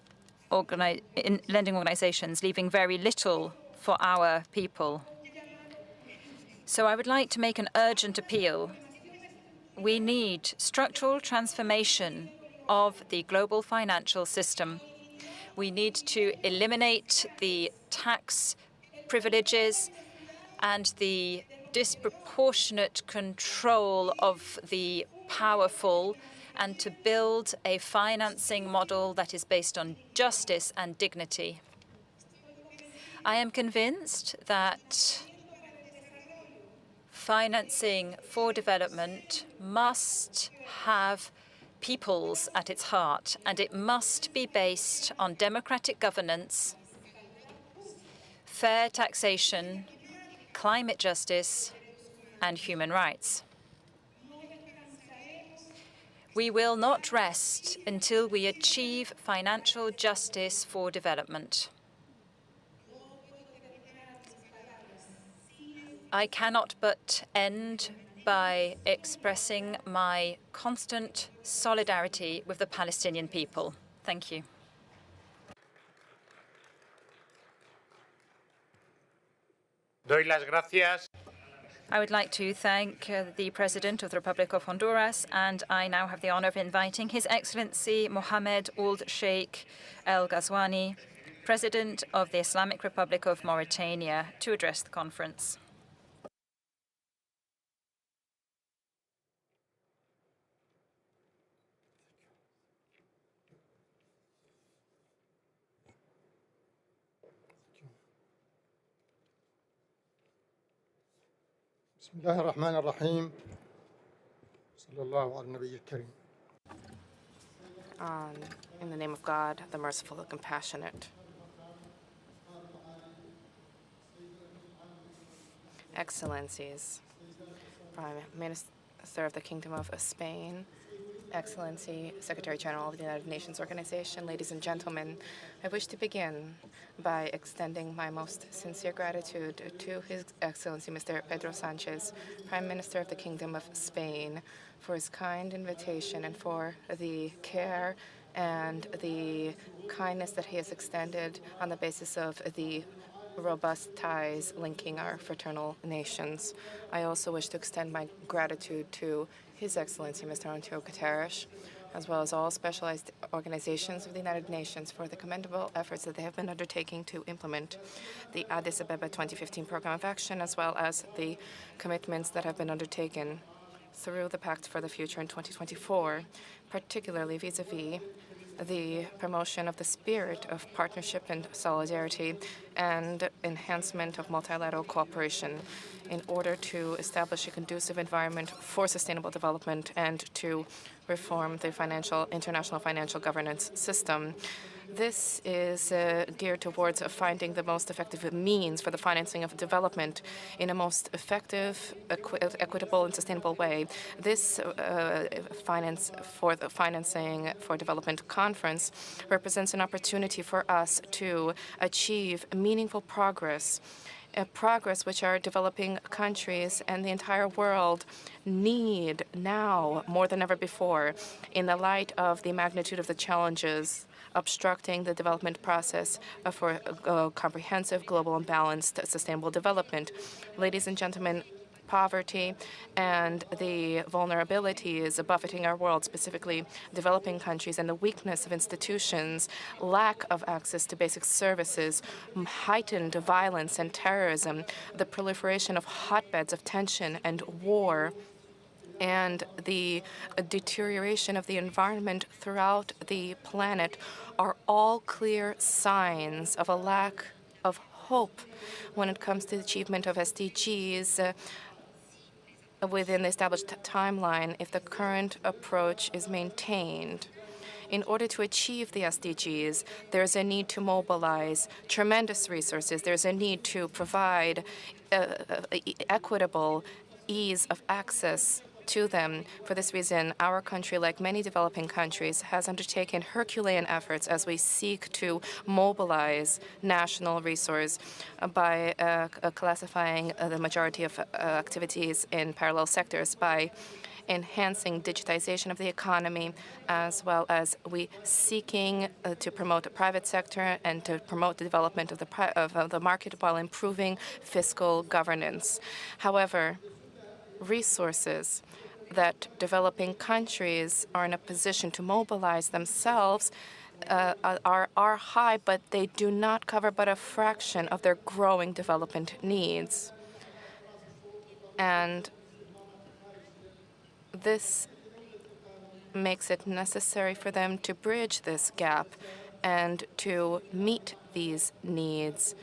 lending organizations, leaving very little for our people. So I would like to make an urgent appeal. We need structural transformation of the global financial system. We need to eliminate the tax privileges and the disproportionate control of the powerful, and to build a financing model that is based on justice and dignity. I am convinced that financing for development must have peoples at its heart, and it must be based on democratic governance, fair taxation, climate justice, and human rights. We will not rest until we achieve financial justice for development. I cannot but end by expressing my constant solidarity with the Palestinian people. Thank you.
Doy las gracias.
I would like to thank the President of the Republic of Honduras, and I now have the honor of inviting His Excellency Mohammed Ould Sheikh El Ghazouani, President of the Islamic Republic of Mauritania, to address the conference.
بسم الله الرحمن الرحيم صلى الله على النبي الكريم.
In the name of God, the merciful and compassionate. Excellencies, Prime Minister of the Kingdom of Spain, Excellency, Secretary General of the United Nations Organization, ladies and gentlemen, I wish to begin by extending my most sincere gratitude to His Excellency Mr. Pedro Sánchez, Prime Minister of the Kingdom of Spain, for his kind invitation and for the care and the kindness that he has extended on the basis of the robust ties linking our fraternal nations. I also wish to extend my gratitude to His Excellency Mr. António Guterres, as well as all specialized organizations of the United Nations for the commendable efforts that they have been undertaking to implement the Addis Ababa 2015 Program of Action, as well as the commitments that have been undertaken through the Pact for the Future in 2024, particularly vis-à-vis the promotion of the spirit of partnership and solidarity and enhancement of multilateral cooperation in order to establish a conducive environment for sustainable development and to reform the international financial governance system. This is geared towards finding the most effective means for the financing of development in a most effective, equitable, and sustainable way. This Financing for Development Conference represents an opportunity for us to achieve meaningful progress, progress which our developing countries and the entire world need now more than ever before in the light of the magnitude of the challenges obstructing the development process for comprehensive, global, and balanced sustainable development. Ladies and gentlemen, poverty and the vulnerabilities buffeting our world, specifically developing countries, and the weakness of institutions, lack of access to basic services, heightened violence and terrorism, the proliferation of hotbeds of tension and war, and the deterioration of the environment throughout the planet are all clear signs of a lack of hope when it comes to the achievement of SDGs within the established timeline if the current approach is maintained. In order to achieve the SDGs, there's a need to mobilize tremendous resources. There's a need to provide equitable ease of access to them. For this reason, our country, like many developing countries, has undertaken Herculean efforts as we seek to mobilize national resource by classifying the majority of activities in parallel sectors, by enhancing digitization of the economy, as well as we seeking to promote the private sector and to promote the development of the market while improving fiscal governance. However, resources that developing countries are in a position to mobilize themselves are high, but they do not cover but a fraction of their growing development needs. And this makes it necessary for them to bridge this gap and to meet these needs.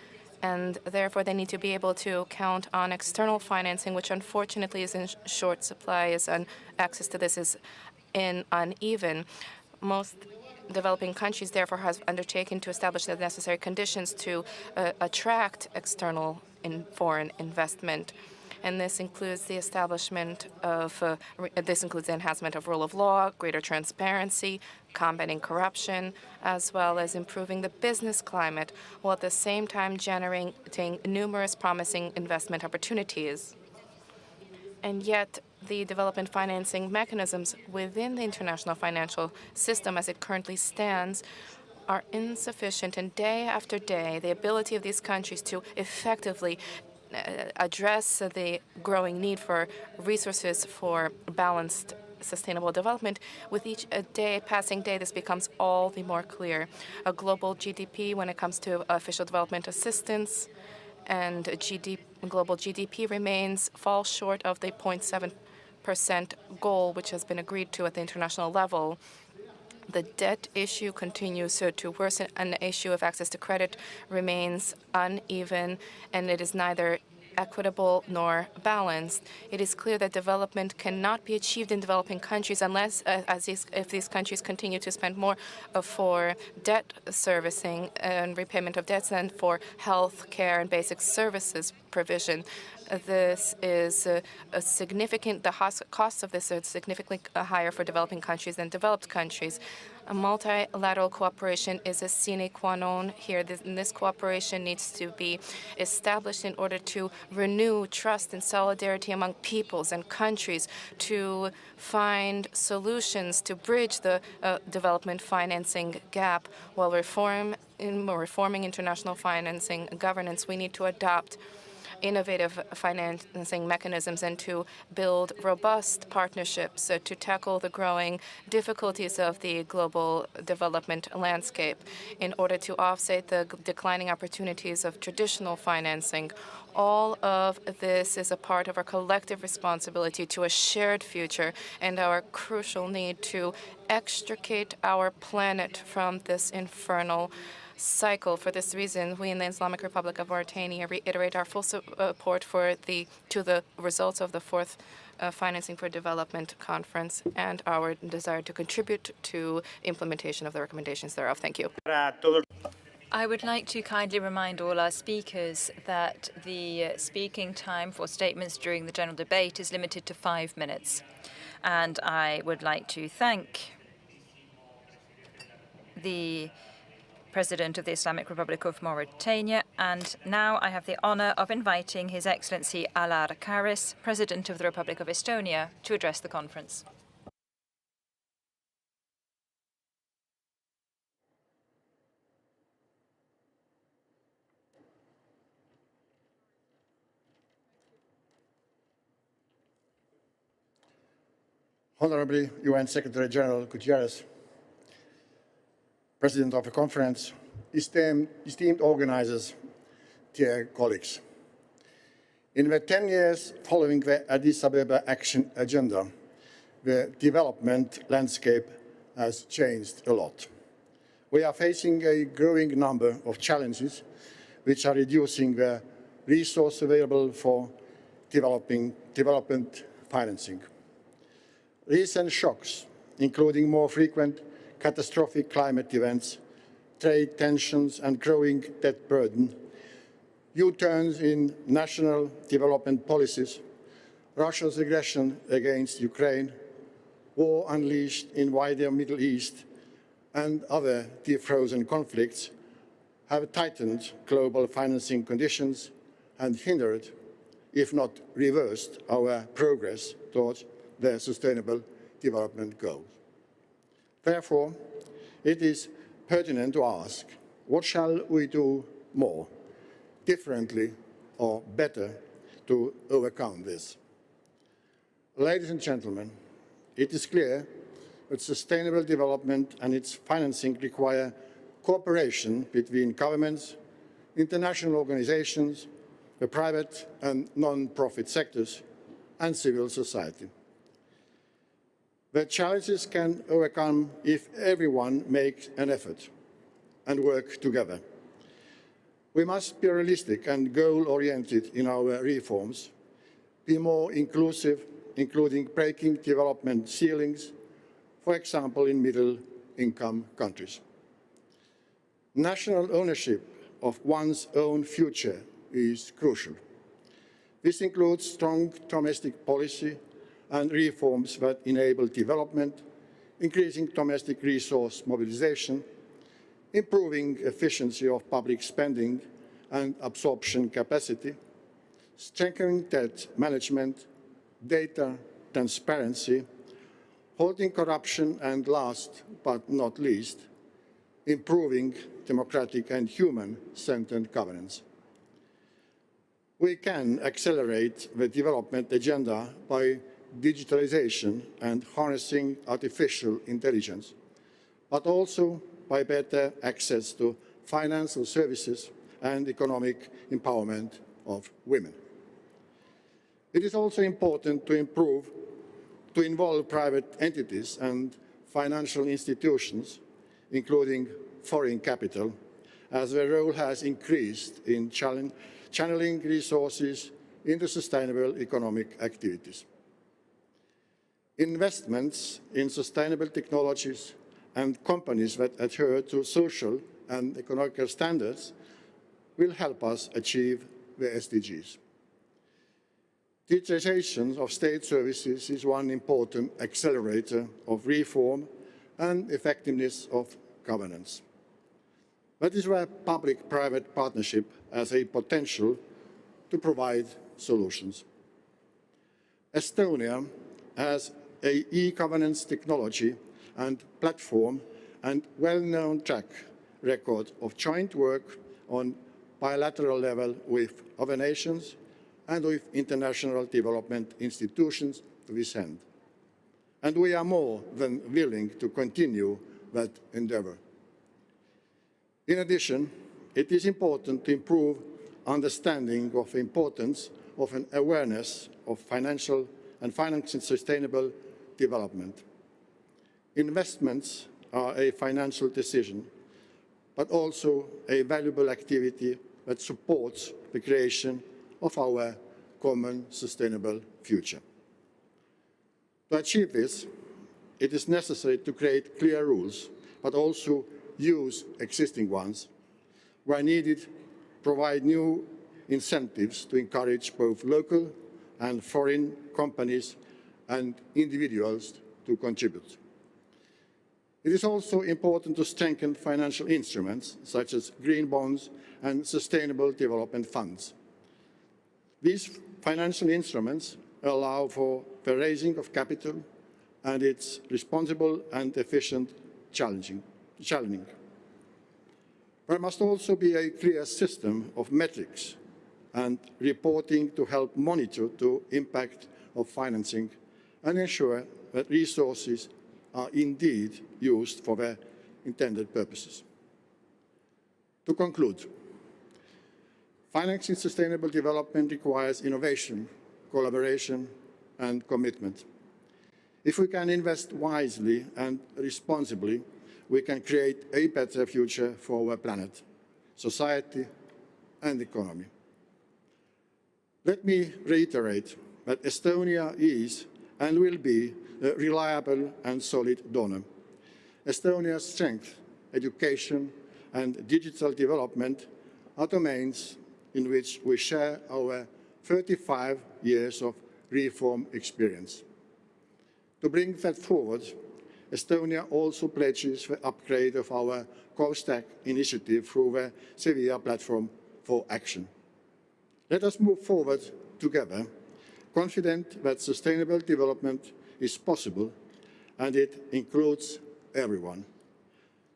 And therefore, they need to be able to count on external financing, which unfortunately is in short supply, access to this is uneven. Most developing countries, therefore, have undertaken to establish the necessary conditions to attract external foreign investment. And this includes the establishment of, this includes the enhancement of rule of law, greater transparency, combating corruption, as well as improving the business climate, while at the same time generating numerous promising investment opportunities. And yet, the development financing mechanisms within the international financial system as it currently stands are insufficient, and day after day, the ability of these countries to effectively address the growing need for resources for balanced, sustainable development. With each passing day, this becomes all the more clear. A global GDP, when it comes to official development assistance, and global GDP falls short of the 0.7% goal, which has been agreed to at the international level. The debt issue continues to worsen. An issue of access to credit remains uneven, and it is neither equitable nor balanced. It is clear that development cannot be achieved in developing countries unless, if these countries continue to spend more for debt servicing and repayment of debts than for health care and basic services provision. This is the cost of this is significantly higher for developing countries than developed countries. A multilateral cooperation is a sine qua non here. This cooperation needs to be established in order to renew trust and solidarity among peoples and countries, to find solutions to bridge the development financing gap. While reforming international financing governance, we need to adopt innovative financing mechanisms and to build robust partnerships to tackle the growing difficulties of the global development landscape in order to offset the declining opportunities of traditional financing. All of this is a part of our collective responsibility to a shared future and our crucial need to extricate our planet from this infernal cycle. For this reason, we in the Islamic Republic of Mauritania reiterate our full support to the results of the fourth Financing for Development Conference and our desire to contribute to implementation of the recommendations thereof. Thank you.
I would like to kindly remind all our speakers that the speaking time for statements during the general debate is limited to 5 minutes. And I would like to thank the President of the Islamic Republic of Mauritania, and now I have the honor of inviting His Excellency Alar Karis, President of the Republic of Estonia, to address the conference.
Honorable UN Secretary General Guterres, President of the conference, esteemed organizers, dear colleagues. In the 10 years following the Addis Ababa Action Agenda, the development landscape has changed a lot. We are facing a growing number of challenges which are reducing the resource available for development financing. Recent shocks, including more frequent catastrophic climate events, trade tensions and growing debt burden, U-turns in national development policies, Russia's aggression against Ukraine, war unleashed in wider Middle East, and other defrozen conflicts have tightened global financing conditions and hindered, if not reversed, our progress towards the Sustainable Development Goals. Therefore, it is pertinent to ask, what shall we do more, differently or better to overcome this? Ladies and gentlemen, it is clear that sustainable development and its financing require cooperation between governments, international organizations, the private and non-profit sectors, and civil society. The challenges can overcome if everyone makes an effort and work together. We must be realistic and goal-oriented in our reforms, be more inclusive, including breaking development ceilings, for example, in middle-income countries. National ownership of one's own future is crucial. This includes strong domestic policy and reforms that enable development, increasing domestic resource mobilization, improving efficiency of public spending and absorption capacity, strengthening debt management, data transparency, halting corruption, and last but not least, improving democratic and human-centered governance. We can accelerate the development agenda by digitalization and harnessing artificial intelligence, but also by better access to financial services and economic empowerment of women. It is also important to involve private entities and financial institutions, including foreign capital, as their role has increased in channeling resources into sustainable economic activities. Investments in sustainable technologies and companies that adhere to social and economic standards will help us achieve the SDGs. Digitization of state services is one important accelerator of reform and effectiveness of governance. That is where public-private partnership has a potential to provide solutions. Estonia has an e-governance technology and platform and well-known track record of joint work on bilateral level with other nations and with international development institutions to this end. And we are more than willing to continue that endeavor. In addition, it is important to improve understanding of the importance of an awareness of financial and financing sustainable development. Investments are a financial decision, but also a valuable activity that supports the creation of our common sustainable future. To achieve this, it is necessary to create clear rules, but also use existing ones. Where needed, provide new incentives to encourage both local and foreign companies and individuals to contribute. It is also important to strengthen financial instruments, such as green bonds and sustainable development funds. These financial instruments allow for the raising of capital and its responsible and efficient channeling. There must also be a clear system of metrics and reporting to help monitor the impact of financing and ensure that resources are indeed used for their intended purposes. To conclude, financing sustainable development requires innovation, collaboration, and commitment. If we can invest wisely and responsibly, we can create a better future for our planet, society, and economy. Let me reiterate that Estonia is and will be a reliable and solid donor. Estonia's strength, education, and digital development are domains in which we share our 35 years of reform experience. To bring that forward, Estonia also pledges the upgrade of our core stack initiative through the Sevilla platform for action. Let us move forward together, confident that sustainable development is possible and it includes everyone.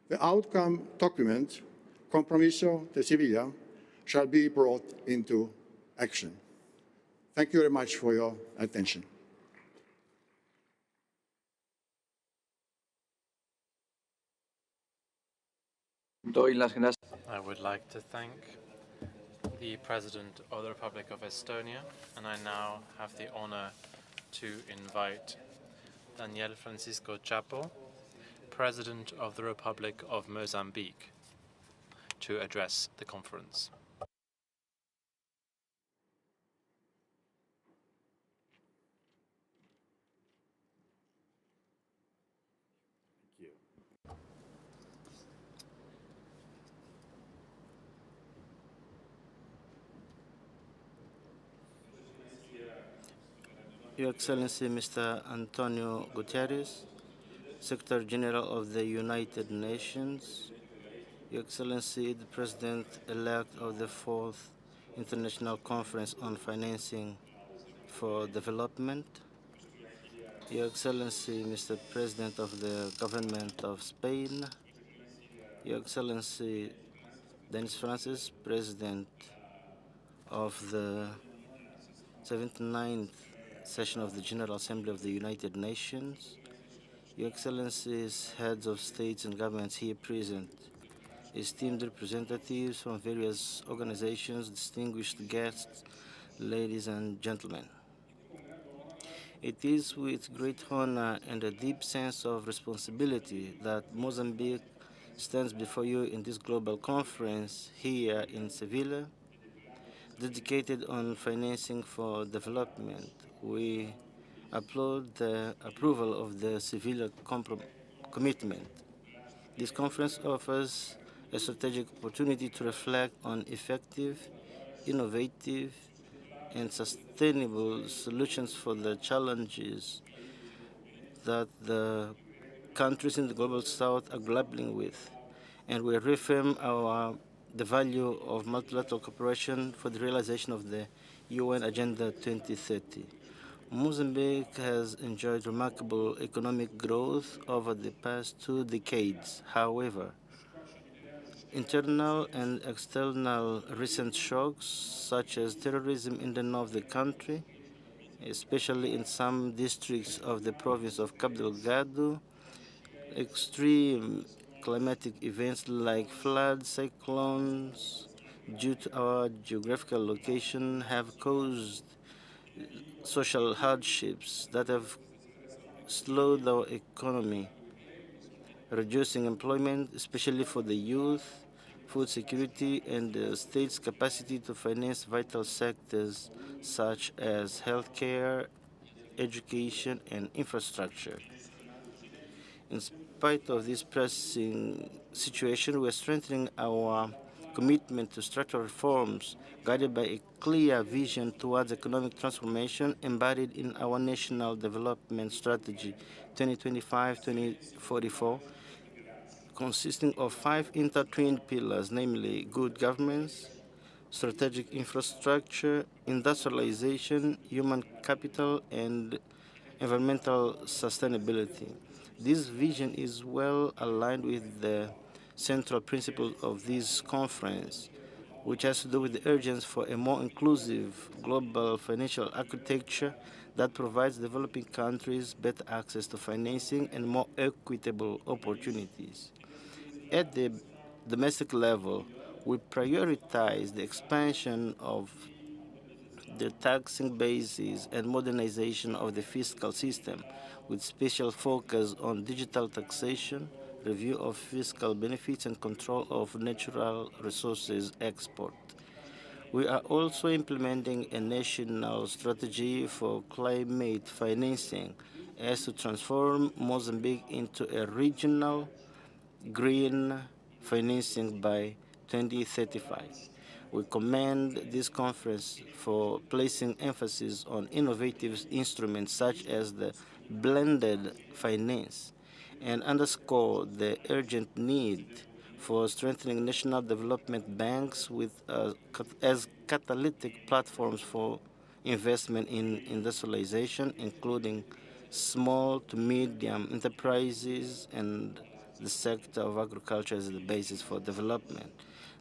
The outcome document, Compromiso de Sevilla, shall be brought into action. Thank you very much for your attention.
I would like to thank the President of the Republic of Estonia, and I now have the honor to invite Daniel Francisco Chapo, President of the Republic of Mozambique, to address the conference.
Your Excellency, Mr. António Guterres, Secretary General of the United Nations, Your Excellency, the President-elect of the 4th International Conference on Financing for Development, Your Excellency, Mr. President of the Government of Spain, Your Excellency, Dennis Francis, President of the 79th Session of the General Assembly of the United Nations, Your Excellencies, heads of states and governments here present, esteemed representatives from various organizations, distinguished guests, ladies and gentlemen. It is with great honor and a deep sense of responsibility that Mozambique stands before you in this global conference here in Sevilla, dedicated on financing for development. We applaud the approval of the Sevilla commitment. This conference offers a strategic opportunity to reflect on effective, innovative, and sustainable solutions for the challenges that the countries in the Global South are grappling with. And we reaffirm the value of multilateral cooperation for the realization of the UN Agenda 2030. Mozambique has enjoyed remarkable economic growth over the past 2 decades. However, internal and external recent shocks, such as terrorism in the north of the country, especially in some districts of the province of Cabo Delgado, extreme climatic events like floods, cyclones, due to our geographical location, have caused social hardships that have slowed our economy, reducing employment, especially for the youth, food security, and the state's capacity to finance vital sectors such as healthcare, education, and infrastructure. In spite of this pressing situation, we are strengthening our commitment to structural reforms guided by a clear vision towards economic transformation embodied in our National Development Strategy 2025-2044, consisting of 5 intertwined pillars, namely good governance, strategic infrastructure, industrialization, human capital, and environmental sustainability. This vision is well aligned with the central principle of this conference, which has to do with the urgency for a more inclusive global financial architecture that provides developing countries better access to financing and more equitable opportunities. At the domestic level, we prioritize the expansion of the taxing basis and modernization of the fiscal system, with special focus on digital taxation, review of fiscal benefits, and control of natural resources export. We are also implementing a national strategy for climate financing as to transform Mozambique into a regional green financing by 2035. We commend this conference for placing emphasis on innovative instruments such as the blended finance and underscore the urgent need for strengthening national development banks as catalytic platforms for investment in industrialization, including small to medium enterprises and the sector of agriculture as the basis for development.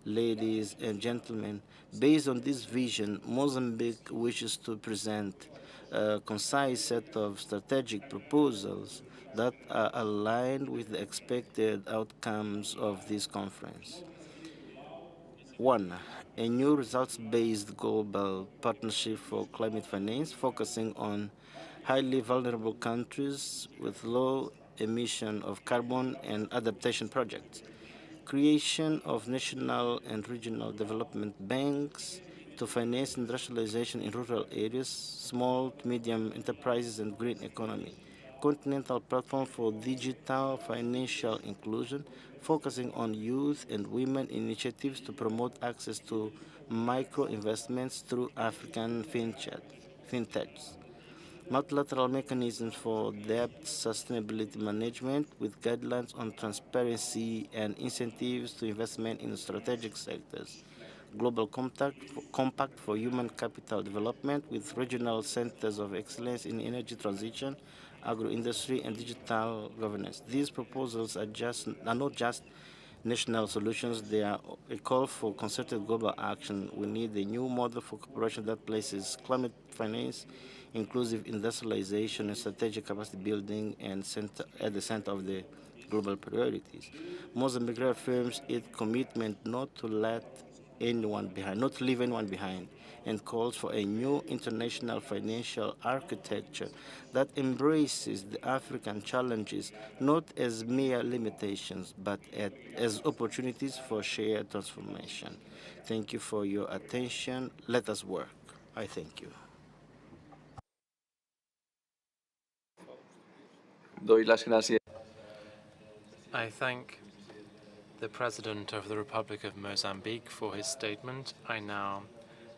Ladies and gentlemen, based on this vision, Mozambique wishes to present a concise set of strategic proposals that are aligned with the expected outcomes of this conference. 1. A new results-based global partnership for climate finance focusing on highly vulnerable countries with low emission of carbon and adaptation projects. Creation of national and regional development banks to finance industrialization in rural areas, small to medium enterprises, and green economy. Continental platform for digital financial inclusion, focusing on youth and women initiatives to promote access to micro-investments through African fintechs. Multilateral mechanisms for debt sustainability management with guidelines on transparency and incentives to investment in strategic sectors. Global compact for human capital development with regional centers of excellence in energy transition, agro-industry, and digital governance. These proposals are not just national solutions, they are a call for concerted global action. We need a new model for cooperation that places climate finance, inclusive industrialization, and strategic capacity building at the center of the global priorities. Mozambique reaffirms its commitment not to leave anyone behind, and calls for a new international financial architecture that embraces the African challenges not as mere limitations, but as opportunities for shared transformation. Thank you for your attention. Let us work. I thank you.
I thank the President of the Republic of Mozambique for his statement. I now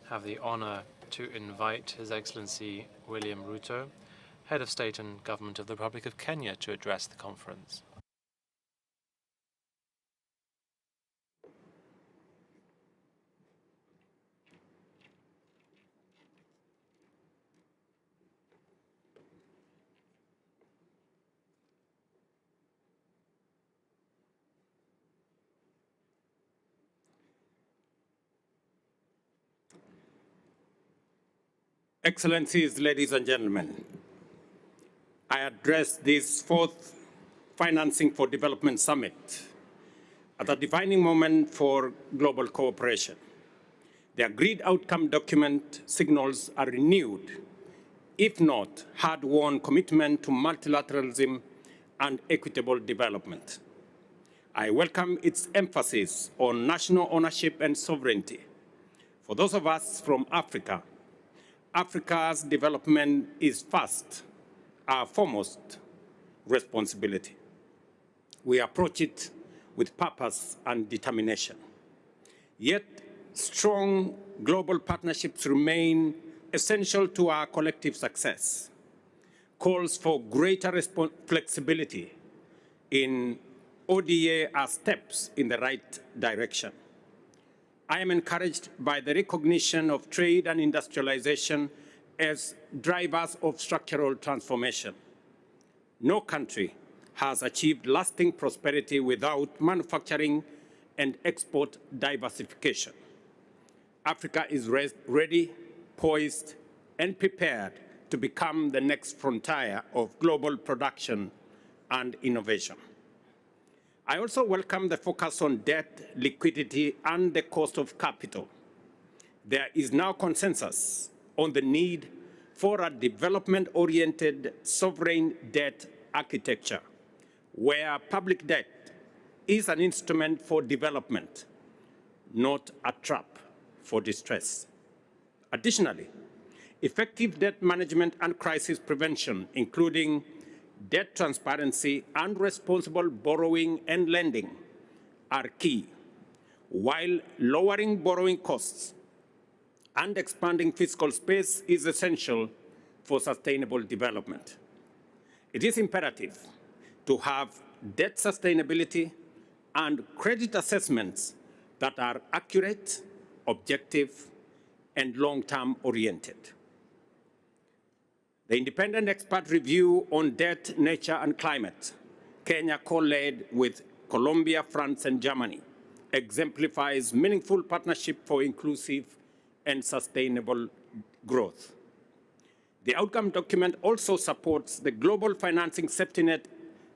have the honor to invite His Excellency William Ruto, Head of State and Government of the Republic of Kenya, to address the conference.
Excellencies, ladies and gentlemen, I address this fourth Financing for Development Summit at a defining moment for global cooperation. The agreed outcome document signals a renewed, if not hard-won, commitment to multilateralism and equitable development. I welcome its emphasis on national ownership and sovereignty. For those of us from Africa, Africa's development is first, our foremost responsibility. We approach it with purpose and determination. Yet, strong global partnerships remain essential to our collective success. Calls for greater flexibility in ODA are steps in the right direction. I am encouraged by the recognition of trade and industrialization as drivers of structural transformation. No country has achieved lasting prosperity without manufacturing and export diversification. Africa is ready, poised, and prepared to become the next frontier of global production and innovation. I also welcome the focus on debt, liquidity, and the cost of capital. There is now consensus on the need for a development-oriented sovereign debt architecture, where public debt is an instrument for development, not a trap for distress. Additionally, effective debt management and crisis prevention, including debt transparency and responsible borrowing and lending, are key, while lowering borrowing costs and expanding fiscal space is essential for sustainable development. It is imperative to have debt sustainability and credit assessments that are accurate, objective, and long-term oriented. The independent expert review on debt, nature, and climate, Kenya co-led with Colombia, France, and Germany, exemplifies meaningful partnership for inclusive and sustainable growth. The outcome document also supports the global financing safety net,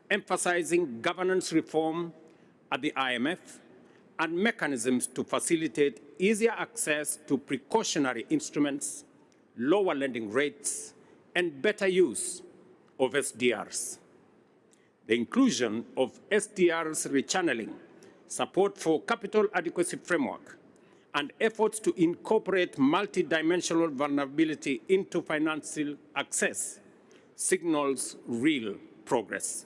emphasizing governance reform at the IMF and mechanisms to facilitate easier access to precautionary instruments, lower lending rates, and better use of SDRs. The inclusion of SDRs rechanneling, support for capital adequacy framework, and efforts to incorporate multidimensional vulnerability into financial access signals real progress.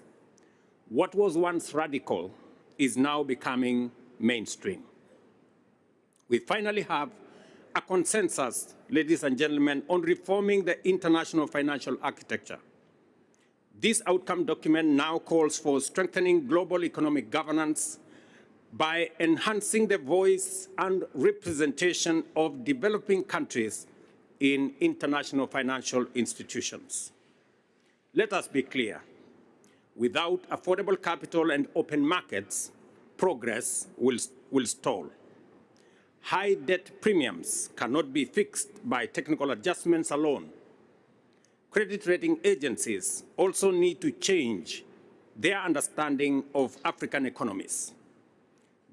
What was once radical is now becoming mainstream. We finally have a consensus, ladies and gentlemen, on reforming the international financial architecture. This outcome document now calls for strengthening global economic governance by enhancing the voice and representation of developing countries in international financial institutions. Let us be clear. Without affordable capital and open markets, progress will stall. High debt premiums cannot be fixed by technical adjustments alone. Credit rating agencies also need to change their understanding of African economies.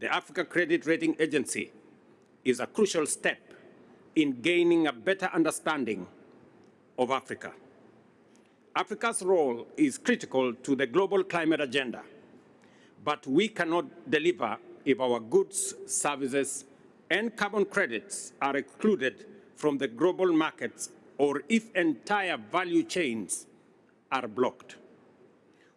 The Africa Credit Rating Agency is a crucial step in gaining a better understanding of Africa. Africa's role is critical to the global climate agenda, but we cannot deliver if our goods, services, and carbon credits are excluded from the global markets or if entire value chains are blocked.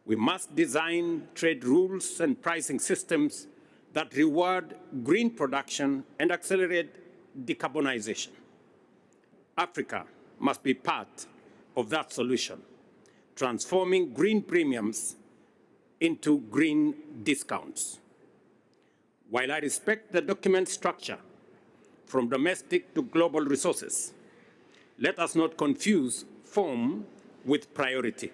We must design trade rules and pricing systems that reward green production and accelerate decarbonization. Africa must be part of that solution, transforming green premiums into green discounts. While I respect the document structure from domestic to global resources, let us not confuse form with priority.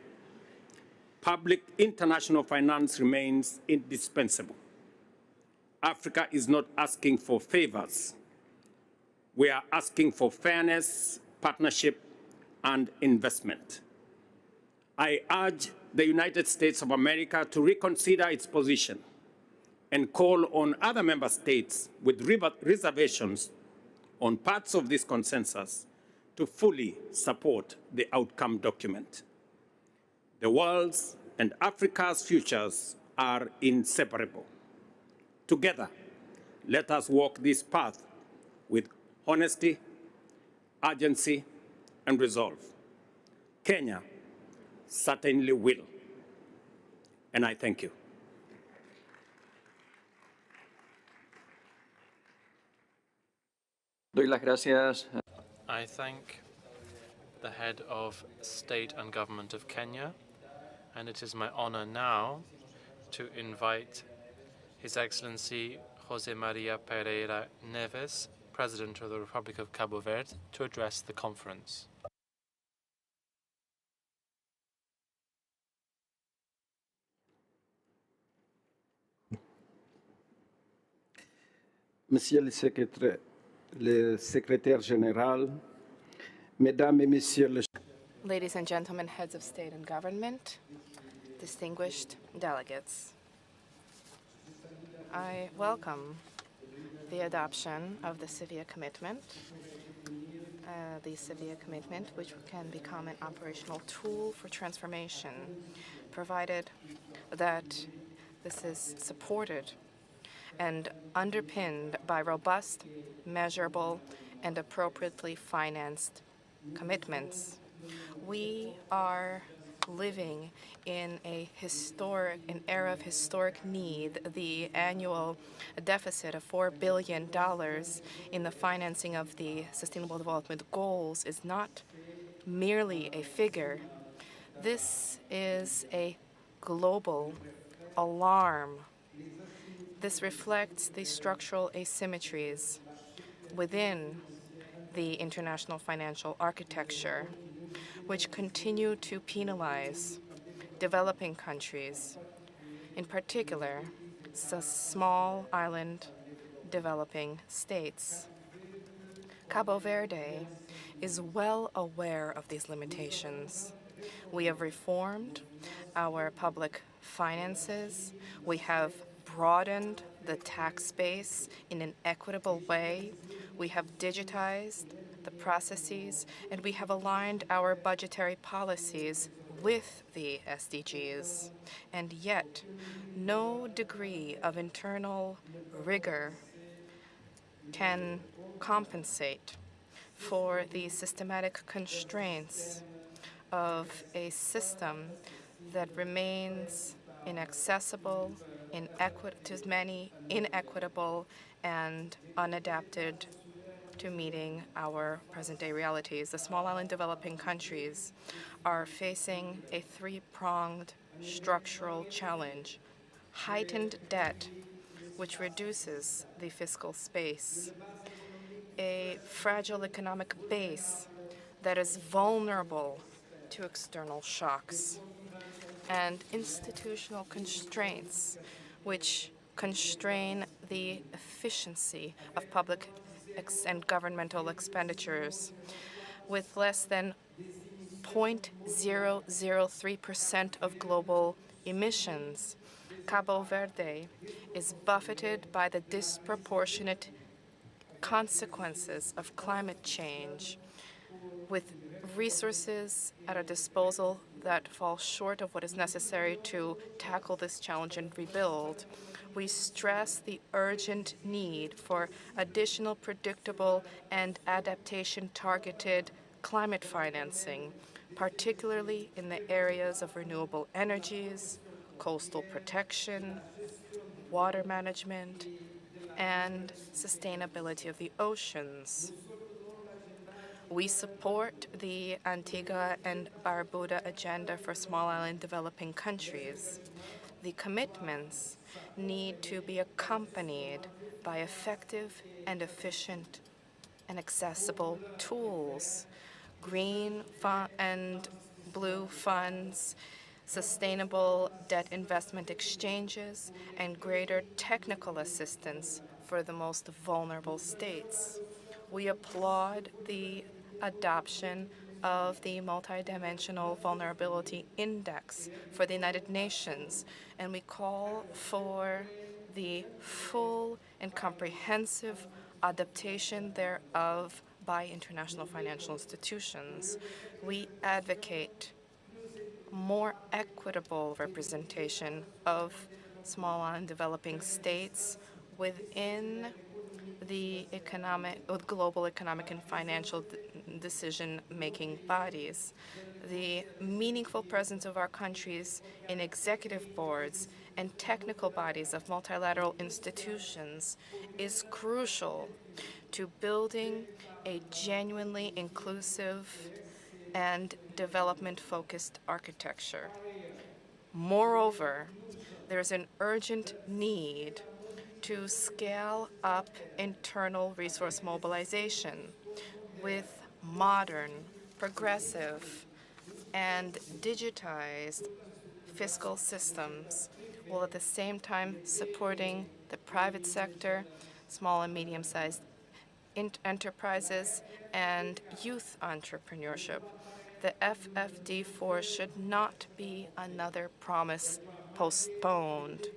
Public international finance remains indispensable. Africa is not asking for favors. We are asking for fairness, partnership, and investment. I urge the United States of America to reconsider its position and call on other member states with reservations on parts of this consensus to fully support the outcome document. The world's and Africa's futures are inseparable. Together, let us walk this path with honesty, urgency, and resolve. Kenya certainly will. And I thank you.
Doy las gracias.
I thank the head of state and government of Kenya, and it is my honor now to invite His Excellency José María Pereira Neves, President of the Republic of Cabo Verde, to address the conference.
Monsieur le Secrétaire Général, Mesdames et Messieurs les...
Ladies and gentlemen, heads of state and government, distinguished delegates, I welcome the adoption of the Sevilla Commitment the Sevilla commitment, which can become an operational tool for transformation, provided that this is supported and underpinned by robust, measurable, and appropriately financed commitments. We are living in an era of historic need. The annual deficit of $4 billion in the financing of the Sustainable Development Goals is not merely a figure. This is a global alarm. This reflects the structural asymmetries within the international financial architecture, which continue to penalize developing countries, in particular, small island developing states. Cabo Verde is well aware of these limitations. We have reformed our public finances. We have broadened the tax base in an equitable way. We have digitized the processes, and we have aligned our budgetary policies with the SDGs. And yet, no degree of internal rigor can compensate for the systematic constraints of a system that remains inaccessible, to many, inequitable, and unadapted to meeting our present-day realities. The small island developing countries are facing a three-pronged structural challenge: heightened debt, which reduces the fiscal space; a fragile economic base that is vulnerable to external shocks; and institutional constraints, which constrain the efficiency of public and governmental expenditures. With less than 0.003% of global emissions, Cabo Verde is buffeted by the disproportionate consequences of climate change, with resources at our disposal that fall short of what is necessary to tackle this challenge and rebuild. We stress the urgent need for additional predictable and adaptation-targeted climate financing, particularly in the areas of renewable energies, coastal protection, water management, and sustainability of the oceans. We support the Antigua and Barbuda agenda for small island developing countries. The commitments need to be accompanied by effective and efficient and accessible tools: green and blue funds, sustainable debt investment exchanges, and greater technical assistance for the most vulnerable states. We applaud the adoption of the Multidimensional Vulnerability Index for the United Nations, and we call for the full and comprehensive adaptation thereof by international financial institutions. We advocate more equitable representation of small and developing states within the global economic and financial decision-making bodies. The meaningful presence of our countries in executive boards and technical bodies of multilateral institutions is crucial to building a genuinely inclusive and development-focused architecture. Moreover, there is an urgent need to scale up internal resource mobilization with modern, progressive, and digitized fiscal systems, while at the same time supporting the private sector, small and medium-sized enterprises, and youth entrepreneurship. The FFD4 should not be another promise postponed.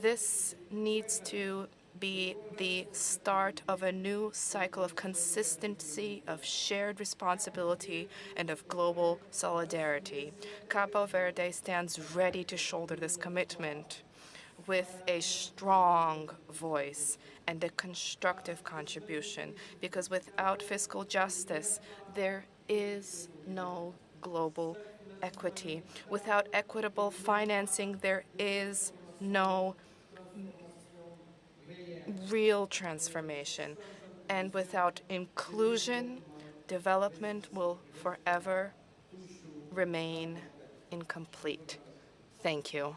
This needs to be the start of a new cycle of consistency, of shared responsibility, and of global solidarity. Cabo Verde stands ready to shoulder this commitment with a strong voice and a constructive contribution, because without fiscal justice, there is no global equity. Without equitable financing, there is no real transformation. And without inclusion, development will forever remain incomplete. Thank you.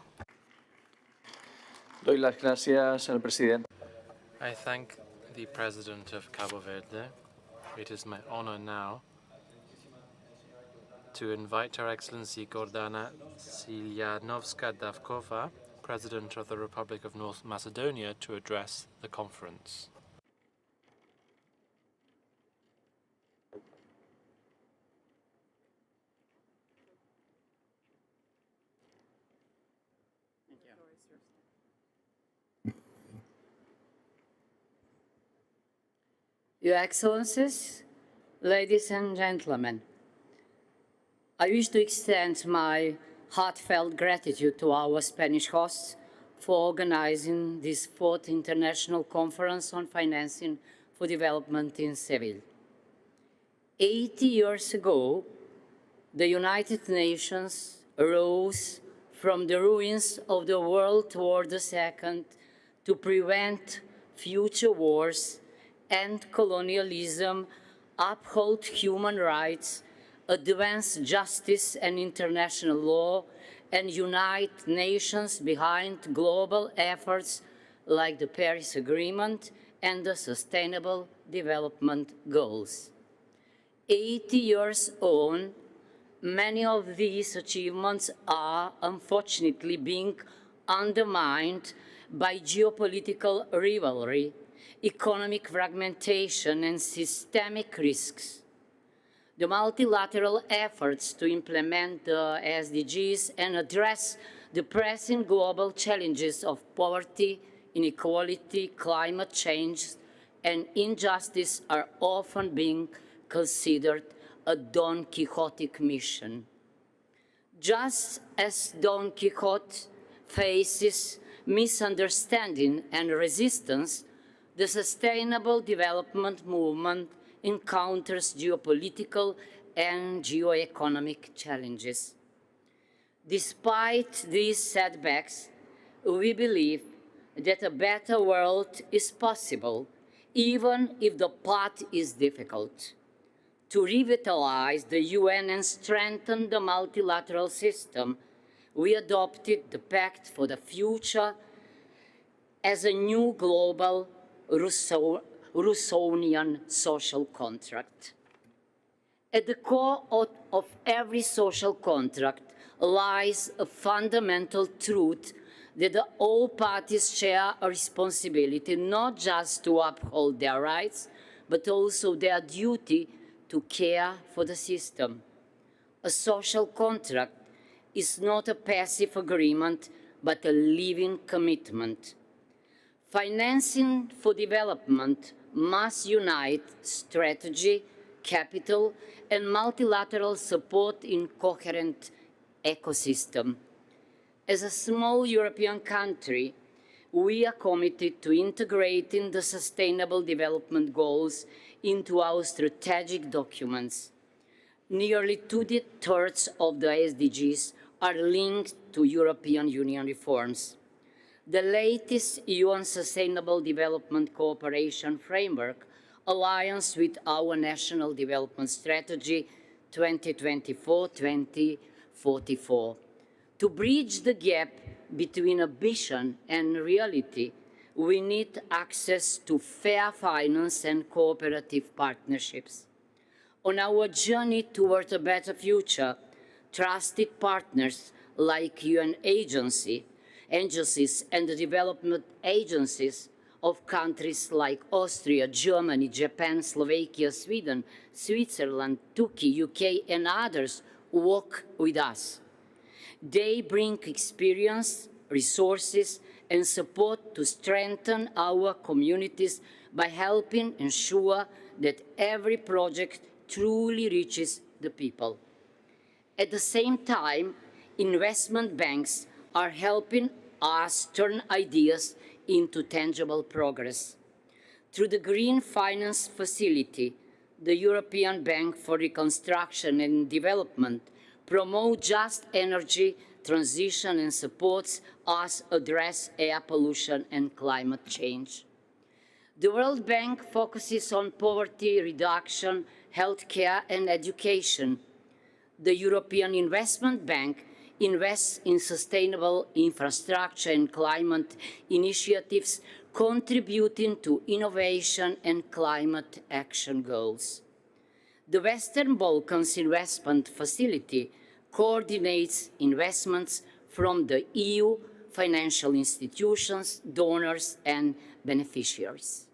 Doy las gracias al presidente.
I thank the President of Cabo Verde. It is my honor now to invite Her Excellency Gordana Siljanovska-Davkova, President of the Republic of North Macedonia, to address the conference.
Your Excellencies, ladies and gentlemen, I wish to extend my heartfelt gratitude to our Spanish hosts for organizing this 4th International Conference on Financing for Development in Seville. 80 years ago, the United Nations arose from the ruins of the World War II to prevent future wars, end colonialism, uphold human rights, advance justice and international law, and unite nations behind global efforts like the Paris Agreement and the Sustainable Development Goals. 80 years on, many of these achievements are unfortunately being undermined by geopolitical rivalry, economic fragmentation, and systemic risks. The multilateral efforts to implement the SDGs and address the pressing global challenges of poverty, inequality, climate change, and injustice are often being considered a Don Quixotic mission. Just as Don Quixote faces misunderstanding and resistance, the Sustainable Development Movement encounters geopolitical and geoeconomic challenges. Despite these setbacks, we believe that a better world is possible, even if the path is difficult. To revitalize the UN and strengthen the multilateral system, we adopted the Pact for the Future as a new global Rousseauian social contract. At the core of every social contract lies a fundamental truth that all parties share a responsibility not just to uphold their rights, but also their duty to care for the system. A social contract is not a passive agreement, but a living commitment. Financing for development must unite strategy, capital, and multilateral support in coherent ecosystem. As a small European country, we are committed to integrating the Sustainable Development Goals into our strategic documents. Nearly 2/3 of the SDGs are linked to European Union reforms. The latest UN Sustainable Development Cooperation Framework aligns with our National Development Strategy 2024-2044. To bridge the gap between ambition and reality, we need access to fair finance and cooperative partnerships. On our journey toward a better future, trusted partners like UN agencies and the development agencies of countries like Austria, Germany, Japan, Slovakia, Sweden, Switzerland, Turkey, UK, and others work with us. They bring experience, resources, and support to strengthen our communities by helping ensure that every project truly reaches the people. At the same time, investment banks are helping us turn ideas into tangible progress. Through the Green Finance Facility, the European Bank for Reconstruction and Development promotes just energy transition and supports us address air pollution and climate change. The World Bank focuses on poverty reduction, healthcare, and education. The European Investment Bank invests in sustainable infrastructure and climate initiatives contributing to innovation and climate action goals. The Western Balkans Investment Facility coordinates investments from the EU, financial institutions, donors, and beneficiaries.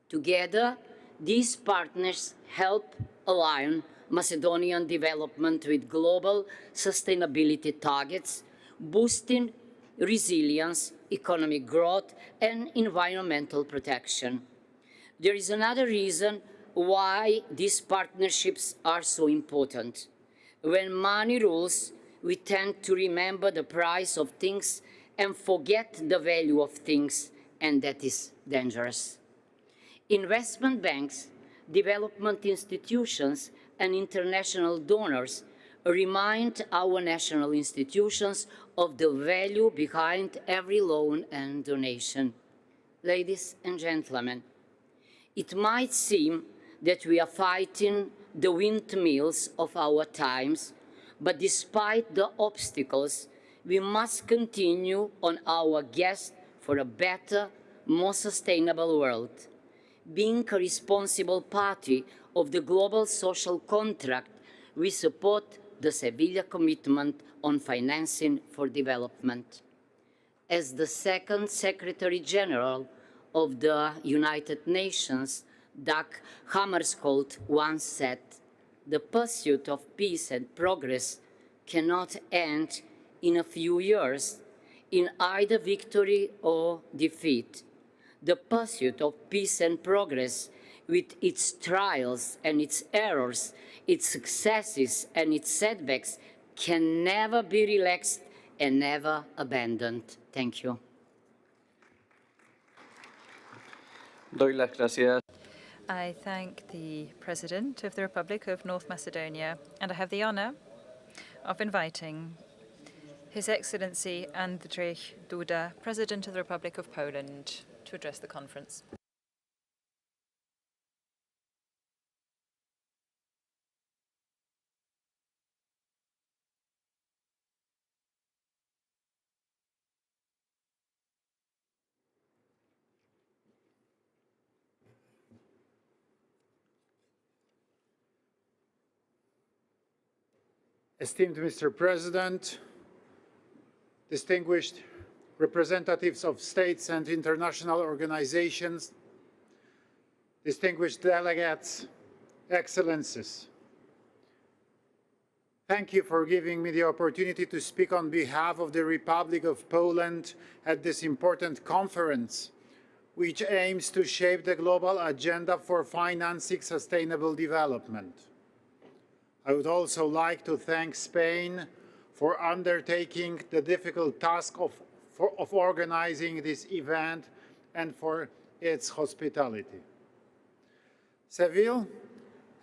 Together, these partners help align Macedonian development with global sustainability targets, boosting resilience, economic growth, and environmental protection. There is another reason why these partnerships are so important. When money rules, we tend to remember the price of things and forget the value of things, and that is dangerous. Investment banks, development institutions, and international donors remind our national institutions of the value behind every loan and donation. Ladies and gentlemen, it might seem that we are fighting the windmills of our times, but despite the obstacles, we must continue on our quest for a better, more sustainable world. Being a responsible party of the global social contract, we support the Sevilla commitment on financing for development. As the second Secretary General of the United Nations, Dag Hammarskjöld, once said, "The pursuit of peace and progress cannot end in a few years, in either victory or defeat. The pursuit of peace and progress, with its trials and its errors, its successes and its setbacks, can never be relaxed and never abandoned." Thank you.
Doy las gracias.
I thank the President of the Republic of North Macedonia, and I have the honor of inviting His Excellency Andrzej Duda, President of the Republic of Poland, to address the conference.
Esteemed Mr. President, distinguished representatives of states and international organizations, distinguished delegates, excellencies. Thank you for giving me the opportunity to speak on behalf of the Republic of Poland at this important conference, which aims to shape the global agenda for financing sustainable development. I would also like to thank Spain for undertaking the difficult task of organizing this event and for its hospitality. Seville,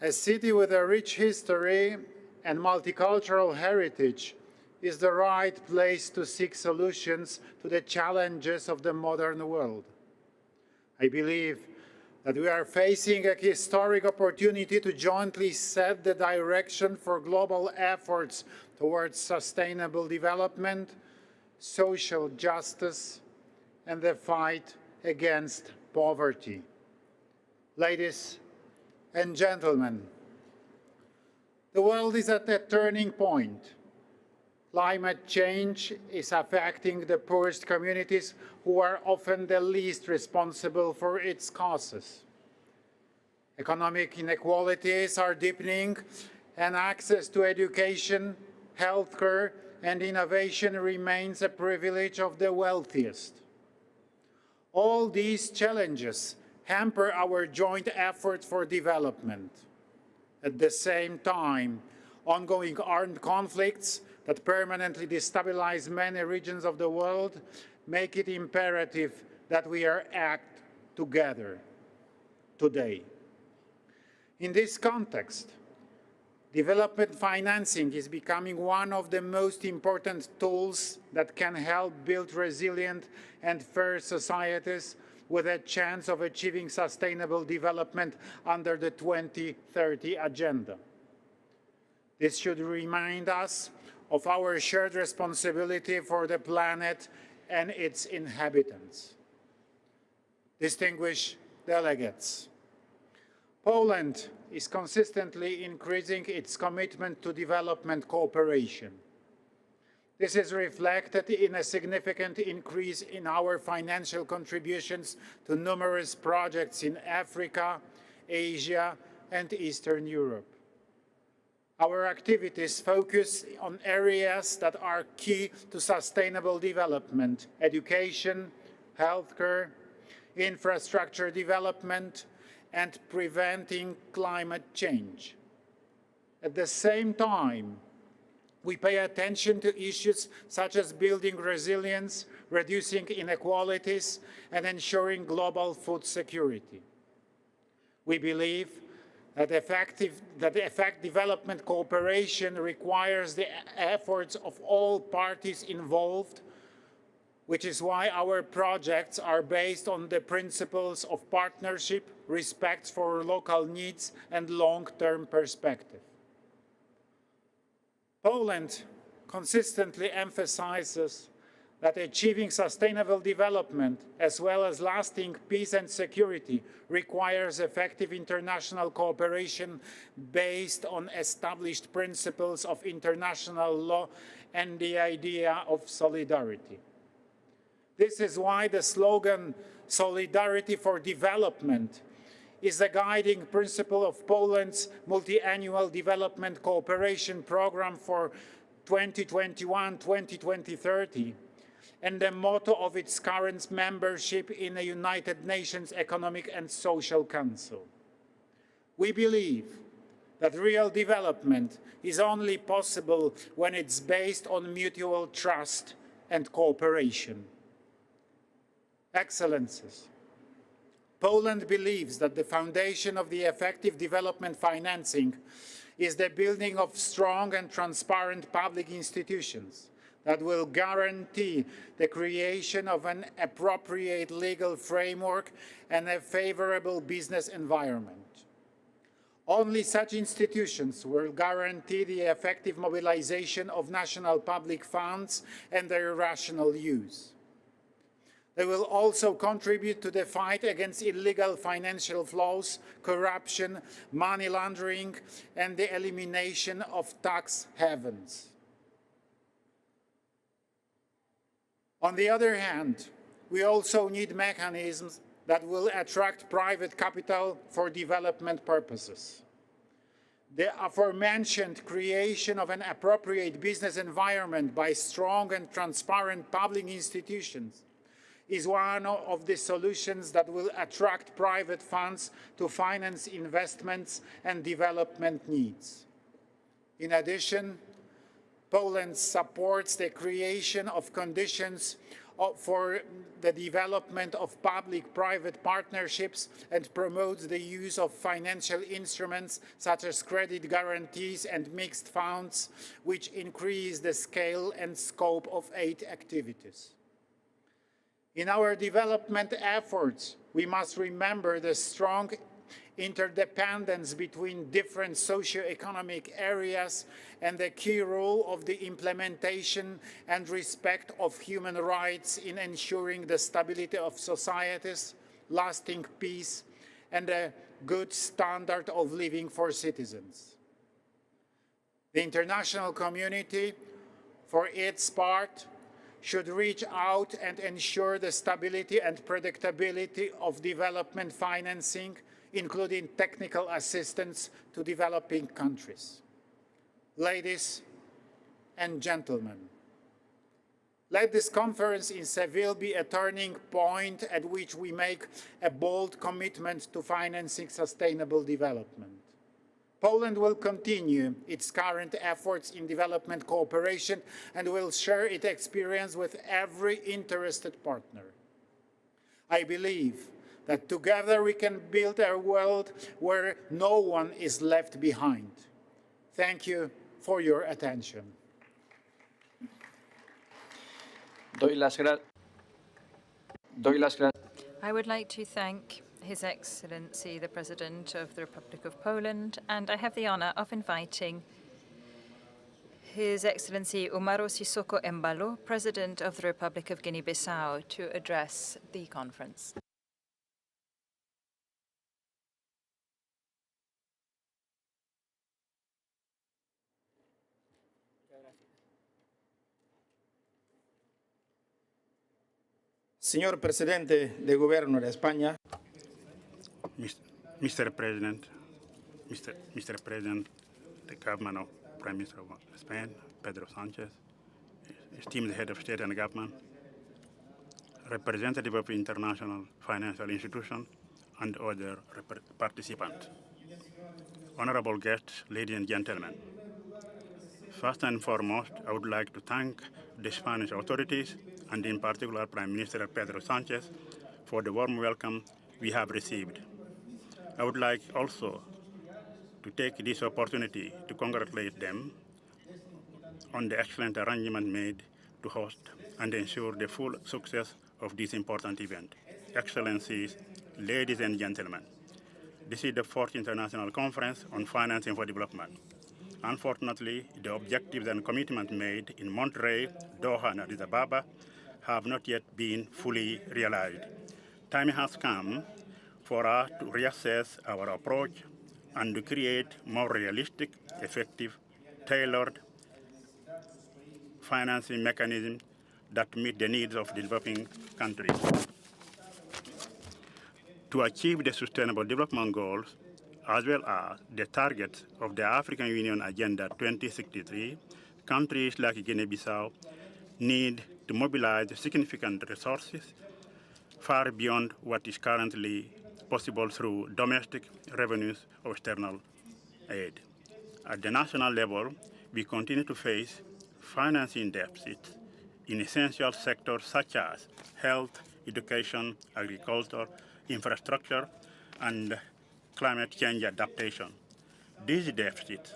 a city with a rich history and multicultural heritage, is the right place to seek solutions to the challenges of the modern world. I believe that we are facing a historic opportunity to jointly set the direction for global efforts towards sustainable development, social justice, and the fight against poverty. Ladies and gentlemen, the world is at a turning point. Climate change is affecting the poorest communities, who are often the least responsible for its causes. Economic inequalities are deepening, and access to education, healthcare, and innovation remains a privilege of the wealthiest. All these challenges hamper our joint effort for development. At the same time, ongoing armed conflicts that permanently destabilize many regions of the world make it imperative that we act together today. In this context, development financing is becoming one of the most important tools that can help build resilient and fair societies with a chance of achieving sustainable development under the 2030 Agenda. This should remind us of our shared responsibility for the planet and its inhabitants. Distinguished delegates, Poland is consistently increasing its commitment to development cooperation. This is reflected in a significant increase in our financial contributions to numerous projects in Africa, Asia, and Eastern Europe. Our activities focus on areas that are key to sustainable development: education, healthcare, infrastructure development, and preventing climate change. At the same time, we pay attention to issues such as building resilience, reducing inequalities, and ensuring global food security. We believe that effective development cooperation requires the efforts of all parties involved, which is why our projects are based on the principles of partnership, respect for local needs, and long-term perspective. Poland consistently emphasizes that achieving sustainable development, as well as lasting peace and security, requires effective international cooperation based on established principles of international law and the idea of solidarity. This is why the slogan, "Solidarity for Development," is the guiding principle of Poland's multi-annual development cooperation program for 2021-2030, and the motto of its current membership in the United Nations Economic and Social Council. We believe that real development is only possible when it's based on mutual trust and cooperation. Excellencies, Poland believes that the foundation of the effective development financing is the building of strong and transparent public institutions that will guarantee the creation of an appropriate legal framework and a favorable business environment. Only such institutions will guarantee the effective mobilization of national public funds and their rational use. They will also contribute to the fight against illegal financial flows, corruption, money laundering, and the elimination of tax havens. On the other hand, we also need mechanisms that will attract private capital for development purposes. The aforementioned creation of an appropriate business environment by strong and transparent public institutions is one of the solutions that will attract private funds to finance investments and development needs. In addition, Poland supports the creation of conditions for the development of public-private partnerships and promotes the use of financial instruments such as credit guarantees and mixed funds, which increase the scale and scope of aid activities. In our development efforts, we must remember the strong interdependence between different socio-economic areas and the key role of the implementation and respect of human rights in ensuring the stability of societies, lasting peace, and a good standard of living for citizens. The international community, for its part, should reach out and ensure the stability and predictability of development financing, including technical assistance to developing countries. Ladies and gentlemen, Let this conference in Seville be a turning point at which we make a bold commitment to financing sustainable development. Poland will continue its current efforts in development cooperation and will share its experience with every interested partner. I believe that together we can build a world where no one is left behind. Thank you for your attention.
I would like to thank His Excellency, the President of the Republic of Poland, and I have the honor of inviting His Excellency Umaro Sissoco Embalo, President of the Republic of Guinea-Bissau, to address the conference.
Señor Presidente de Gobierno de España.
Mr. President, Mr. President, the government of Prime Minister of Spain, Pedro Sánchez, esteemed head of state and government, representative of international financial institutions, and other participants. Honorable guests, ladies and gentlemen, first and foremost, I would like to thank the Spanish authorities, and in particular Prime Minister Pedro Sánchez, for the warm welcome we have received. I would like also to take this opportunity to congratulate them on the excellent arrangement made to host and ensure the full success of this important event. Excellencies, ladies and gentlemen, this is the 4th International Conference on Financing for Development. Unfortunately, the objectives and commitments made in Monterrey, Doha, and Addis Ababa have not yet been fully realized. Time has come for us to reassess our approach and to create more realistic, effective, tailored financing mechanisms that meet the needs of developing countries. To achieve the Sustainable Development Goals, as well as the targets of the African Union Agenda 2063, countries like Guinea-Bissau need to mobilize significant resources far beyond what is currently possible through domestic revenues or external aid. At the national level, we continue to face financing deficits in essential sectors such as health, education, agriculture, infrastructure, and climate change adaptation. These deficits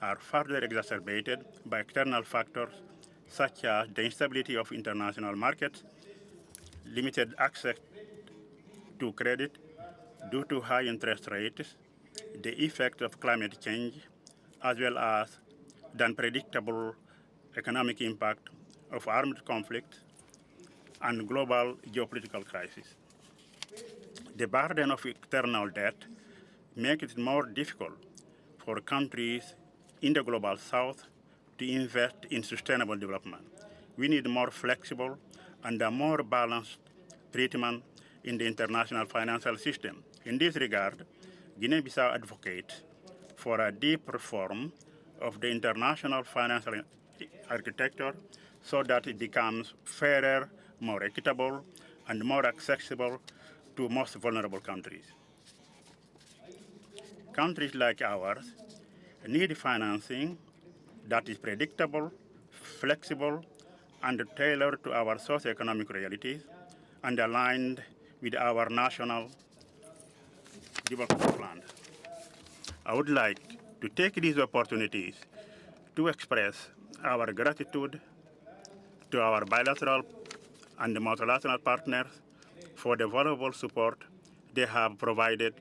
are further exacerbated by external factors such as the instability of international markets, limited access to credit due to high interest rates, the effect of climate change, as well as the unpredictable economic impact of armed conflict and global geopolitical crisis. The burden of external debt makes it more difficult for countries in the global south to invest in sustainable development. We need more flexible and a more balanced treatment in the international financial system. In this regard, Guinea-Bissau advocates for a deep reform of the international financial architecture so that it becomes fairer, more equitable, and more accessible to most vulnerable countries. Countries like ours need financing that is predictable, flexible, and tailored to our socioeconomic realities and aligned with our national development plans. I would like to take these opportunities to express our gratitude to our bilateral and multilateral partners for the valuable support they have provided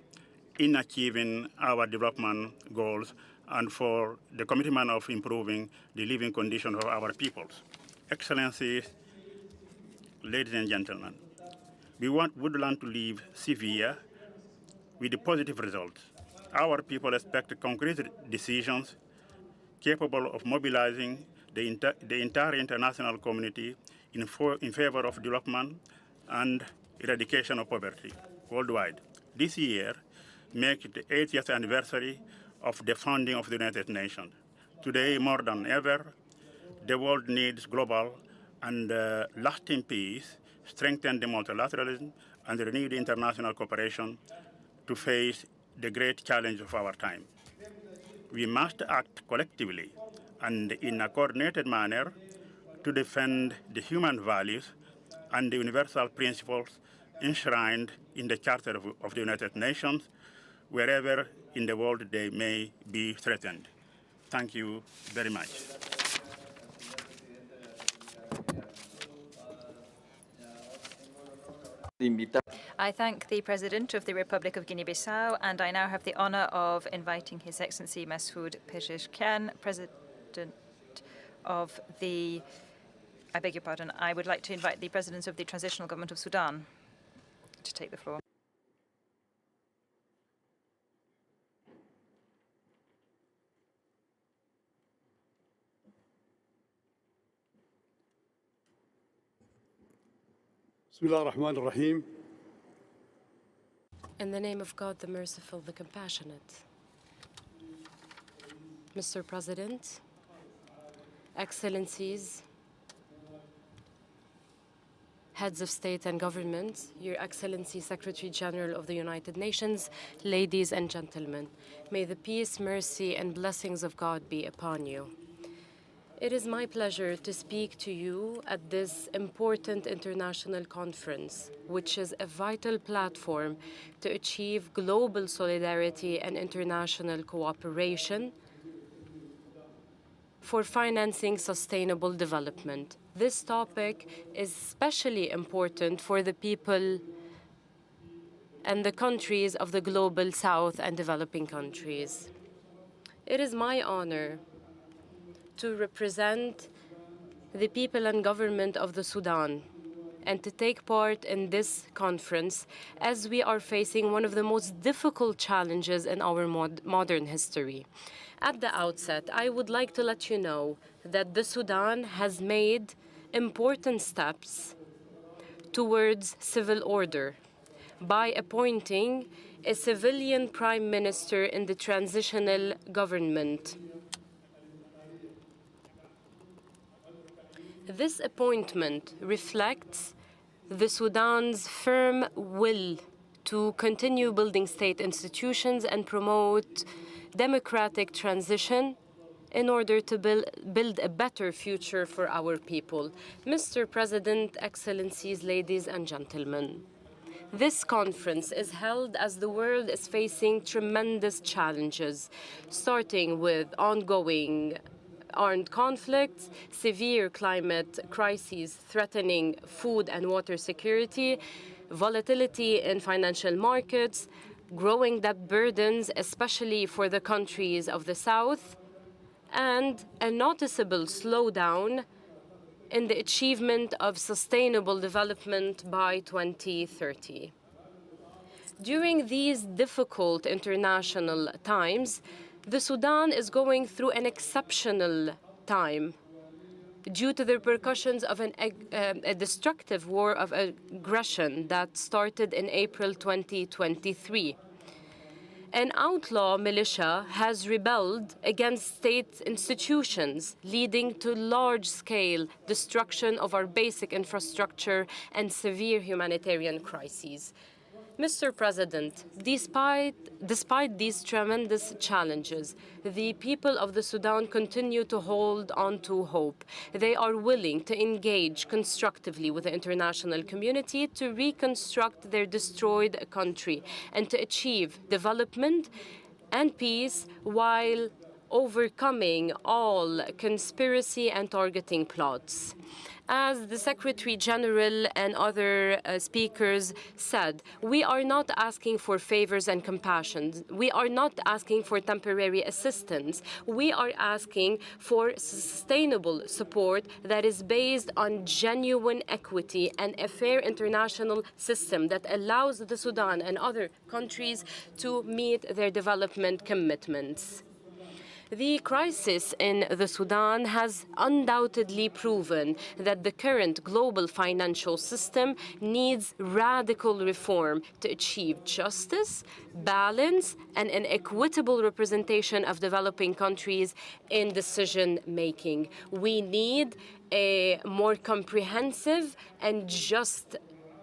in achieving our development goals and for the commitment of improving the living conditions of our peoples. Excellencies, ladies and gentlemen, we would like to leave Sevilla with positive results. Our people expect concrete decisions capable of mobilizing the entire international community in favor of development and eradication of poverty worldwide. This year marks the 80th anniversary of the founding of the United Nations. Today, more than ever, the world needs global and lasting peace, strengthen the multilateralism and renewed international cooperation to face the great challenge of our time. We must act collectively and in a coordinated manner to defend the human values and the universal principles enshrined in the Charter of the United Nations, wherever in the world they may be threatened. Thank you very much.
I thank the President of the Republic of Guinea-Bissau, and I now have the honor of inviting His Excellency Massoud Pezeshkian, President of the... I beg your pardon. I would like to invite the President of the Transitional Government of Sudan to take the floor.
Bismillahir-Rahmanir-Rahim.
In the name of God, the merciful, the compassionate. Mr. President, Excellencies, Heads of State and Government, Your Excellency Secretary General of the United Nations, ladies and gentlemen, may the peace, mercy, and blessings of God be upon you. It is my pleasure to speak to you at this important international conference, which is a vital platform to achieve global solidarity and international cooperation for financing sustainable development. This topic is especially important for the people and the countries of the global south and developing countries. It is my honor to represent the people and government of the Sudan and to take part in this conference as we are facing one of the most difficult challenges in our modern history. At the outset, I would like to let you know that the Sudan has made important steps towards civil order by appointing a civilian prime minister in the transitional government. This appointment reflects the Sudan's firm will to continue building state institutions and promote democratic transition in order to build a better future for our people. Mr. President, Excellencies, ladies and gentlemen, this conference is held as the world is facing tremendous challenges, starting with ongoing armed conflicts, severe climate crises threatening food and water security, volatility in financial markets, growing debt burdens, especially for the countries of the South, and a noticeable slowdown in the achievement of sustainable development by 2030. During these difficult international times, the Sudan is going through an exceptional time due to the repercussions of a destructive war of aggression that started in April 2023. An outlaw militia has rebelled against state institutions, leading to large-scale destruction of our basic infrastructure and severe humanitarian crises. Mr. President, despite these tremendous challenges, the people of the Sudan continue to hold on to hope. They are willing to engage constructively with the international community to reconstruct their destroyed country and to achieve development and peace while overcoming all conspiracy and targeting plots. As the Secretary General and other speakers said, we are not asking for favors and compassion. We are not asking for temporary assistance. We are asking for sustainable support that is based on genuine equity and a fair international system that allows the Sudan and other countries to meet their development commitments. The crisis in the Sudan has undoubtedly proven that the current global financial system needs radical reform to achieve justice, balance, and an equitable representation of developing countries in decision-making. We need a more comprehensive and just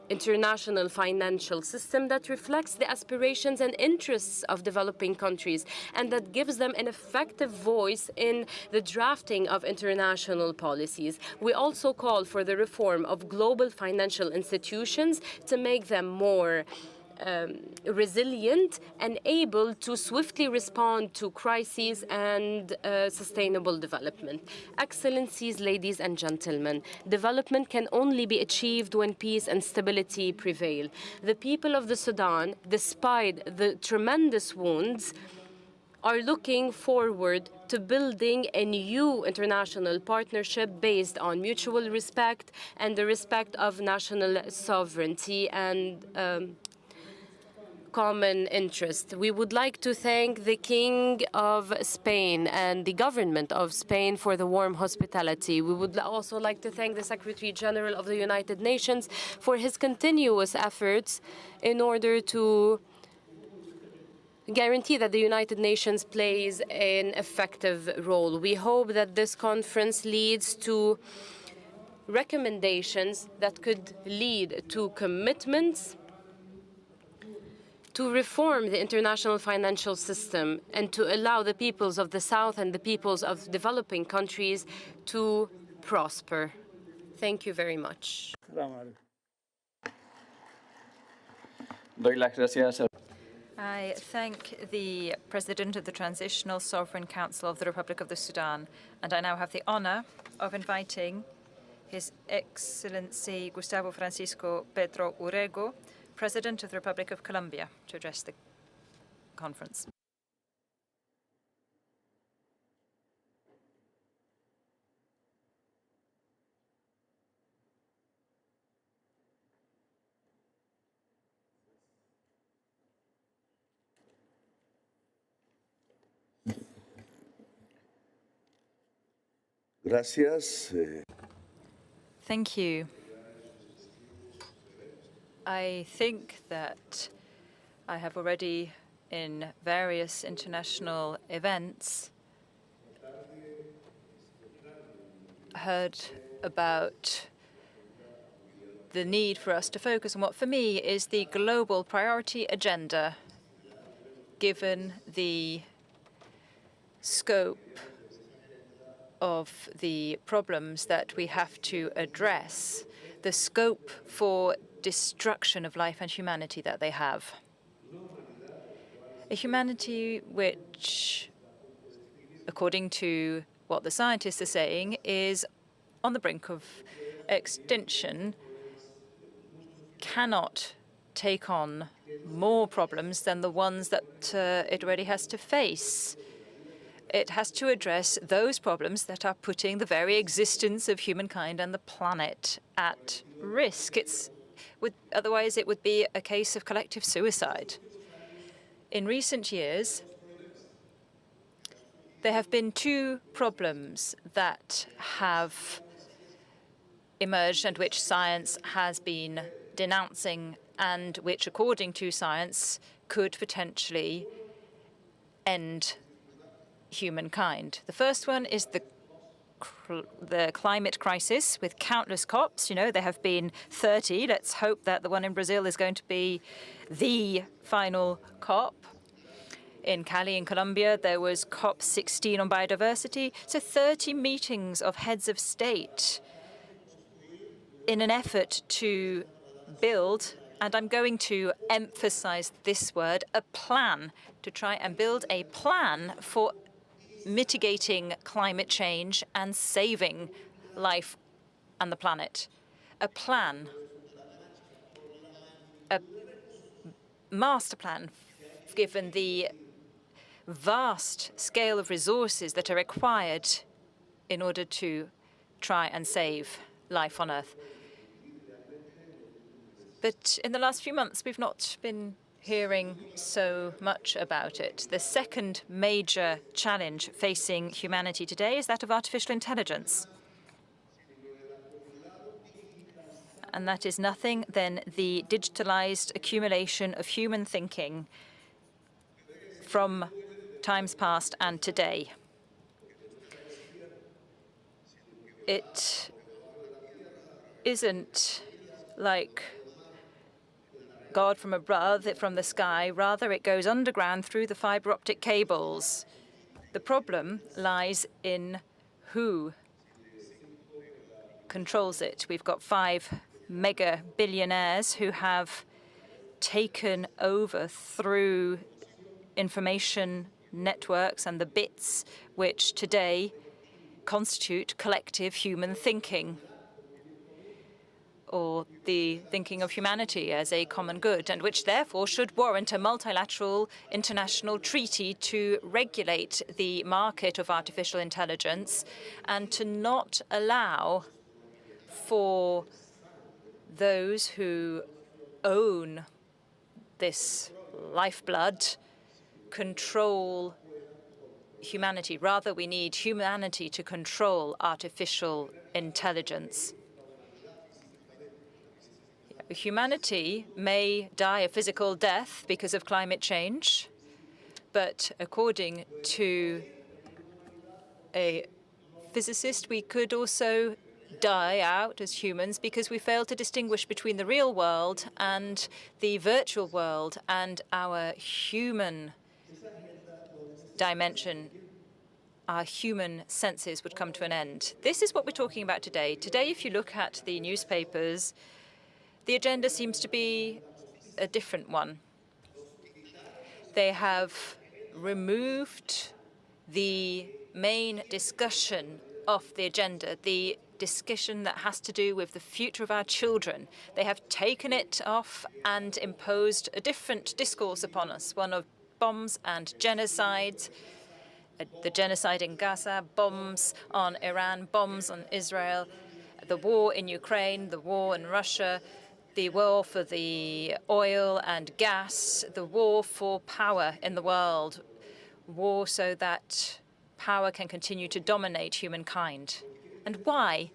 international financial system that reflects the aspirations and interests of developing countries and that gives them an effective voice in the drafting of international policies. We also call for the reform of global financial institutions to make them more resilient and able to swiftly respond to crises and sustainable development. Excellencies, ladies and gentlemen, development can only be achieved when peace and stability prevail. The people of the Sudan, despite the tremendous wounds, are looking forward to building a new international partnership based on mutual respect and the respect of national sovereignty and common interest. We would like to thank the King of Spain and the government of Spain for the warm hospitality. We would also like to thank the Secretary General of the United Nations for his continuous efforts in order to guarantee that the United Nations plays an effective role. We hope that this conference leads to recommendations that could lead to commitments to reform the international financial system and to allow the peoples of the South and the peoples of developing countries to prosper. Thank you very much.
I thank the President of the Transitional Sovereign Council of the Republic of the Sudan, and I now have the honor of inviting His Excellency Gustavo Francisco Pedro Urrego, President of the Republic of Colombia, to address the conference.
Gracias.
Thank you. I think that I have already, in various international events, heard about the need for us to focus on what, for me, is the global priority agenda, given the scope of the problems that we have to address, the scope for destruction of life and humanity that they have. A humanity which, according to what the scientists are saying, is on the brink of extinction, cannot take on more problems than the ones that it already has to face. It has to address those problems that are putting the very existence of humankind and the planet at risk. Otherwise, it would be a case of collective suicide. In recent years, there have been two problems that have emerged and which science has been denouncing and which, according to science, could potentially end humankind. The first one is the climate crisis with countless COPs. You know, there have been 30. Let's hope that the one in Brazil is going to be the final COP. In Cali in Colombia, there was COP16 on biodiversity. So 30 meetings of heads of state in an effort to build, and I'm going to emphasize this word, a plan, to try and build a plan for mitigating climate change and saving life and the planet. A plan, a master plan, given the vast scale of resources that are required in order to try and save life on Earth. But in the last few months, we've not been hearing so much about it. The second major challenge facing humanity today is that of artificial intelligence. And that is nothing than the digitalized accumulation of human thinking from times past and today. It isn't like God from above, from the sky. Rather, it goes underground through the fiber optic cables. The problem lies in who controls it. We've got 5 mega billionaires who have taken over through information networks and the bits which today constitute collective human thinking, or the thinking of humanity as a common good, and which therefore should warrant a multilateral international treaty to regulate the market of artificial intelligence and to not allow for those who own this lifeblood control humanity. Rather, we need humanity to control artificial intelligence. Humanity may die a physical death because of climate change, but according to a physicist, we could also die out as humans because we fail to distinguish between the real world and the virtual world, and our human dimension, our human senses would come to an end. This is what we're talking about today. Today, if you look at the newspapers, the agenda seems to be a different one. They have removed the main discussion of the agenda, the discussion that has to do with the future of our children. They have taken it off and imposed a different discourse upon us, one of bombs and genocide, the genocide in Gaza, bombs on Iran, bombs on Israel, the war in Ukraine, the war in Russia, the war for the oil and gas, the war for power in the world, war so that power can continue to dominate humankind. And why?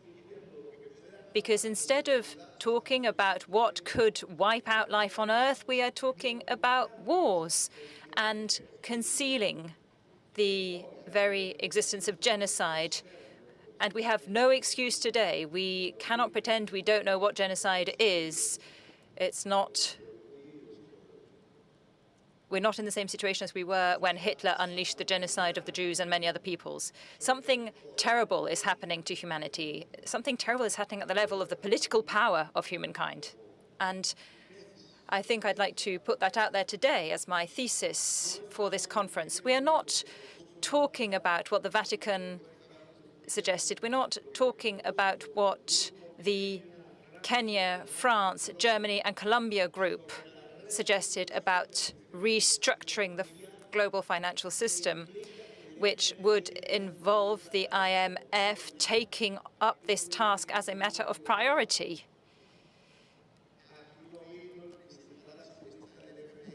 Because instead of talking about what could wipe out life on Earth, we are talking about wars and concealing the very existence of genocide. And we have no excuse today. We cannot pretend we don't know what genocide is. We're not in the same situation as we were when Hitler unleashed the genocide of the Jews and many other peoples. Something terrible is happening to humanity. Something terrible is happening at the level of the political power of humankind. And I think I'd like to put that out there today as my thesis for this conference. We are not talking about what the Vatican suggested. We're not talking about what the Kenya, France, Germany, and Colombia group suggested about restructuring the global financial system, which would involve the IMF taking up this task as a matter of priority.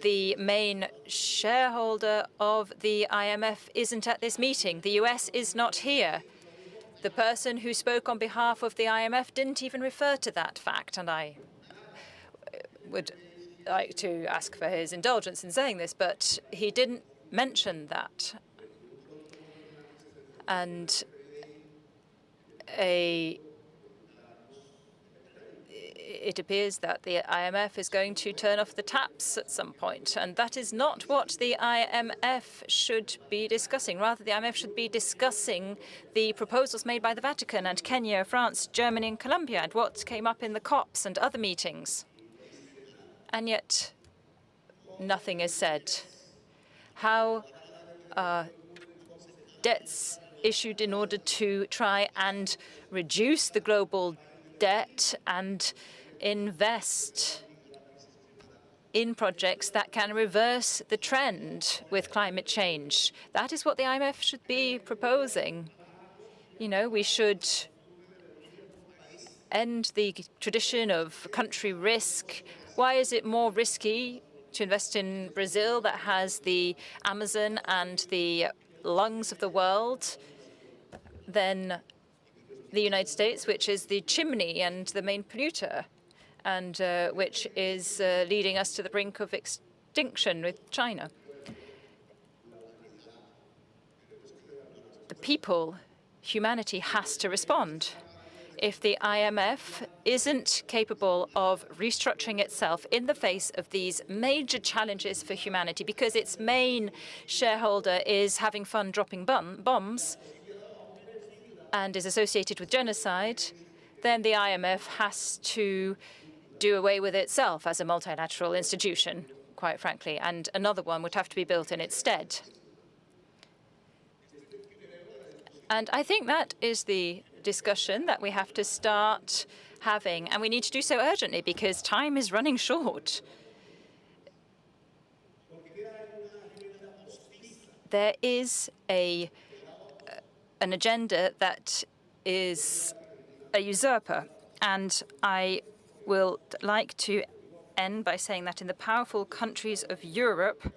The main shareholder of the IMF isn't at this meeting. The US is not here. The person who spoke on behalf of the IMF didn't even refer to that fact, and I would like to ask for his indulgence in saying this, but he didn't mention that. And it appears that the IMF is going to turn off the taps at some point, and that is not what the IMF should be discussing. Rather, the IMF should be discussing the proposals made by the Vatican and Kenya, France, Germany, and Colombia, and what came up in the COPs and other meetings. And yet, nothing is said. How debts issued in order to try and reduce the global debt and invest in projects that can reverse the trend with climate change. That is what the IMF should be proposing. You know, we should end the tradition of country risk. Why is it more risky to invest in Brazil that has the Amazon and the lungs of the world than the United States, which is the chimney and the main polluter, and which is leading us to the brink of extinction with China. The people, humanity, has to respond. If the IMF isn't capable of restructuring itself in the face of these major challenges for humanity, because its main shareholder is having fun dropping bombs and is associated with genocide, then the IMF has to do away with itself as a multilateral institution, quite frankly, and another one would have to be built in its stead. And I think that is the discussion that we have to start having, and we need to do so urgently because time is running short. There is an agenda that is a usurper, and I will like to end by saying that in the powerful countries of Europe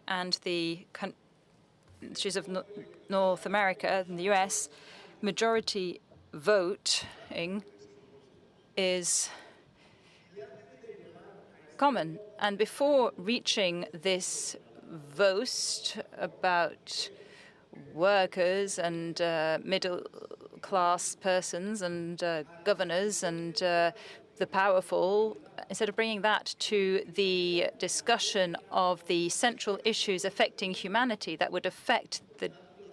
and the countries of North America and the US, majority voting is common. And before reaching this vote about workers and middle-class persons and governors and the powerful, instead of bringing that to the discussion of the central issues affecting humanity that would affect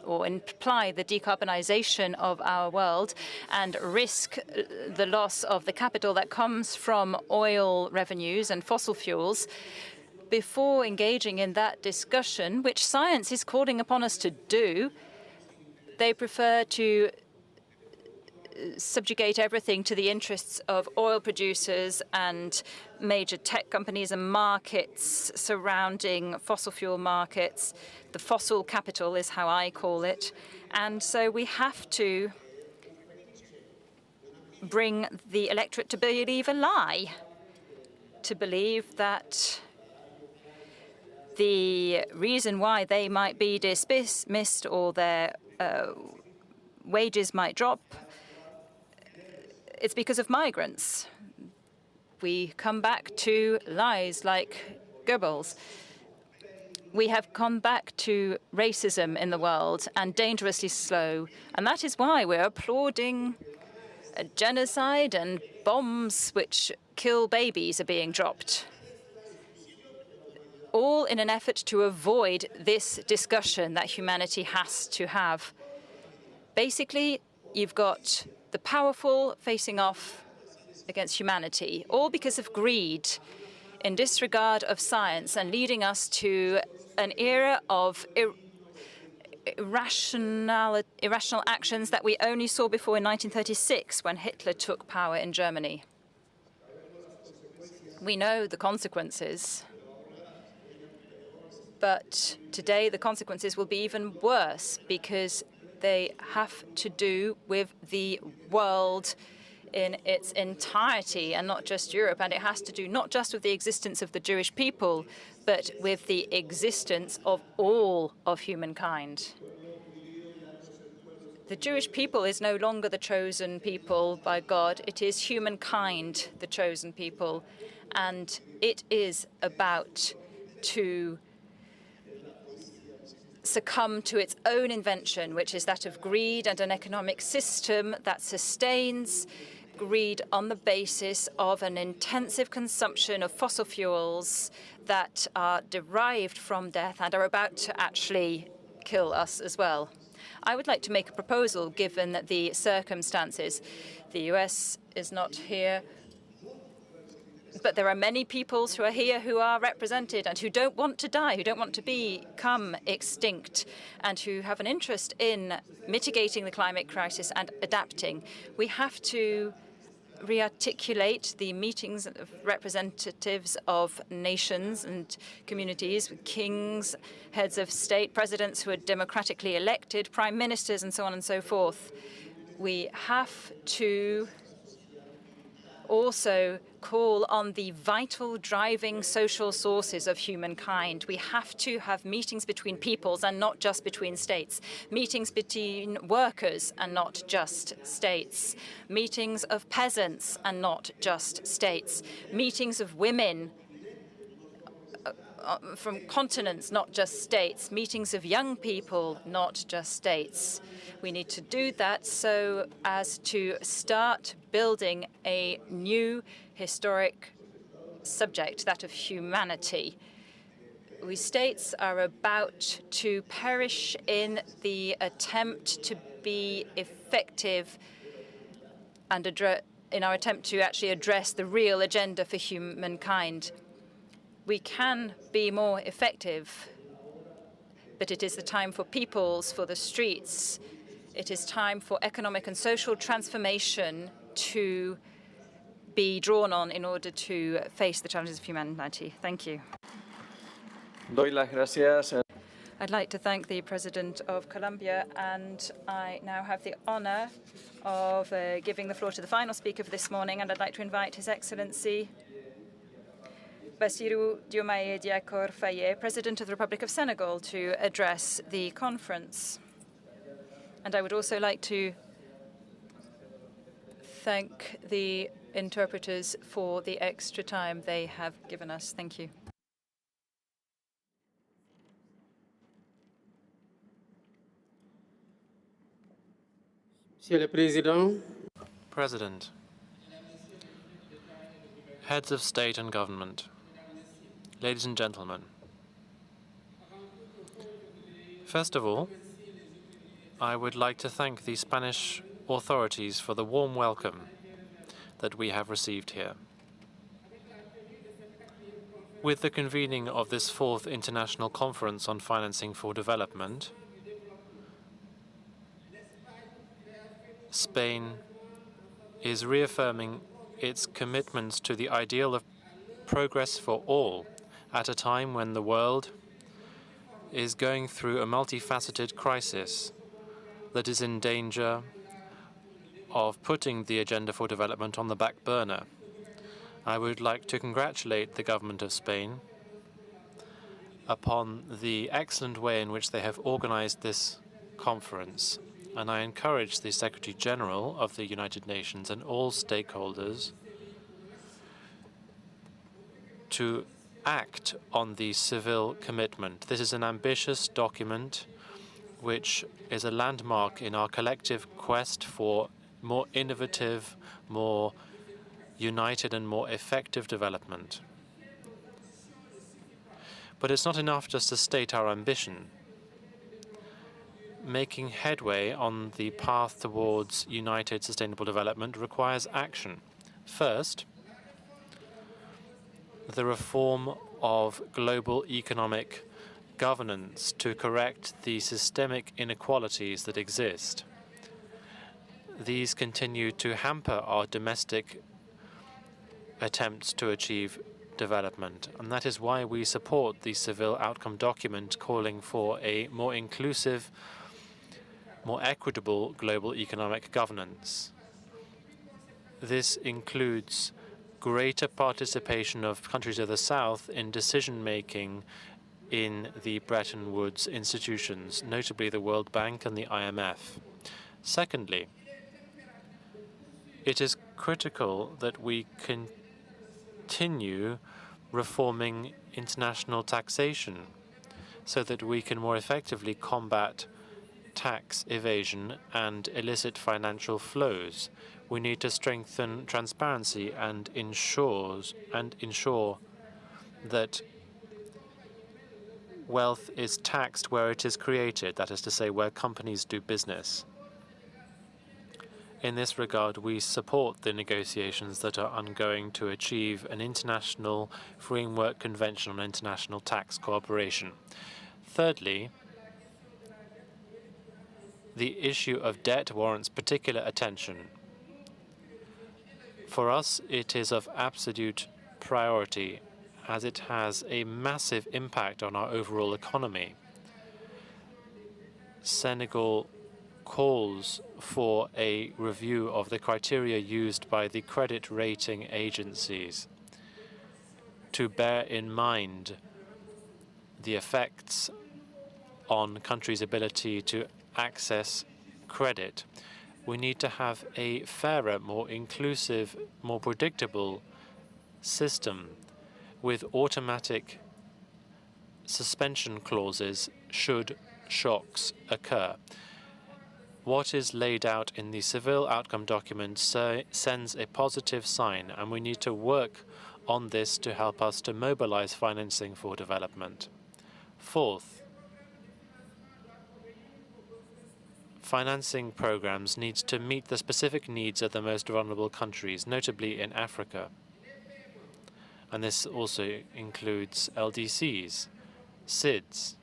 or imply the decarbonization of our world and risk the loss of the capital that comes from oil revenues and fossil fuels, before engaging in that discussion, which science is calling upon us to do, they prefer to subjugate everything to the interests of oil producers and major tech companies and markets surrounding fossil fuel markets. The fossil capital is how I call it. And so we have to bring the electorate to believe a lie, to believe that the reason why they might be dismissed or their wages might drop, it's because of migrants. We come back to lies like Goebbels. We have come back to racism in the world and dangerously slow. And that is why we're applauding a genocide and bombs which kill babies are being dropped, all in an effort to avoid this discussion that humanity has to have. Basically, you've got the powerful facing off against humanity, all because of greed, in disregard of science, and leading us to an era of irrational actions that we only saw before in 1936 when Hitler took power in Germany. We know the consequences, but today the consequences will be even worse because they have to do with the world in its entirety and not just Europe. And it has to do not just with the existence of the Jewish people, but with the existence of all of humankind. The Jewish people is no longer the chosen people by God. It is humankind, the chosen people. And it is about to succumb to its own invention, which is that of greed and an economic system that sustains greed on the basis of an intensive consumption of fossil fuels that are derived from death and are about to actually kill us as well. I would like to make a proposal, given the circumstances. The US is not here, but there are many peoples who are here who are represented and who don't want to die, who don't want to become extinct, and who have an interest in mitigating the climate crisis and adapting. We have to re-articulate the meetings of representatives of nations and communities, with kings, heads of state, presidents who are democratically elected, prime ministers, and so on and so forth. We have to also call on the vital driving social sources of humankind. We have to have meetings between peoples and not just between states, meetings between workers and not just states, meetings of peasants and not just states, meetings of women from continents, not just states, meetings of young people, not just states. We need to do that so as to start building a new historic subject, that of humanity. We states are about to perish in the attempt to be effective and in our attempt to actually address the real agenda for humankind. We can be more effective, but it is the time for peoples, for the streets. It is time for economic and social transformation to be drawn on in order to face the challenges of humanity. Thank you.
Doy las gracias.
I'd like to thank the President of Colombia, and I now have the honor of giving the floor to the final speaker for this morning, and I'd like to invite His Excellency Bassirou Diomaye Diakhar Faye, President of the Republic of Senegal, to address the conference. And I would also like to thank the interpreters for the extra time they have given us. Thank you.
Monsieur le Président,
President, heads of state and government, ladies and gentlemen. First of all, I would like to thank the Spanish authorities for the warm welcome that we have received here. With the convening of this 4th International Conference on Financing for Development, Spain is reaffirming its commitments to the ideal of progress for all at a time when the world is going through a multifaceted crisis that is in danger of putting the agenda for development on the back burner. I would like to congratulate the government of Spain upon the excellent way in which they have organized this conference, and I encourage the Secretary General of the United Nations and all stakeholders to act on the Seville commitment. This is an ambitious document which is a landmark in our collective quest for more innovative, more united and more effective development. But it's not enough just to state our ambition. Making headway on the path towards united sustainable development requires action. First, the reform of global economic governance to correct the systemic inequalities that exist. These continue to hamper our domestic attempts to achieve development, and that is why we support the Seville outcome document calling for a more inclusive, more equitable global economic governance. This includes greater participation of countries of the South in decision-making in the Bretton Woods institutions, notably the World Bank and the IMF. Secondly, it is critical that we continue reforming international taxation so that we can more effectively combat tax evasion and illicit financial flows. We need to strengthen transparency and ensure that wealth is taxed where it is created, that is to say, where companies do business. In this regard, we support the negotiations that are ongoing to achieve an international framework convention on international tax cooperation. Thirdly, the issue of debt warrants particular attention. For us, it is of absolute priority as it has a massive impact on our overall economy. Senegal calls for a review of the criteria used by the credit rating agencies to bear in mind the effects on countries' ability to access credit. We need to have a fairer, more inclusive, more predictable system with automatic suspension clauses should shocks occur. What is laid out in the Seville outcome document sends a positive sign, and we need to work on this to help us to mobilize financing for development. Fourth, financing programs need to meet the specific needs of the most vulnerable countries, notably in Africa. And this also includes LDCs, SIDS,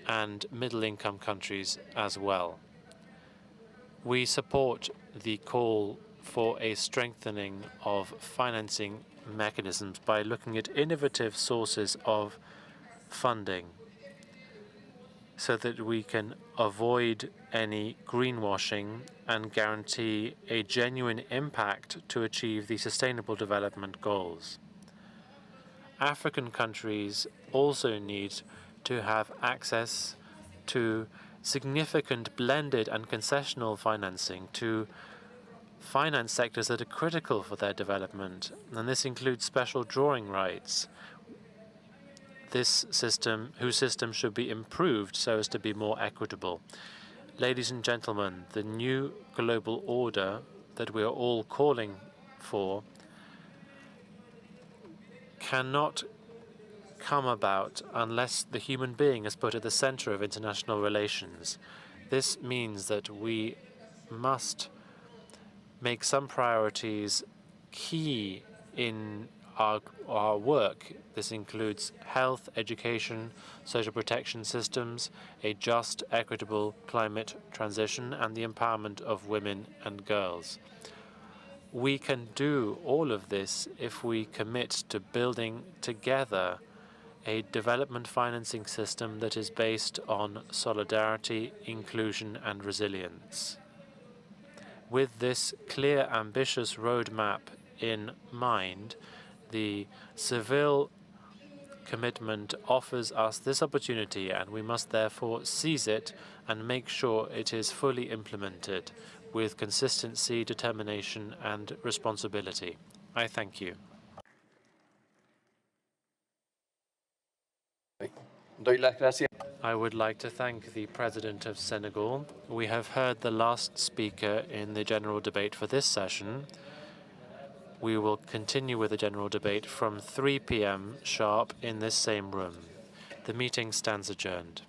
and middle-income countries as well. We support the call for a strengthening of financing mechanisms by looking at innovative sources of funding so that we can avoid any greenwashing and guarantee a genuine impact to achieve the Sustainable Development Goals. African countries also need to have access to significant blended and concessional financing to finance sectors that are critical for their development, and this includes special drawing rights. Whose system should be improved so as to be more equitable. Ladies and gentlemen, the new global order that we are all calling for cannot come about unless the human being is put at the center of international relations. This means that we must make some priorities key in our work. This includes health, education, social protection systems, a just, equitable climate transition, and the empowerment of women and girls. We can do all of this if we commit to building together a development financing system that is based on solidarity, inclusion, and resilience. With this clear, ambitious roadmap in mind, the Seville commitment offers us this opportunity, and we must therefore seize it and make sure it is fully implemented with consistency, determination, and responsibility. I thank you. I would like to thank the President of Senegal. We have heard the last speaker in the general debate for this session. We will continue with the general debate from 3 p.m. sharp in this same room. The meeting stands adjourned.